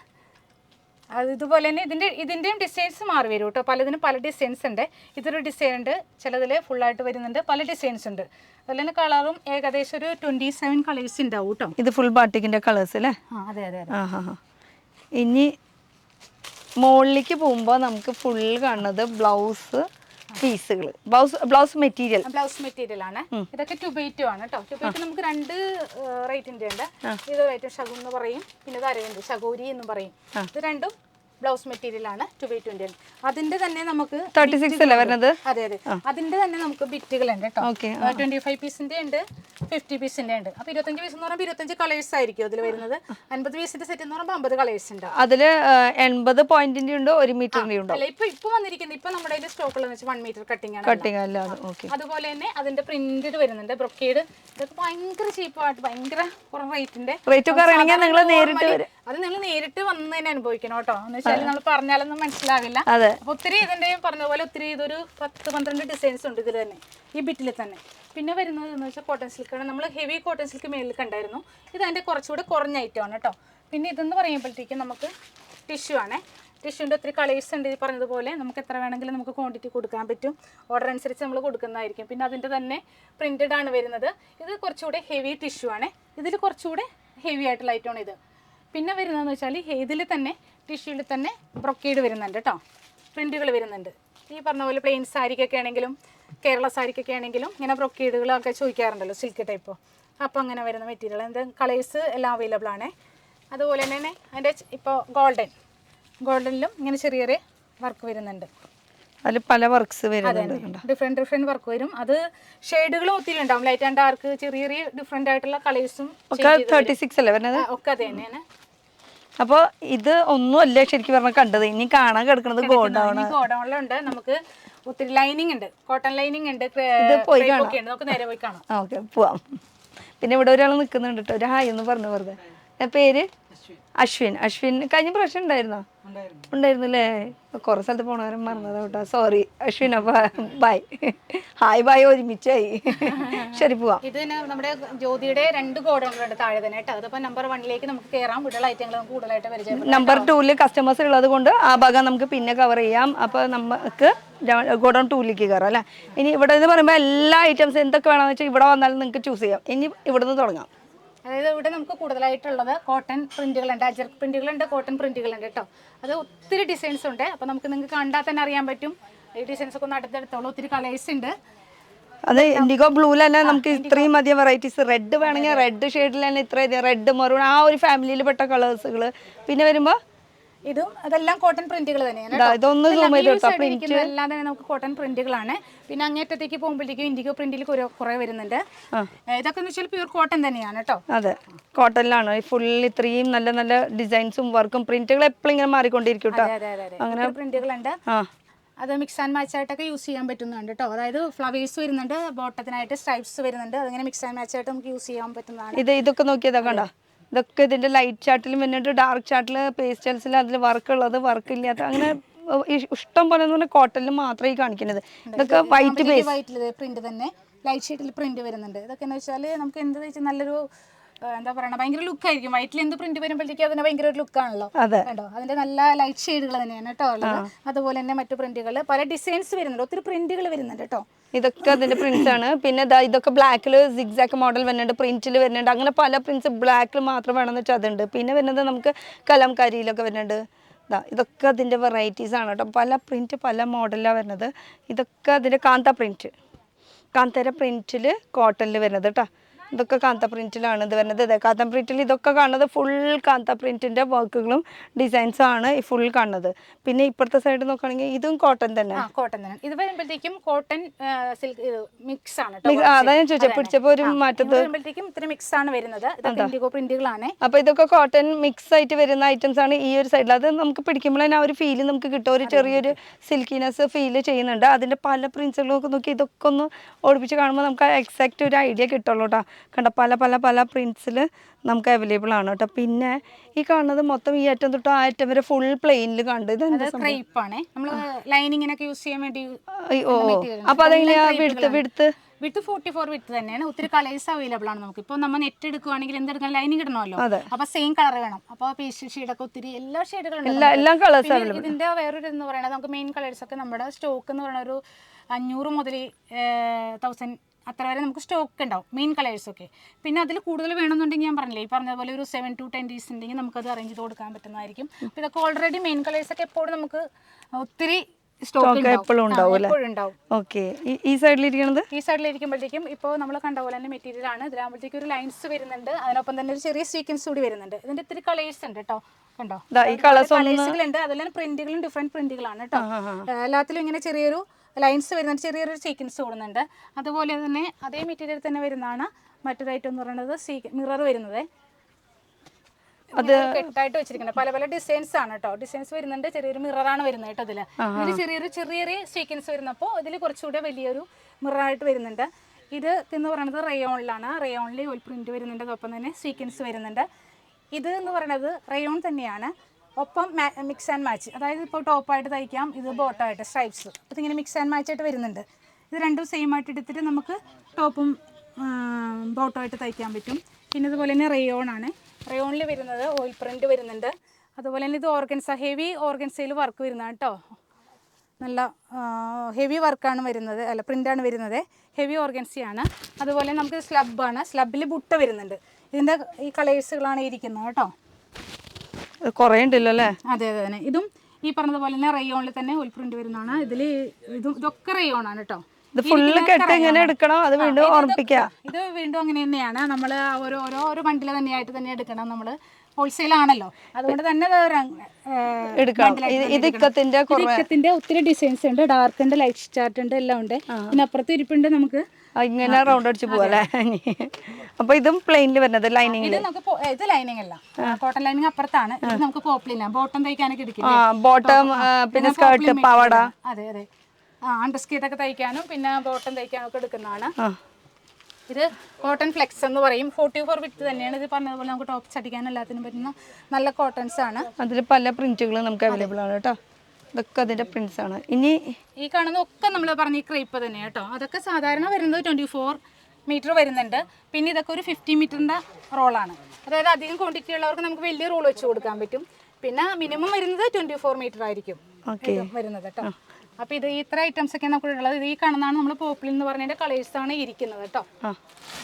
അത് ഇതുപോലെ തന്നെ ഇതിൻ്റെയും ഡിസൈൻസ് മാറി വരും കേട്ടോ. പലതിനും പല ഡിസൈൻസ് ഉണ്ട്. ഇതൊരു ഡിസൈൻ ഉണ്ട്, ചിലതിൽ ഫുള്ളായിട്ട് വരുന്നുണ്ട്, പല ഡിസൈൻസ് ഉണ്ട്. അതുപോലെ തന്നെ കളറും ഏകദേശം ഒരു 27 കളേഴ്സ് ഉണ്ടാവും കേട്ടോ. ഇത് ഫുൾ ബാട്ടിക്കിൻ്റെ കളേഴ്സ് അല്ലേ? അതെ അതെ. ഇനി മുകളിലേക്ക് പോകുമ്പോൾ നമുക്ക് ഫുൾ കാണുന്നത് ബ്ലൗസ് പീസുകൾ, ബ്ലൗസ് മെറ്റീരിയൽ ആണ്. ഇതൊക്കെ ടുബൈറ്റോ ആണ് കേട്ടോ. ടുബൈറ്റോ നമുക്ക് 2 റേറ്റിന്റെ ഉണ്ട്. ഇത് റേറ്റ് ഷഗു എന്ന് പറയും, പിന്നെ ഇത് അരവിന്ദ് ഷഗോരി എന്ന് പറയും. ഇത് രണ്ടും ബ്ലൗസ് മെറ്റീരിയൽ ആണ്. 2x20. അതിന്റെ തന്നെ നമുക്ക് 36 അല്ലേ വരുന്നത്? അതെ അതെ. അതിന്റെ തന്നെ നമുക്ക് ബിറ്റുകളുണ്ട് കേട്ടോ. 25 പീസിന്റെ ഉണ്ട്, 50 പീസിന്റെ ഉണ്ട്. അപ്പൊ 25 പീസ് എന്ന് പറയുമ്പോൾ 25 കളേഴ്സ് ആയിരിക്കും അതിൽ വരുന്നത്. 50 പീസിന്റെ സെറ്റ് എന്ന് പറയുമ്പോൾ 50 കളേഴ്സ് ഉണ്ട്. അതില് 80 പോയിന്റിന്റെ ഉണ്ട്, 1 മീറ്ററിന്റെ ഉണ്ട്. അല്ല, ഇപ്പൊ വന്നിരിക്കുന്നത് ഇപ്പൊ നമ്മുടെ സ്റ്റോക്ക് ഉള്ളത് 1 മീറ്റർ കട്ടിംഗ് ആണ്. അതുപോലെ തന്നെ അതിന്റെ പ്രിന്റഡ് വരുന്നുണ്ട്, ബ്രൊക്കേഡ്. ഇതൊക്കെ ഭയങ്കര ചീപ്പായിട്ട്, ഭയങ്കര കുറവ് റേറ്റിന്റെ. അത് നിങ്ങൾ നേരിട്ട് വന്ന് തന്നെ അനുഭവിക്കണം കേട്ടോ. എന്ന് വെച്ചാൽ നമ്മൾ പറഞ്ഞാലൊന്നും മനസ്സിലാവില്ല. അപ്പൊ ഒത്തിരി ഇതിന്റെ പറഞ്ഞ പോലെ ഒത്തിരി ഇതൊരു 10-12 ഡിസൈൻസ് ഉണ്ട് ഇതിൽ തന്നെ, ഈ ബിറ്റിൽ തന്നെ. പിന്നെ വരുന്നത് എന്ന് വെച്ചാൽ കോട്ടൺ സിൽക്കാണ്. നമ്മൾ ഹെവി കോട്ടൺ സിൽക്ക് മേളിൽ കണ്ടായിരുന്നു. ഇത് അതിന്റെ കുറച്ചുകൂടെ കുറഞ്ഞ ഐറ്റം ആണ് കേട്ടോ. പിന്നെ ഇതെന്ന് പറയുമ്പോഴത്തേക്കും നമുക്ക് ടിഷ്യൂ ആണ്. ടിഷ്യൂൻ്റെ ഒത്തിരി കളേഴ്സ് ഉണ്ട്. ഈ പറഞ്ഞതുപോലെ നമുക്ക് എത്ര വേണമെങ്കിലും നമുക്ക് ക്വാണ്ടിറ്റി കൊടുക്കാൻ പറ്റും. ഓർഡർ അനുസരിച്ച് നമ്മൾ കൊടുക്കുന്നതായിരിക്കും. പിന്നെ അതിൻ്റെ തന്നെ പ്രിന്റഡ് ആണ് വരുന്നത്. ഇത് കുറച്ചുകൂടെ ഹെവി ടിഷ്യൂ ആണ്. ഇതിൽ കുറച്ചുകൂടെ ഹെവി ആയിട്ടുള്ള ഐറ്റമാണ് ഇത്. പിന്നെ വരുന്നതെന്ന് വെച്ചാൽ ഇതിൽ തന്നെ ടിഷ്യൂവിൽ തന്നെ ബ്രൊക്കേഡ് വരുന്നുണ്ട് കേട്ടോ. പ്രിന്റുകൾ വരുന്നുണ്ട്. ഈ പറഞ്ഞ പോലെ പ്ലെയിൻ സാരിക്കൊക്കെ ആണെങ്കിലും കേരള സാരിക്കൊക്കെ ആണെങ്കിലും ഇങ്ങനെ ബ്രൊക്കേഡുകളൊക്കെ ചോദിക്കാറുണ്ടല്ലോ, സിൽക്ക് ടൈപ്പ്. അപ്പോൾ അങ്ങനെ വരുന്ന മെറ്റീരിയൽ അതിൻ്റെ കളേഴ്സ് എല്ലാം അവൈലബിൾ ആണ്. അതുപോലെ തന്നെ അതിൻ്റെ ഇപ്പോൾ ഗോൾഡനിലും ഇങ്ങനെ ചെറിയ ചെറിയ വർക്ക് വരുന്നുണ്ട്. അതിൽ പല വർക്ക്സ് വരുന്നുണ്ട്, ഡിഫറെൻറ്റ് വർക്ക് വരും. അത് ഷെയ്ഡുകളും ഒത്തിരി ഉണ്ടാവും, ലൈറ്റ് ആൻഡ് ഡാർക്ക്, ചെറിയ ചെറിയ ഡിഫറെൻ്റ് ആയിട്ടുള്ള കളേഴ്സും 36 അല്ലേ വരുന്നത്? ഒക്കെ അത് തന്നെയാണ്. അപ്പോൾ ഇത് ഒന്നും അല്ല ശരിക്കും പറഞ്ഞാൽ കണ്ടത്. ഇനി കാണാൻ കിടക്കുന്നത് ഗോഡൗണിലുണ്ട്. നമുക്ക് ഒത്തിരി ലൈനിങ് ഉണ്ട്, കോട്ടൺ ലൈനിങ് ഉണ്ട്. നമുക്ക് നേരെ പോയി കാണാം. ഓക്കെ, പോവാം. പിന്നെ ഇവിടെ ഒരാൾ നിൽക്കുന്നുണ്ട് കേട്ടോ, ഒരു ഹായ് എന്ന് പറഞ്ഞു വെറുതെ. പേര് അശ്വിൻ. കഴിഞ്ഞ പ്രാവശ്യം ഉണ്ടായിരുന്നു അല്ലേ? കുറേ സ്ഥലത്ത് പോണവരും മറന്നതാ കേട്ടോ, സോറി അശ്വിൻ. അപ്പൊ ബൈ, ഹായ് ബൈ ഒരുമിച്ചായി. ശരി, പോവാം. ഇത് നമ്മുടെ ജ്യോതിയുടെ 2 ഗോഡൗണുകളുണ്ട് താഴെ തന്നെ കേട്ടോ. അതിപ്പോൾ നമ്പർ 1ലേക്ക് നമുക്ക് കയറാം. കൂടുതൽ ഐറ്റങ്ങൾ നമുക്ക് കൂടുതലായിട്ട് പരിചയപ്പെടാം. നമ്പർ 2 കസ്റ്റമേഴ്സ് ഉള്ളത് കൊണ്ട് ആ ഭാഗം നമുക്ക് പിന്നെ കവർ ചെയ്യാം. അപ്പോൾ നമുക്ക് ഗോഡൗൺ 2ലേക്ക് കയറാം അല്ലേ? ഇനി ഇവിടെ എന്ന് പറയുമ്പോൾ എല്ലാ ഐറ്റംസ് എന്തൊക്കെ വേണമെന്ന് വെച്ചാൽ ഇവിടെ വന്നാലും നിങ്ങൾക്ക് ചൂസ് ചെയ്യാം. ഇനി ഇവിടെ നിന്ന് തുടങ്ങാം. അതായത് ഇവിടെ നമുക്ക് കൂടുതലായിട്ടുള്ളത് കോട്ടൺ പ്രിന്റുകളുണ്ട്, അജർക്ക് പ്രിന്റുകളുണ്ട്, കോട്ടൺ പ്രിന്റുകളുണ്ട് കേട്ടോ. അത് ഒത്തിരി ഡിസൈൻസ് ഉണ്ട്. അപ്പോൾ നിങ്ങൾക്ക് കണ്ടാൽ തന്നെ അറിയാൻ പറ്റും. ഈ ഡിസൈൻസ് ഒക്കെ ഒന്ന് അടുത്തെടുത്തോളൂ. ഒത്തിരി കളേഴ്സ് ഉണ്ട്. അത് ഇൻഡിഗോ ബ്ലൂയിൽ തന്നെ നമുക്ക് ഇത്രയും അധികം വെറൈറ്റീസ്. റെഡ് വേണമെങ്കിൽ റെഡ് ഷെയ്ഡിൽ തന്നെ ഇത്രയും റെഡ് മെറൂൺ ആ ഒരു ഫാമിലിയിൽ പെട്ട കളേഴ്സുകൾ. പിന്നെ വരുമ്പോൾ ഇതും അതെല്ലാം കോട്ടൺ പ്രിന്റുകൾ തന്നെയാണ്. ഇതൊന്ന് zoom ചെയ്ത് കൊടുത്താ എല്ലാം തന്നെ നമുക്ക് കോട്ടൺ പ്രിന്റുകളാണ്. പിന്നെ അങ്ങേറ്റത്തേക്ക് പോകുമ്പോഴത്തേക്കും ഇൻഡിഗോ പ്രിന്റിൽ കുറെ വരുന്നുണ്ട്. ഇതൊക്കെ എന്ന് വെച്ചാൽ പ്യൂർ കോട്ടൺ തന്നെയാണ് കേട്ടോ. അതെ, കോട്ടണിലാണ് ഫുൾ. ഇത്രയും നല്ല നല്ല ഡിസൈൻസും വർക്കും പ്രിന്റുകൾ എപ്പോഴും ഇങ്ങനെ മാറിക്കൊണ്ടിരിക്കും കേട്ടോ. അങ്ങനെ പ്രിന്റുകളുണ്ട്. അത് മിക്സ് ആൻഡ് മാച്ച് ആയിട്ടൊക്കെ യൂസ് ചെയ്യാൻ പറ്റുന്നുണ്ട് കേട്ടോ. അതായത് ഫ്ലവേഴ്സ് വരുന്നുണ്ട്, ബോട്ടത്തിനായിട്ട് സ്ട്രൈപ്സ് വരുന്നുണ്ട്. അതങ്ങനെ മിക്സ് ആൻഡ് മാച്ച് ആയിട്ട് നമുക്ക് യൂസ് ചെയ്യാൻ പറ്റുന്നതാണ്. ഇതൊക്കെ നോക്കിയതാ കണ്ടോ. ഇതൊക്കെ ഇതിന്റെ ലൈറ്റ് ചാർട്ടിലും വരുന്നുണ്ട്, ഡാർക്ക് ചാർട്ടിൽ, പേസ്റ്റൽസിൽ അതിൽ വർക്ക് ഉള്ളത്, വർക്ക് ഇല്ലാത്ത, അങ്ങനെ ഇഷ്ടം പോലെ എന്ന് പറഞ്ഞാൽ കോട്ടണിൽ മാത്രമേ കാണിക്കുന്നത്. ഇതൊക്കെ വൈറ്റിൽ പ്രിന്റ് തന്നെ ലൈറ്റ് ഷീറ്റിൽ പ്രിന്റ് വരുന്നുണ്ട്. ഇതൊക്കെ എന്ന് വെച്ചാൽ നമുക്ക് എന്ത് വെച്ചാൽ നല്ലൊരു എന്താ പറയുക, ഭയങ്കര ലുക്ക് ആയിരിക്കും. വൈറ്റിൽ എന്ത് പ്രിന്റ് വരുമ്പോഴത്തേക്കും അതിന് ഭയങ്കര ഒരു ലുക്കാണല്ലോ കേട്ടോ. അതിന്റെ നല്ല ലൈറ്റ് ഷെയ്ഡുകൾ തന്നെയാണ് കേട്ടോ ഉള്ളത്. അതുപോലെ തന്നെ മറ്റു പ്രിന്റുകൾ പല ഡിസൈൻസ് വരുന്നുണ്ട്, ഒത്തിരി പ്രിന്റുകൾ വരുന്നുണ്ട് കേട്ടോ. ഇതൊക്കെ അതിന്റെ പ്രിന്റ്സ് ആണ്. പിന്നെ ഇതൊക്കെ ബ്ലാക്കിൽ സിഗ്സാക്ക് മോഡൽ വരുന്നുണ്ട്, പ്രിന്റിൽ വരുന്നുണ്ട്. അങ്ങനെ പല പ്രിന്റ്സ് ബ്ലാക്കിൽ മാത്രം വേണമെന്ന് വെച്ചാൽ അതുണ്ട്. പിന്നെ വരുന്നത് നമുക്ക് കലംകാരിയിലൊക്കെ വരുന്നുണ്ട്. ഇതൊക്കെ അതിന്റെ വെറൈറ്റീസ് ആണ് കേട്ടോ. പല പ്രിന്റ് പല മോഡലാണ് വരുന്നത്. ഇതൊക്കെ അതിന്റെ കാന്തര പ്രിന്റിൽ കോട്ടണിൽ വരുന്നത് കേട്ടോ. ഇതൊക്കെ കാന്ത പ്രിന്റിലാണ് ഇത് വരുന്നത്. കാന്ത പ്രിന്റിൽ ഇതൊക്കെ കാണുന്നത് ഫുൾ കാന്ത പ്രിന്റിന്റെ വർക്കുകളും ഡിസൈൻസും ആണ് ഈ ഫുൾ കാണുന്നത്. പിന്നെ ഇപ്പുറത്തെ സൈഡ് നോക്കുകയാണെങ്കിൽ ഇതും കോട്ടൺ തന്നെ. കോട്ടൺ തന്നെ. ഇത് വരുമ്പോഴത്തേക്കും കോട്ടൺ സിൽക്ക് മിക്സ് ആണ്. അതാ ഞാൻ ചോദിച്ചത്, പിടിച്ചപ്പോ ഒരു മാറ്റത്ത് വരുമ്പോഴത്തേക്കും ഇത്ര മിക്സ് ആണ് വരുന്നത്. ഇൻഡിഗോ പ്രിന്റുകളാണ്. അപ്പൊ ഇതൊക്കെ കോട്ടൺ മിക്സ് ആയിട്ട് വരുന്ന ഐറ്റംസ് ആണ് ഈ ഒരു സൈഡിൽ. അത് നമുക്ക് പിടിക്കുമ്പോൾ തന്നെ ആ ഒരു ഫീല് നമുക്ക് കിട്ടും, ഒരു ചെറിയൊരു സിൽക്കിനെസ് ഫീല് ചെയ്യുന്നുണ്ട്. അതിന്റെ പല പ്രിന്റ്സുകളൊക്കെ നോക്കി ഇതൊക്കെ ഒന്ന് ഓടിപ്പിച്ച് കാണുമ്പോൾ നമുക്ക് എക്സാക്ട് ഒരു ഐഡിയ കിട്ടുള്ളൂ കേട്ടോ. കണ്ട പല പല പല പ്രിന്റ്സിൽ നമുക്ക് അവൈലബിൾ ആണ് കേട്ടോ. പിന്നെ ഈ കാണുന്നത് മൊത്തം ഈ അറ്റം തൊട്ട് ആ അറ്റം വരെ ഫുൾ പ്ലെയിനിൽ കണ്ടു. ഇത് ലൈനിങ്ങിനൊക്കെ യൂസ് ചെയ്യാൻ വേണ്ടി. അപ്പൊ അതെങ്ങനെയാ വിടുത്ത് 44 വിത്ത് തന്നെയാണ്. ഒത്തിരി കളേഴ്സ് അവൈലബിൾ ആണ് നമുക്ക്. ഇപ്പോൾ നമ്മൾ നെറ്റ് എടുക്കുവാണെങ്കിൽ എന്തെടുക്കാൻ ലൈനിങ് ഇടണമല്ലോ, അപ്പൊ സെയിം കളർ വേണം. അപ്പൊ പേസ്റ്റൽ ഷെയ്ഡൊക്കെ ഒത്തിരി എല്ലാ ഷെയ്ഡുകളും. ഇതിന്റെ വേറൊരു എന്ന് പറയുന്നത് നമുക്ക് മെയിൻ കളേഴ്സ് ഒക്കെ നമ്മുടെ സ്റ്റോക്ക് എന്ന് പറയുന്ന ഒരു 500 മുതൽ 1000 അത്ര വരെ നമുക്ക് സ്റ്റോക്ക് ഉണ്ടാവും, മെയിൻ കളേഴ്സൊക്കെ. പിന്നെ അതിൽ കൂടുതൽ വേണമെന്നുണ്ടെങ്കിൽ ഞാൻ പറഞ്ഞില്ലേ, ഈ പറഞ്ഞതുപോലെ ഒരു 7 to 10 days ഉണ്ടെങ്കിൽ നമുക്കത് അറേഞ്ച് ചെയ്ത് കൊടുക്കാൻ പറ്റുന്നതായിരിക്കും. അപ്പോൾ ഇതൊക്കെ ഓൾറെഡി മെയിൻ കളേഴ്സൊക്കെ എപ്പോഴും നമുക്ക് ഒത്തിരി സ്റ്റോക്ക് എപ്പോഴും ഉണ്ടാവും. ഓക്കെ, ഈ സൈഡിലിരിക്കുന്നത് ഈ സൈഡിലിരിക്കുമ്പോഴത്തേക്കും ഇപ്പോൾ നമ്മൾ കണ്ട പോലെ തന്നെ മെറ്റീരിയൽ ആണ്. ഇതിലാകുമ്പോഴത്തേക്കും ഒരു ലൈൻസ് വരുന്നുണ്ട്, അതിനൊപ്പം തന്നെ ഒരു ചെറിയ സീക്വൻസ് കൂടി വരുന്നുണ്ട്. ഇതിന്റെ ഇത്തിരി കളേഴ്സ് ഉണ്ട് കേട്ടോ. കണ്ടോ, കളേഴ്സുകളുണ്ട്. അതുപോലെ തന്നെ പ്രിന്റുകളും ഡിഫറെന്റ് പ്രിന്റുകളാണ് കേട്ടോ. എല്ലാത്തിലും ഇങ്ങനെ ചെറിയൊരു ലൈൻസ് വരുന്നുണ്ട്, ചെറിയൊരു സീക്വൻസ് കൂടുന്നുണ്ട്. അതുപോലെ തന്നെ അതേ മെറ്റീരിയൽ തന്നെ വരുന്നതാണ് മറ്റൊരൈറ്റം എന്ന് പറയുന്നത് മിറർ വരുന്നത്. അത് കെട്ടായിട്ട് വെച്ചിരിക്കുന്നത് പല പല ഡിസൈൻസ് ആണ് കേട്ടോ. ഡിസൈൻസ് വരുന്നുണ്ട്, ചെറിയൊരു മിററാണ് വരുന്നത് കേട്ടോ. ഇതിൽ ചെറിയൊരു സീക്വൻസ് വരുന്നപ്പോൾ ഇതിൽ കുറച്ചുകൂടെ വലിയൊരു മിററായിട്ട് വരുന്നുണ്ട്. ഇത് എന്ന് പറയുന്നത് റയോണിലാണ്. റയോണിൽ ഒരു പ്രിന്റ് വരുന്നുണ്ട്, ഒപ്പം തന്നെ സീക്വൻസ് വരുന്നുണ്ട്. ഇത് എന്ന് പറയുന്നത് റയോൺ തന്നെയാണ്, ഒപ്പം മിക്സ് ആൻഡ് മാച്ച്. അതായത് ഇപ്പോൾ ടോപ്പായിട്ട് തയ്ക്കാം, ഇത് ബോട്ടമായിട്ട് സ്ട്രൈപ്സ്. അപ്പോൾ ഇതിങ്ങനെ മിക്സ് ആൻഡ് മാച്ച് ആയിട്ട് വരുന്നുണ്ട്. ഇത് രണ്ടും സെയിം ആയിട്ട് എടുത്തിട്ട് നമുക്ക് ടോപ്പും ബോട്ടമായിട്ട് തയ്ക്കാൻ പറ്റും. പിന്നെ ഇതുപോലെ തന്നെ റയോണാണ്. റയോണിൽ വരുന്നത് ഓയിൽ പ്രിന്റ് വരുന്നുണ്ട്. അതുപോലെ തന്നെ ഇത് ഓർഗൻസ, ഹെവി ഓർഗൻസയിൽ വർക്ക് വരുന്നതാണ് കേട്ടോ. നല്ല ഹെവി വർക്കാണ് വരുന്നത്, അല്ല പ്രിൻ്റാണ് വരുന്നത്, ഹെവി ഓർഗൻസിയാണ്. അതുപോലെ നമുക്ക് സ്ലബാണ്, സ്ലബിൽ ബുട്ട വരുന്നുണ്ട്. ഇതിൻ്റെ ഈ കളേഴ്സുകളാണ് ഇരിക്കുന്നത് കേട്ടോ. കുറേ ഉണ്ടല്ലോ അല്ലേ? അതെ അതെ തന്നെ. ഇതും ഈ പറഞ്ഞതുപോലെ തന്നെ റയോണിൽ തന്നെ ഓയിൽ പ്രിന്റ് വരുന്നതാണ്. ഇതൊക്കെ റയോണാണ് കേട്ടോ. ഇത് വീണ്ടും അങ്ങനെ തന്നെയാണ്. നമ്മൾ ഓരോ ബണ്ടിൽ തന്നെയായിട്ട് തന്നെ എടുക്കണം. നമ്മൾ ഹോൾസെയിൽ ആണല്ലോ, അതുകൊണ്ട് തന്നെ ഇക്കത്തിന്റെ ഒത്തിരി ഡിസൈൻസ് ഉണ്ട്. ഡാർക്ക് ഉണ്ട്, ലൈറ്റ് ചാർട്ട് ഉണ്ട്, എല്ലാം ഉണ്ട്. പിന്നെ അപ്പുറത്ത് ഇരിപ്പുണ്ട് നമുക്ക് ഇങ്ങനെ റൗണ്ട് അടിച്ച് പോവല്ലേ. അപ്പൊ ഇതും പ്ലെയിനിൽ വരുന്നത് ലൈനിങ്. ഇത് ലൈനിങ് അല്ല, കോട്ടൺ ലൈനിങ് അപ്പുറത്താണ്. ഇത് നമുക്ക് പോപ്ലില്ല, ബോട്ടം തയ്ക്കാനൊക്കെ എടുക്കില്ല. ബോട്ടം പിന്നെ സ്കേർട്ട്, പാവാട. അതെ അതെ, അണ്ടർസ്കേർട്ടൊക്കെ തയ്ക്കാനും പിന്നെ ബോട്ടം തയ്ക്കാനും ഒക്കെ എടുക്കുന്നതാണ്. ഇത് കോട്ടൺ ഫ്ലെക്സ് എന്ന് പറയും. 44 വിത്ത് തന്നെയാണ്. ഇത് പറഞ്ഞതുപോലെ നമുക്ക് ടോപ്സ് അടിക്കാൻ എല്ലാത്തിനും പറ്റുന്ന നല്ല കോട്ടൺസ് ആണ്. അതിൽ പല പ്രിന്റുകളും നമുക്ക് അവൈലബിൾ ആണ് കേട്ടോ. ഇതൊക്കെ അതിന്റെ പ്രിന്റ്സ് ആണ്. ഇനി ഈ കാണുന്ന ഒക്കെ നമ്മൾ പറഞ്ഞ ഈ ക്രേപ്പ് തന്നെയാണ് കേട്ടോ. അതൊക്കെ സാധാരണ വരുന്നത് 24 മീറ്റർ വരുന്നുണ്ട്. പിന്നെ ഇതൊക്കെ ഒരു 50 മീറ്ററിന്റെ റോളാണ്. അതായത് അധികം ക്വാണ്ടിറ്റി ഉള്ളവർക്ക് നമുക്ക് വലിയ റോൾ വെച്ച് കൊടുക്കാൻ പറ്റും. പിന്നെ മിനിമം വരുന്നത് 24 മീറ്റർ ആയിരിക്കും വരുന്നത് കേട്ടോ. അപ്പോൾ ഇത് ഇത്ര ഐറ്റംസ് ഒക്കെ നമുക്ക് ഉള്ളത്. ഇത് ഈ കാണുന്നതാണ് നമ്മൾ പോപ്പിൾ എന്ന് പറഞ്ഞതിന്റെ കളേഴ്സ് ആണ് ഇരിക്കുന്നത് കേട്ടോ.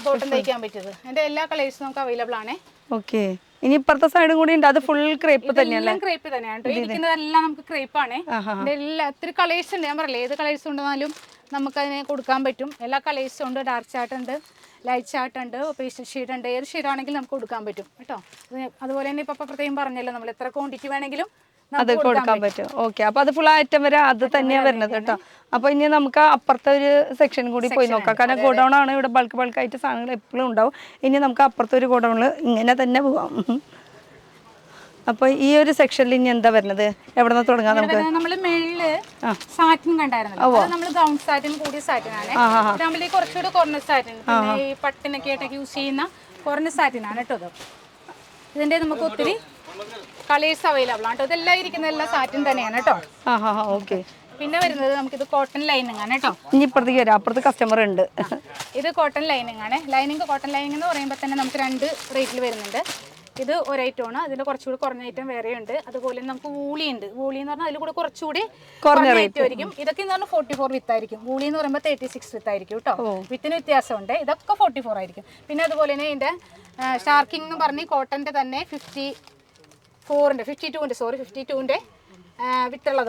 ബോട്ടം തയ്ക്കാൻ പറ്റിയത് അതിന്റെ എല്ലാ കളേഴ്സും നമുക്ക് അവൈലബിൾ ആണ്. ഓക്കെ, ഇനി ഇപ്പുറത്തെ സൈഡും കൂടി ഉണ്ട്, അത് ഫുൾ ക്രേപ്പ് തന്നെയല്ലേ? ക്രേപ്പ് തന്നെയാണ് കേട്ടോ. ഇരിക്കുന്നതെല്ലാം നമുക്ക് ക്രേപ്പ് ആണ്. ഒത്തിരി കളേഴ്സ് ഉണ്ട്. ഞാൻ പറയില്ല, ഏത് കളേഴ്സ് ഉണ്ടെന്നാലും നമുക്ക് അതിനെ കൊടുക്കാൻ പറ്റും. എല്ലാ കളേഴ്സും ഉണ്ട്. ഡാർക്ക് ചാർട്ട് ഉണ്ട്, ലൈറ്റ് ചാർട്ട് ഉണ്ട്, പേസ്റ്റൽ ഷെയ്ഡ് ഉണ്ട്. ഏത് ഷെയ്ഡാണെങ്കിലും നമുക്ക് കൊടുക്കാൻ പറ്റും കേട്ടോ. അതുപോലെ തന്നെ ഇപ്പൊ പ്രത്യേകം പറഞ്ഞല്ലോ, നമ്മൾ എത്ര ക്വാണ്ടിറ്റി വേണമെങ്കിലും അത് കൊടുക്കാൻ പറ്റും. ഓക്കെ, അപ്പൊ അത് ഫുൾ ഐറ്റം വരെ അത് തന്നെയാണ് വരുന്നത് കേട്ടോ. അപ്പൊ ഇനി നമുക്ക് അപ്പുറത്തെ ഒരു സെക്ഷൻ കൂടി പോയി നോക്കാം. കാരണം ഗോഡൌൺ ആണ്, ഇവിടെ ബൾക്ക് ആയിട്ട് സാധനങ്ങൾ എപ്പോഴും ഉണ്ടാവും. ഇനി നമുക്ക് അപ്പുറത്തെ ഒരു ഗോഡൌണിൽ ഇങ്ങനെ തന്നെ പോവാം. അപ്പൊ ഈ ഒരു സെക്ഷനിൽ ഇനി എന്താ വരുന്നത്? എവിടെ നിന്ന് തുടങ്ങാം നമുക്ക്? നമ്മള് മേളില് സാറ്റിൻ കണ്ടായിരുന്നല്ലോ, നമ്മള് ഗൗൺ സാറ്റിൻ കൂടിയ സാറ്റിനാണ്. നമ്മള് കുറച്ചുകൂടി കുറഞ്ഞ സാറ്റിൻ, പിന്നെ ഈ പട്ടിനൊക്കെ ആയിട്ടൊക്കെ യൂസ് ചെയ്യുന്ന കുറഞ്ഞ സാറ്റിനാണ് കേട്ടോ. ഇത് ഇതിന്റെ നമുക്ക് ഒത്തിരി കളേഴ്സ് അവൈലബിൾ ആണ് കേട്ടോ. ഇതെല്ലാം ഇരിക്കുന്ന എല്ലാം സാറ്റിൻ തന്നെയാണ് കേട്ടോ. ഓക്കെ. പിന്നെ വരുന്നത് നമുക്കിത് കോട്ടൺ ലൈനിങ് ആണ് കേട്ടോ. ഇനി ഇപ്പുറത്തേക്ക് വരാം, അപ്പുറത്ത് കസ്റ്റമർ ഉണ്ട്. ഇത് കോട്ടൺ ലൈനിങ് ആണ്. കോട്ടൺ ലൈനിങ് എന്ന് പറയുമ്പോൾ തന്നെ നമുക്ക് 2 റേറ്റിൽ വരുന്നുണ്ട്. ഇത് ഒരു ഐറ്റമാണ്, അതിന്റെ കുറച്ചുകൂടി കുറഞ്ഞ ഐറ്റം വേറെ ഉണ്ട്. അതുപോലെ നമുക്ക് വൂളി ഉണ്ട്. വൂളി എന്ന് പറഞ്ഞാൽ അതിൽ കൂടെ കുറച്ചുകൂടി കുറഞ്ഞ റേറ്റ് ആയിരിക്കും. ഇതൊക്കെ എന്ന് പറഞ്ഞാൽ 44 വിത്ത് ആയിരിക്കും. വൂളി എന്ന് പറയുമ്പോൾ 36 വിത്ത് ആയിരിക്കും കേട്ടോ. വിത്തിന് വ്യത്യാസമുണ്ട്. ഇതൊക്കെ 44 ആയിരിക്കും. പിന്നെ അതുപോലെ തന്നെ ഇതിന്റെ ഷാർക്കിംഗ് എന്ന് പറഞ്ഞ് കോട്ടന്റെ തന്നെ 52ന്റെ വിത്തുള്ളത്.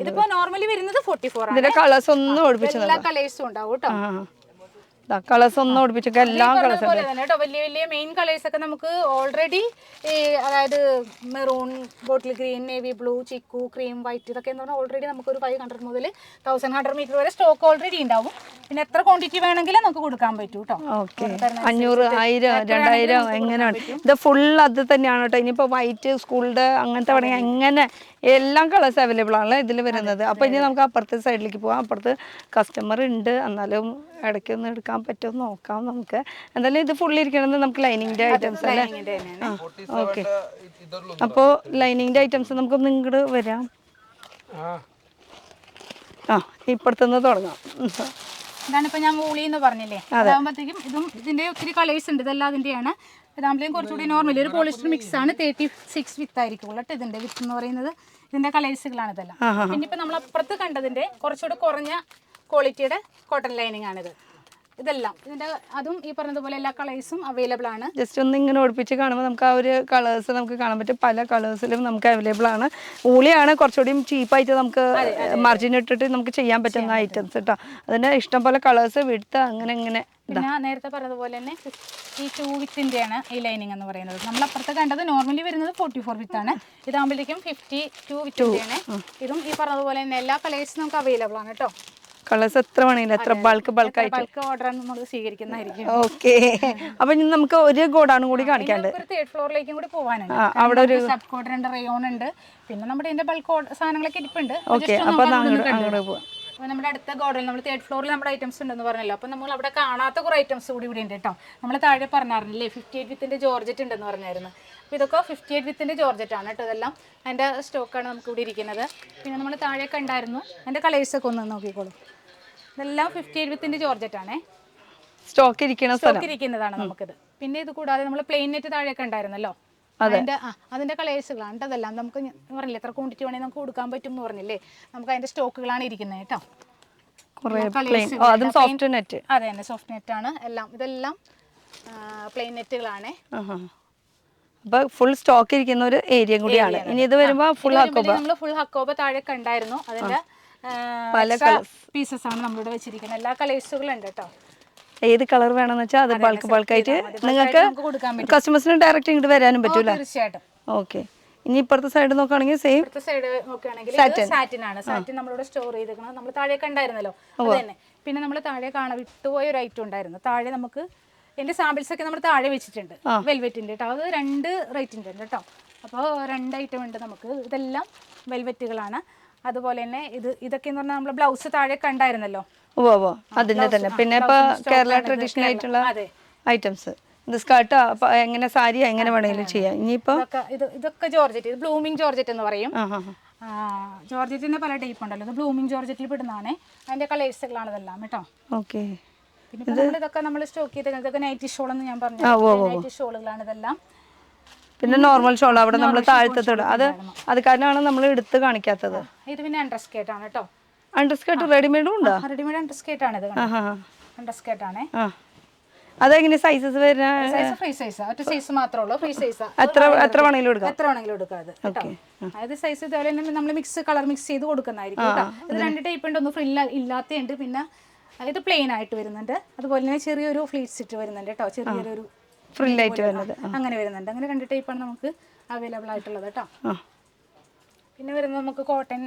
ഇതിപ്പോ നോർമലി വരുന്നത് 44 ആണ്. ഇതിന്റെ കളേഴ്സ് ഒന്നും ഒഴിപ്പിച്ചു, എല്ലാ കളേഴ്സും ഉണ്ടാവും കേട്ടോ. കളേഴ്സ് ഒന്നും ഒഴിപ്പിച്ചൊക്കെ എല്ലാ കളേഴ്സും കേട്ടോ. വലിയ വലിയ മെയിൻ കളേഴ്സ് ഒക്കെ നമുക്ക് ഓൾറെഡി അതായത് maroon, bottle green, navy blue, chikoo, cream, white, ഇതൊക്കെ എന്ന് പറഞ്ഞാൽ ഓൾറെഡി നമുക്കൊരു 500 മുതൽ 1100 മീറ്റർ വരെ സ്റ്റോക്ക് ഓൾറെഡി ഉണ്ടാവും. പിന്നെ എത്ര ക്വാണ്ടിറ്റി വേണമെങ്കിലും നമുക്ക് കൊടുക്കാൻ പറ്റും കേട്ടോ. 500, 1000, 2000 എങ്ങനെയാണ് ഇത് ഫുൾ അത് തന്നെയാണ് കേട്ടോ. ഇനിയിപ്പോൾ വൈറ്റ്, സ്കൂളിൻ്റെ അങ്ങനത്തെ വേണമെങ്കിൽ എങ്ങനെ എല്ലാം കളേഴ്സ് അവൈലബിൾ ആണല്ലോ ഇതിൽ വരുന്നത്. അപ്പോൾ ഇനി നമുക്ക് അപ്പുറത്തെ സൈഡിലേക്ക് പോകാം. അപ്പുറത്ത് കസ്റ്റമർ ഉണ്ട്, എന്നാലും ഇടയ്ക്ക് ഒന്ന് എടുക്കാൻ പറ്റുമോ നോക്കാം നമുക്ക്. എന്തായാലും ഇത് ഫുള്ളി ഇരിക്കണത് നമുക്ക് ലൈനിങ്ങിൻ്റെ ഐറ്റംസ് അല്ലേ? ഓക്കെ. അപ്പോൾ ലൈനിങ്ങിൻ്റെ ഐറ്റംസ് നമുക്കൊന്ന് ഇങ്ങോട്ട് വരാം. ഇപ്പുറത്തുനിന്ന് തുടങ്ങാം. ഇതാണ് ഇപ്പൊ ഞാൻ വൂളി എന്ന് പറഞ്ഞില്ലേ, അതാകുമ്പോഴത്തേക്കും ഇതിന്റെ ഒത്തിരി കളേഴ്സ് ഉണ്ട്. ഇതെല്ലാം അതിന്റെയാണ്. ഇതാകുമ്പോഴേക്കും കുറച്ചുകൂടി നോർമലി ഒരു പോളിസ്റ്റർ മിക്സ് ആണ്. 36 വിത്ത് ആയിരിക്കും കേട്ടോ. ഇതിന്റെ വിത്ത് എന്ന് പറയുന്നത് ഇതിന്റെ കളേഴ്സുകളാണ് ഇതെല്ലാം. പിന്നെ ഇപ്പൊ നമ്മൾ അപ്പുറത്ത് കണ്ടതിന്റെ കുറച്ചുകൂടി കുറഞ്ഞ ക്വാളിറ്റിയുടെ കോട്ടൺ ലൈനിങ് ആണിത്. ഇതെല്ലാം ഇതിന്റെ അതും ഈ പറഞ്ഞതുപോലെ എല്ലാ കളേഴ്സും അവൈലബിൾ ആണ്. ജസ്റ്റ് ഒന്ന് ഇങ്ങനെ ഒളിപ്പിച്ച് കാണുമ്പോൾ നമുക്ക് ആ ഒരു കളേഴ്സ് നമുക്ക് കാണാൻ പറ്റും. പല കളേഴ്സിലും നമുക്ക് അവൈലബിൾ ആണ്. ഊളിയാണ് കുറച്ചുകൂടി ചീപ്പായിട്ട് നമുക്ക് മാർജിൻ ഇട്ടിട്ട് നമുക്ക് ചെയ്യാൻ പറ്റുന്ന ഐറ്റംസ് കേട്ടോ. അതിൻ്റെ ഇഷ്ടം പോലെ കളേഴ്സ് വിടുത്ത് അങ്ങനെ ഇങ്ങനെ. പിന്നെ നേരത്തെ പറഞ്ഞതുപോലെ തന്നെ 52 വിത്തിൻ്റെയാണ് ഈ ലൈനിങ് എന്ന് പറയുന്നത്. നമ്മളപ്പുറത്ത് കണ്ടത് നോർമലി വരുന്നത് 44 വിത്താണ്. ഇതാകുമ്പോഴേക്കും 52 വിത്തിൻ്റെയാണ്. ഇതും ഈ പറഞ്ഞതുപോലെ തന്നെ എല്ലാ കളേഴ്സും നമുക്ക് അവൈലബിൾ ആണ് കേട്ടോ. കളേഴ്സ് എത്ര വേണമെങ്കിലും എത്ര ബൾക്ക് ഓർഡർ നമ്മൾ സ്വീകരിക്കുന്നതായിരിക്കും. ഓക്കെ. അപ്പൊ ഇനി നമുക്ക് ഒരു ഗോഡൗൺ കൂടി കാണിക്കാണ്ട് തേർഡ് ഫ്ലോറിലേക്കും കൂടി പോകാനുണ്ട്. അവിടെ ഒരു സബ് കോഡർ ഉണ്ട്, റയോൺ ഉണ്ട്. പിന്നെ നമ്മുടെ ഇതിന്റെ ബൾക്ക് സാധനങ്ങളൊക്കെ ഇരിപ്പുണ്ട്. അപ്പൊ അങ്ങോട്ട് പോവാം. അപ്പോൾ നമ്മുടെ അടുത്ത ഗോഡൗൺ നമ്മൾ തേർഡ് ഫ്ലോറിൽ നമ്മുടെ ഐറ്റംസ് ഉണ്ടെന്ന് പറഞ്ഞല്ലോ. അപ്പോൾ നമ്മൾ അവിടെ കാണാത്ത കുറേ ഐറ്റംസ് കൂടി ഇവിടെ ഉണ്ട് കേട്ടോ. നമ്മൾ താഴെ പറഞ്ഞായിരുന്നില്ലേ 58 വിത്തിന്റെ ജോർജറ്റ് ഉണ്ടെന്ന് പറഞ്ഞായിരുന്നു. അപ്പോൾ ഇതൊക്കെ 58 വിത്തിന്റെ ജോർജറ്റ് ആണ് കേട്ടോ. ഇതെല്ലാം അതിൻ്റെ സ്റ്റോക്കാണ് നമുക്ക് ഇവിടെ ഇരിക്കുന്നത്. പിന്നെ നമ്മൾ താഴെയൊക്കെ ഉണ്ടായിരുന്നു. അതിൻ്റെ കളേഴ്സൊക്കെ ഒന്ന് നോക്കിക്കോളൂ. ഇതെല്ലാം 58 വിത്തിന്റെ ജോർജറ്റ് ആണേ. സ്റ്റോക്ക് ഇരിക്കുന്നതാണ് നമുക്കിത്. പിന്നെ ഇത് കൂടാതെ നമ്മൾ പ്ലെയിൻ നെറ്റ് താഴെയൊക്കെ ഉണ്ടായിരുന്നല്ലോ, അതിന്റെ കളേഴ്സുകളാണ് അതെല്ലാം. നമുക്ക് പറഞ്ഞില്ലേ എത്ര ക്വാണ്ടിറ്റി വേണമെങ്കിൽ നമുക്ക് കൊടുക്കാൻ പറ്റും എന്ന് പറഞ്ഞില്ലേ. നമുക്ക് അതിന്റെ സ്റ്റോക്കുകളാണ് ഇരിക്കുന്നത് കേട്ടോ. അതെ തന്നെ സോഫ്റ്റ് നെറ്റ് ആണ് എല്ലാം. ഇതെല്ലാം പ്ലെയിൻ നെറ്റുകളാണ്. അപ്പൊ ഫുൾ സ്റ്റോക്ക് ഇരിക്കുന്ന ഒരു ഏരിയ കൂടിയാണ്. ഇനി ഇത് വരുമ്പോൾ ഫുൾ ഹക്കോബ താഴെയൊക്കെ ഉണ്ടായിരുന്നു. അതിന്റെ പല പീസസ് ആണ് നമ്മളിവിടെ വെച്ചിരിക്കുന്നത്. എല്ലാ കളേഴ്സുകളും ഉണ്ട് കേട്ടോ. ഏത് കളർ വേണമെന്ന് വെച്ചാൽ അത് ബൾക്കായിട്ട് നിങ്ങൾക്ക് കസ്റ്റമേഴ്സിന് ഡയറക്റ്റ് ഇങ്ങോട്ട് വരാനും പറ്റൂല. തീർച്ചയായിട്ടും. ഓക്കെ. ഇനി ഇപ്പുറത്തെ സൈഡ് നോക്കുകയാണെങ്കിൽ സെയിം സൈഡ് നോക്കുകയാണെങ്കിൽ സാറ്റിൻ ആണ്. സാറ്റിൻ നമ്മളിവിടെ സ്റ്റോർ ചെയ്തേക്കണം. നമ്മൾ താഴെ ഉണ്ടായിരുന്നല്ലോ അത് തന്നെ. പിന്നെ നമ്മൾ താഴെ വിട്ടുപോയ ഒരു ഐറ്റം ഉണ്ടായിരുന്നു. താഴെ നമുക്ക് എന്റെ സാമ്പിൾസ് ഒക്കെ നമ്മൾ താഴെ വെച്ചിട്ടുണ്ട്. വെൽവെറ്റിന്റെ കേട്ടോ. അത് 2 റേറ്റിന്റെ ഉണ്ട് കേട്ടോ. അപ്പോൾ 2 ഐറ്റം ഉണ്ട് നമുക്ക്. ഇതെല്ലാം വെൽവെറ്റുകളാണ്. അതുപോലെ തന്നെ ഇതൊക്കെ എന്ന് പറഞ്ഞാൽ നമ്മൾ ബ്ലൗസ് താഴെ ഉണ്ടായിരുന്നല്ലോ. അതിന്റെ തന്നെ. പിന്നെ ഇപ്പൊ കേരള ട്രഡീഷണൽ ആയിട്ടുള്ള ഐറ്റംസ് ഇത് സ്കർട്ട് എങ്ങനെ സാരി എങ്ങനെ വേണമെങ്കിലും ചെയ്യാം. ഇനിയിപ്പോ ഇതൊക്കെ ജോർജറ്റ്, ഇത് ബ്ലൂമിങ് ജോർജറ്റ് എന്ന് പറയും. ജോർജറ്റിന്റെ പല ടൈപ്പ് ഉണ്ടല്ലോ. ഇത് ബ്ലൂമിങ് ജോർജറ്റിൽ പെടുന്നതാണ്. അതിന്റെ കളേഴ്സുകളാണ് ഇതെല്ലാം കേട്ടോ. ഓക്കെ. പിന്നെ ഇതൊക്കെ നമ്മൾ സ്റ്റോക്ക് ചെയ്ത് ഇതൊക്കെ നൈറ്റി ഷോൾ എന്ന് ഞാൻ പറഞ്ഞു. നൈറ്റി ഷോളുകളാണ് ഇതെല്ലാം. പിന്നെ നോർമൽ ഷോൾ അവിടെ നമ്മൾ താഴത്തോട് അത് കാരണമാണ് നമ്മൾ എടുത്ത് കാണിക്കാത്തത്. ഇത് പിന്നെ അണ്ടർസ്കേർട്ട് ആണ് കേട്ടോ. അണ്ടർസ്കേർട്ട് റെഡിമെയ്ഡും ഉണ്ടോ? റെഡിമെയ്ഡ് അണ്ടർസ്കേർട്ട് ആണ് ഇത്. അണ്ടർസ്കേർട്ട് ആണ്. അതെങ്ങനെ സൈസസ് വരുന്ന? സൈസ് ഫ്രീ സൈസാ, ഒറ്റ സൈസ് മാത്രമേ ഉള്ളൂ, ഫ്രീ സൈസാ. എത്ര വേണമെങ്കിലും എടുക്കാം? എത്ര വേണമെങ്കിലും എടുക്കാം അത് കേട്ടോ. അതായത് സൈസ് ഇതേപോലെ തന്നെ നമ്മൾ കളർ മിക്സ് ചെയ്ത് കൊടുക്കുന്നതായിരിക്കും കേട്ടോ. ഇത് 2 ടൈപ്പ് ഉണ്ട്, ഒന്ന് ഫ്രിൽ ഇല്ലാത്തതുണ്ട്, പിന്നെ ഇത് പ്ലെയിൻ ആയിട്ട് വരുന്നുണ്ട്. അതുപോലെ തന്നെ ചെറിയൊരു ഫ്ലീറ്റ്സ് ഇട്ട് വരുന്നുണ്ട് കേട്ടോ, ചെറിയൊരു ഫ്രില്ലായിട്ട് വരുന്നത് അങ്ങനെ വരുന്നുണ്ട്. അങ്ങനെ 2 ടൈപ്പാണ് നമുക്ക് അവൈലബിൾ ആയിട്ടുള്ളത് കേട്ടോ. പിന്നെ വരുന്നത് നമുക്ക് കോട്ടൺ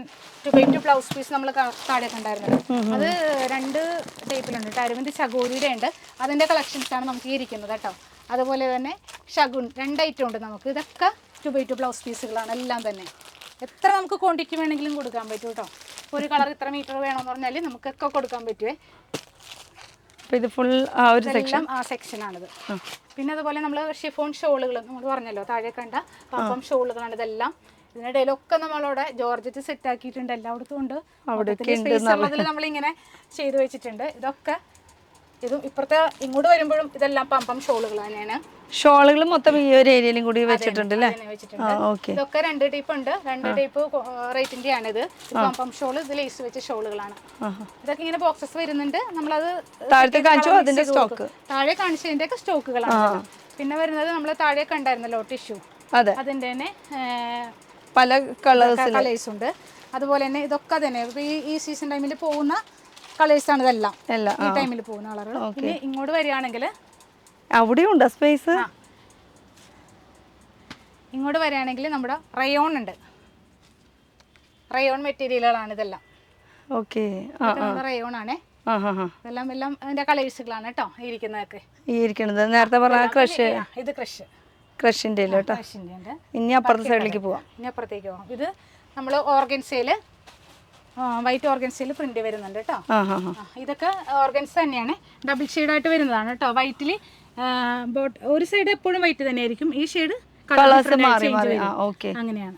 2x2 ബ്ലൗസ് പീസ് നമ്മൾ താഴെ കണ്ടായിരുന്നത്, അത് 2 ടൈപ്പിലുണ്ട്. അരവിന്ദ് ചകോരിയുടെ ഉണ്ട്, അതിൻ്റെ കളക്ഷൻസ് ആണ് നമുക്ക് ഇരിക്കുന്നത് കേട്ടോ. അതുപോലെ തന്നെ ഷഗുൻ 2 ഐറ്റം ഉണ്ട് നമുക്ക്. ഇതൊക്കെ 2x2 ബ്ലൗസ് പീസുകളാണ് എല്ലാം തന്നെ. എത്ര നമുക്ക് ക്വാണ്ടിറ്റി വേണമെങ്കിലും കൊടുക്കാൻ പറ്റും കേട്ടോ. ഒരു കളർ ഇത്ര മീറ്റർ വേണമെന്ന് പറഞ്ഞാൽ നമുക്കൊക്കെ കൊടുക്കാൻ പറ്റുമേ. ഇത് ഫുൾ ആ ഒരു സെക്ഷൻ, ആ സെക്ഷനാണിത്. പിന്നെ അതുപോലെ നമ്മൾ ഷിഫോൺ ഷോളുകൾ നമ്മൾ പറഞ്ഞല്ലോ, താഴെ കണ്ട പാപ്പം ഷോളുകളാണ് ഇതെല്ലാം. ഇതിനിടയിലൊക്കെ നമ്മളവിടെ ജോർജറ്റ് സെറ്റ് ആക്കിയിട്ടുണ്ട്, എല്ലായിടത്തും ഉണ്ട്. അതിൽ നമ്മളിങ്ങനെ ചെയ്തു വെച്ചിട്ടുണ്ട്. ഇതും ഇപ്പുറത്തെ ഇങ്ങോട്ട് വരുമ്പോഴും ഇതെല്ലാം പമ്പം ഷോളുകൾ തന്നെയാണ്. ഷോളുകൾ മൊത്തം ഈ ഒരു ഏരിയയിലും കൂടി വെച്ചിട്ടുണ്ട് അല്ലേ? ഇതൊക്കെ 2 ടൈപ്പ് ഉണ്ട്, 2 ടൈപ്പ് റേറ്റിന്റെ ആണിത്. പമ്പം ഷോൾ, ഇത് ലേസ് വെച്ച ഷോളുകളാണ്. ഇതൊക്കെ ഇങ്ങനെ ബോക്സസ് വരുന്നുണ്ട്, നമ്മളത് താഴെ കാണിച്ചതിന്റെ ഒക്കെ സ്റ്റോക്കുകളാണ്. പിന്നെ വരുന്നത് നമ്മൾ താഴെ കണ്ടായിരുന്നല്ലോ ടിഷ്യൂ, അതിന്റെ തന്നെ പല കളേഴ്സ് ഉണ്ട്. അതുപോലെ തന്നെ ഇതൊക്കെ തന്നെ ഈ സീസൺ ടൈമിൽ പോകുന്ന കളേഴ്സാണ് ഇതെല്ലാം, ഈ ടൈമിൽ പോകുന്ന കളറുകൾ. പിന്നെ ഇങ്ങോട്ട് വരികയാണെങ്കിൽ അവിടെയുണ്ട് സ്പേസ്. ഇങ്ങോട്ട് വരികയാണെങ്കിൽ നമ്മുടെ റയോൺ ഉണ്ട്, റയോൺ മെറ്റീരിയലുകളാണ് ഇതെല്ലാം. ഓക്കെ, റയോൺ ആണേ. എല്ലാം അതിന്റെ കളേഴ്സുകളാണ് കേട്ടോ ഇരിക്കുന്നതൊക്കെ. നേരത്തെ പറഞ്ഞ ക്രഷ്, ഇത് ക്രഷിന്റെ ഇനി അപ്പുറത്തെ സൈഡിലേക്ക് പോവാം. ഇത് നമ്മൾ ഓർഗൻസയില് വൈറ്റ് ഓർഗൻസയിൽ പ്രിന്റ് വരുന്നുണ്ട് കേട്ടോ. ഇതൊക്കെ ഓർഗൻസ് തന്നെയാണ്, ഡബിൾ ഷെയ്ഡായിട്ട് വരുന്നതാണ് കേട്ടോ. വൈറ്റിൽ ഒരു സൈഡ് എപ്പോഴും വൈറ്റ് തന്നെയായിരിക്കും, ഈ ഷെയ്ഡ് കളേഴ്സ് മാറി മാറി. അങ്ങനെയാണ്.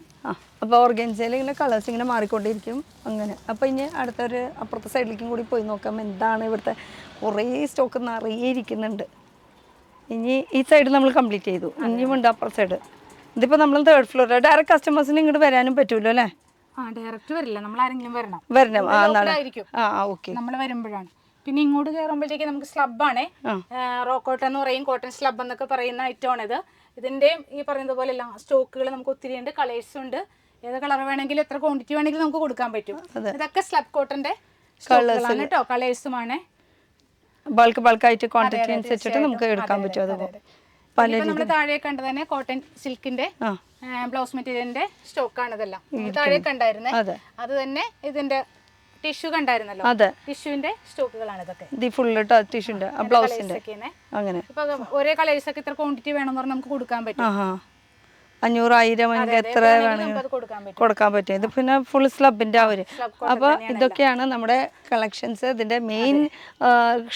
അപ്പോൾ ഓർഗൻസയിൽ ഇങ്ങനെ കളേഴ്സ് ഇങ്ങനെ മാറിക്കൊണ്ടിരിക്കും അങ്ങനെ. അപ്പോൾ ഇനി അടുത്തൊരു അപ്പുറത്തെ സൈഡിലേക്കും കൂടി പോയി നോക്കാം എന്താണ് ഇവിടുത്തെ. കുറേ സ്റ്റോക്ക് നിറയെ ഇരിക്കുന്നുണ്ട്. ഇനി ഈ സൈഡ് നമ്മൾ കംപ്ലീറ്റ് ചെയ്തു, ഇനിയുമുണ്ട് അപ്പുറത്തെ സൈഡ്. ഇതിപ്പോൾ നമ്മൾ 3rd ഫ്ലോർ, ഡയറക്റ്റ് കസ്റ്റമേഴ്സിന് ഇങ്ങോട്ട് വരാനും പറ്റുമല്ലോ അല്ലേ? ഡയറക്റ്റ് വരില്ല, നമ്മൾ ആരെങ്കിലും വരണം നമ്മൾ വരുമ്പോഴാണ്. പിന്നെ ഇങ്ങോട്ട് കയറുമ്പോഴത്തേക്ക് നമുക്ക് സ്ലബാണ്, റോ കോട്ടൺ എന്ന് പറയും, കോട്ടൺ സ്ലബ് എന്നൊക്കെ പറയുന്ന ഐറ്റമാണിത്. ഇതിന്റെയും ഈ പറയുന്നത് പോലെ സ്റ്റോക്കുകൾ നമുക്ക് ഒത്തിരി ഉണ്ട്, കളേഴ്സ് ഉണ്ട്. ഏത് കളർ വേണമെങ്കിലും എത്ര ക്വാണ്ടിറ്റി വേണമെങ്കിലും നമുക്ക് കൊടുക്കാൻ പറ്റും. ഇതൊക്കെ സ്ലബ് കോട്ടന്റെ സ്റ്റോക്കുകളാണ് കേട്ടോ, കളേഴ്സുമാണ്. ബൾക്കായിട്ട് ക്വാണ്ടിറ്റി അനുസരിച്ചിട്ട് നമുക്ക് എടുക്കാൻ പറ്റും. അതുപോലെ നമ്മൾ താഴെ കണ്ടത് തന്നെ കോട്ടൺ സിൽക്കിന്റെ ബ്ലൗസ് മെറ്റീരിയലിന്റെ സ്റ്റോക്കാണ് ഇതെല്ലാം. താഴെ കണ്ടായിരുന്നേ അത് തന്നെ ഇതിന്റെ ടിഷ്യൂ കണ്ടായിരുന്നല്ലോ, ടിഷ്യൂവിന്റെ സ്റ്റോക്കുകളാണ് ഇതൊക്കെ. ടിഷ്യൂന്റെ ബ്ലൗസിന്റെ അങ്ങനെ ഇപ്പൊ ഒരേ കളേഴ്സ് ഒക്കെ ഇത്ര ക്വാണ്ടിറ്റി വേണമെന്ന് പറഞ്ഞാൽ നമുക്ക് കൊടുക്കാൻ പറ്റും. 500, 1000 എത്ര വേണമെങ്കിൽ കൊടുക്കാൻ പറ്റും. ഇത് പിന്നെ ഫുൾ സ്ലബിന്റെ ആ ഒരു. അപ്പോൾ ഇതൊക്കെയാണ് നമ്മുടെ കളക്ഷൻസ്. ഇതിന്റെ മെയിൻ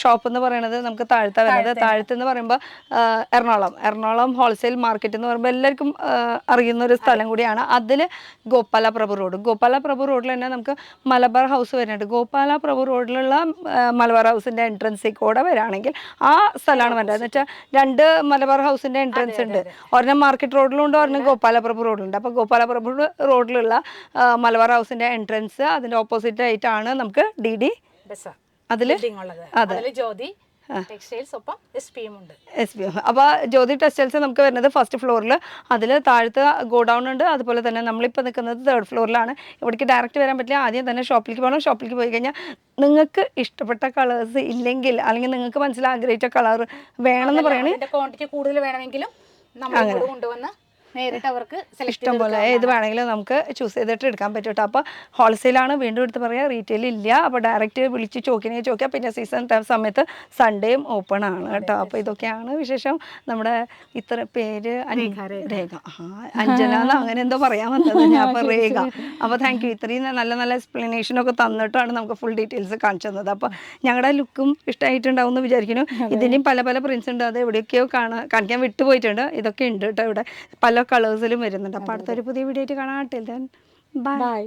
ഷോപ്പ് എന്ന് പറയുന്നത് നമുക്ക് താഴത്തെ വരുന്നത്. താഴത്ത് എന്ന് പറയുമ്പോൾ എറണാകുളം ഹോൾസെയിൽ മാർക്കറ്റ് എന്ന് പറയുമ്പോൾ എല്ലാവർക്കും അറിയുന്ന ഒരു സ്ഥലം കൂടിയാണ്. അതിൽ ഗോപാല പ്രഭു റോഡിൽ തന്നെ നമുക്ക് മലബാർ ഹൗസ് വരുന്നുണ്ട്. ഗോപാല പ്രഭു റോഡിലുള്ള മലബാർ ഹൗസിന്റെ എൻട്രൻസിൽ കൂടെ വരികയാണെങ്കിൽ ആ സ്ഥലമാണ് വരുന്നത്. എന്ന് വെച്ചാൽ 2 മലബാർ ഹൗസിന്റെ എൻട്രൻസ് ഉണ്ട്, ഒരെണ്ണം മാർക്കറ്റ് റോഡിലുണ്ട്, ഒരെണ്ണം ഗോപാലപ്രഭു റോഡിലുണ്ട്. അപ്പോൾ ഗോപാലപ്രഭു റോഡിലുള്ള മലബാർ ഹൗസിന്റെ എൻട്രൻസ് അതിന്റെ ഓപ്പോസിറ്റ് ആയിട്ടാണ് നമുക്ക് DD ജ്യോതി ടെക്സ്റ്റൈൽസ് ഒപ്പം SPM ഉണ്ട്. അപ്പോൾ ജ്യോതി ടെക്സ്റ്റൈൽസ് നമുക്ക് വരുന്നത് 1st ഫ്ലോറിൽ. അതിൽ താഴത്ത് ഗോഡൗൺ ഉണ്ട്. അതുപോലെ തന്നെ നമ്മളിപ്പോൾ നിൽക്കുന്നത് 3rd ഫ്ലോറിലാണ്. ഇവിടേക്ക് ഡയറക്റ്റ് വരാൻ പറ്റില്ല, ആദ്യം തന്നെ ഷോപ്പിലേക്ക് പോകണം. ഷോപ്പിലേക്ക് പോയി കഴിഞ്ഞാൽ നിങ്ങൾക്ക് ഇഷ്ടപ്പെട്ട കളേഴ്സ് ഇല്ലെങ്കിൽ അല്ലെങ്കിൽ നിങ്ങൾക്ക് മനസ്സിൽ ആഗ്രഹിച്ച കളർ വേണമെന്ന് പറയണേ, ക്വാണ്ടിറ്റി കൂടുതൽ വേണമെങ്കിലും നമ്മൾ കൊണ്ടുവന്ന് നേരിട്ട് അവർക്ക് ഇഷ്ടം പോലെ ഏത് വേണമെങ്കിലും നമുക്ക് ചൂസ് ചെയ്തിട്ട് എടുക്കാൻ പറ്റും കേട്ടോ. അപ്പോൾ ഹോൾസെയിലാണ്, വീണ്ടും എടുത്ത് പറയാം, റീറ്റെയിൽ ഇല്ല. അപ്പോൾ ഡയറക്റ്റ് വിളിച്ച് ചോദിക്കാം. പിന്നെ സീസൺ സമയത്ത് സൺഡേയും ഓപ്പൺ ആണ് കേട്ടോ. അപ്പോൾ ഇതൊക്കെയാണ് വിശേഷം. നമ്മുടെ ഇത്ര പേര് രേഖ, അഞ്ജന അങ്ങനെ എന്തോ പറയാൻ വന്നത് ഞാൻ. അപ്പോൾ രേഖ, അപ്പോൾ താങ്ക് യു. ഇത്രയും നല്ല എക്സ്പ്ലനേഷനൊക്കെ തന്നിട്ടാണ് നമുക്ക് ഫുൾ ഡീറ്റെയിൽസ് കാണിച്ചു തന്നത്. അപ്പോൾ ഞങ്ങളുടെ ലുക്കും ഇഷ്ടമായിട്ടുണ്ടാവും എന്ന് വിചാരിക്കുന്നു. ഇതിൻ്റെയും പല പ്രിൻസ് ഉണ്ട്, അത് എവിടെയൊക്കെയോ കാണിക്കാൻ വിട്ടുപോയിട്ടുണ്ട്. ഇതൊക്കെ ഉണ്ട് കേട്ടോ, ഇവിടെ പല കളേഴ്സിലും വരുന്നുണ്ട്. അപ്പോൾ അടുത്തൊരു പുതിയ വീഡിയോ ആയിട്ട് കാണാം. ബൈ.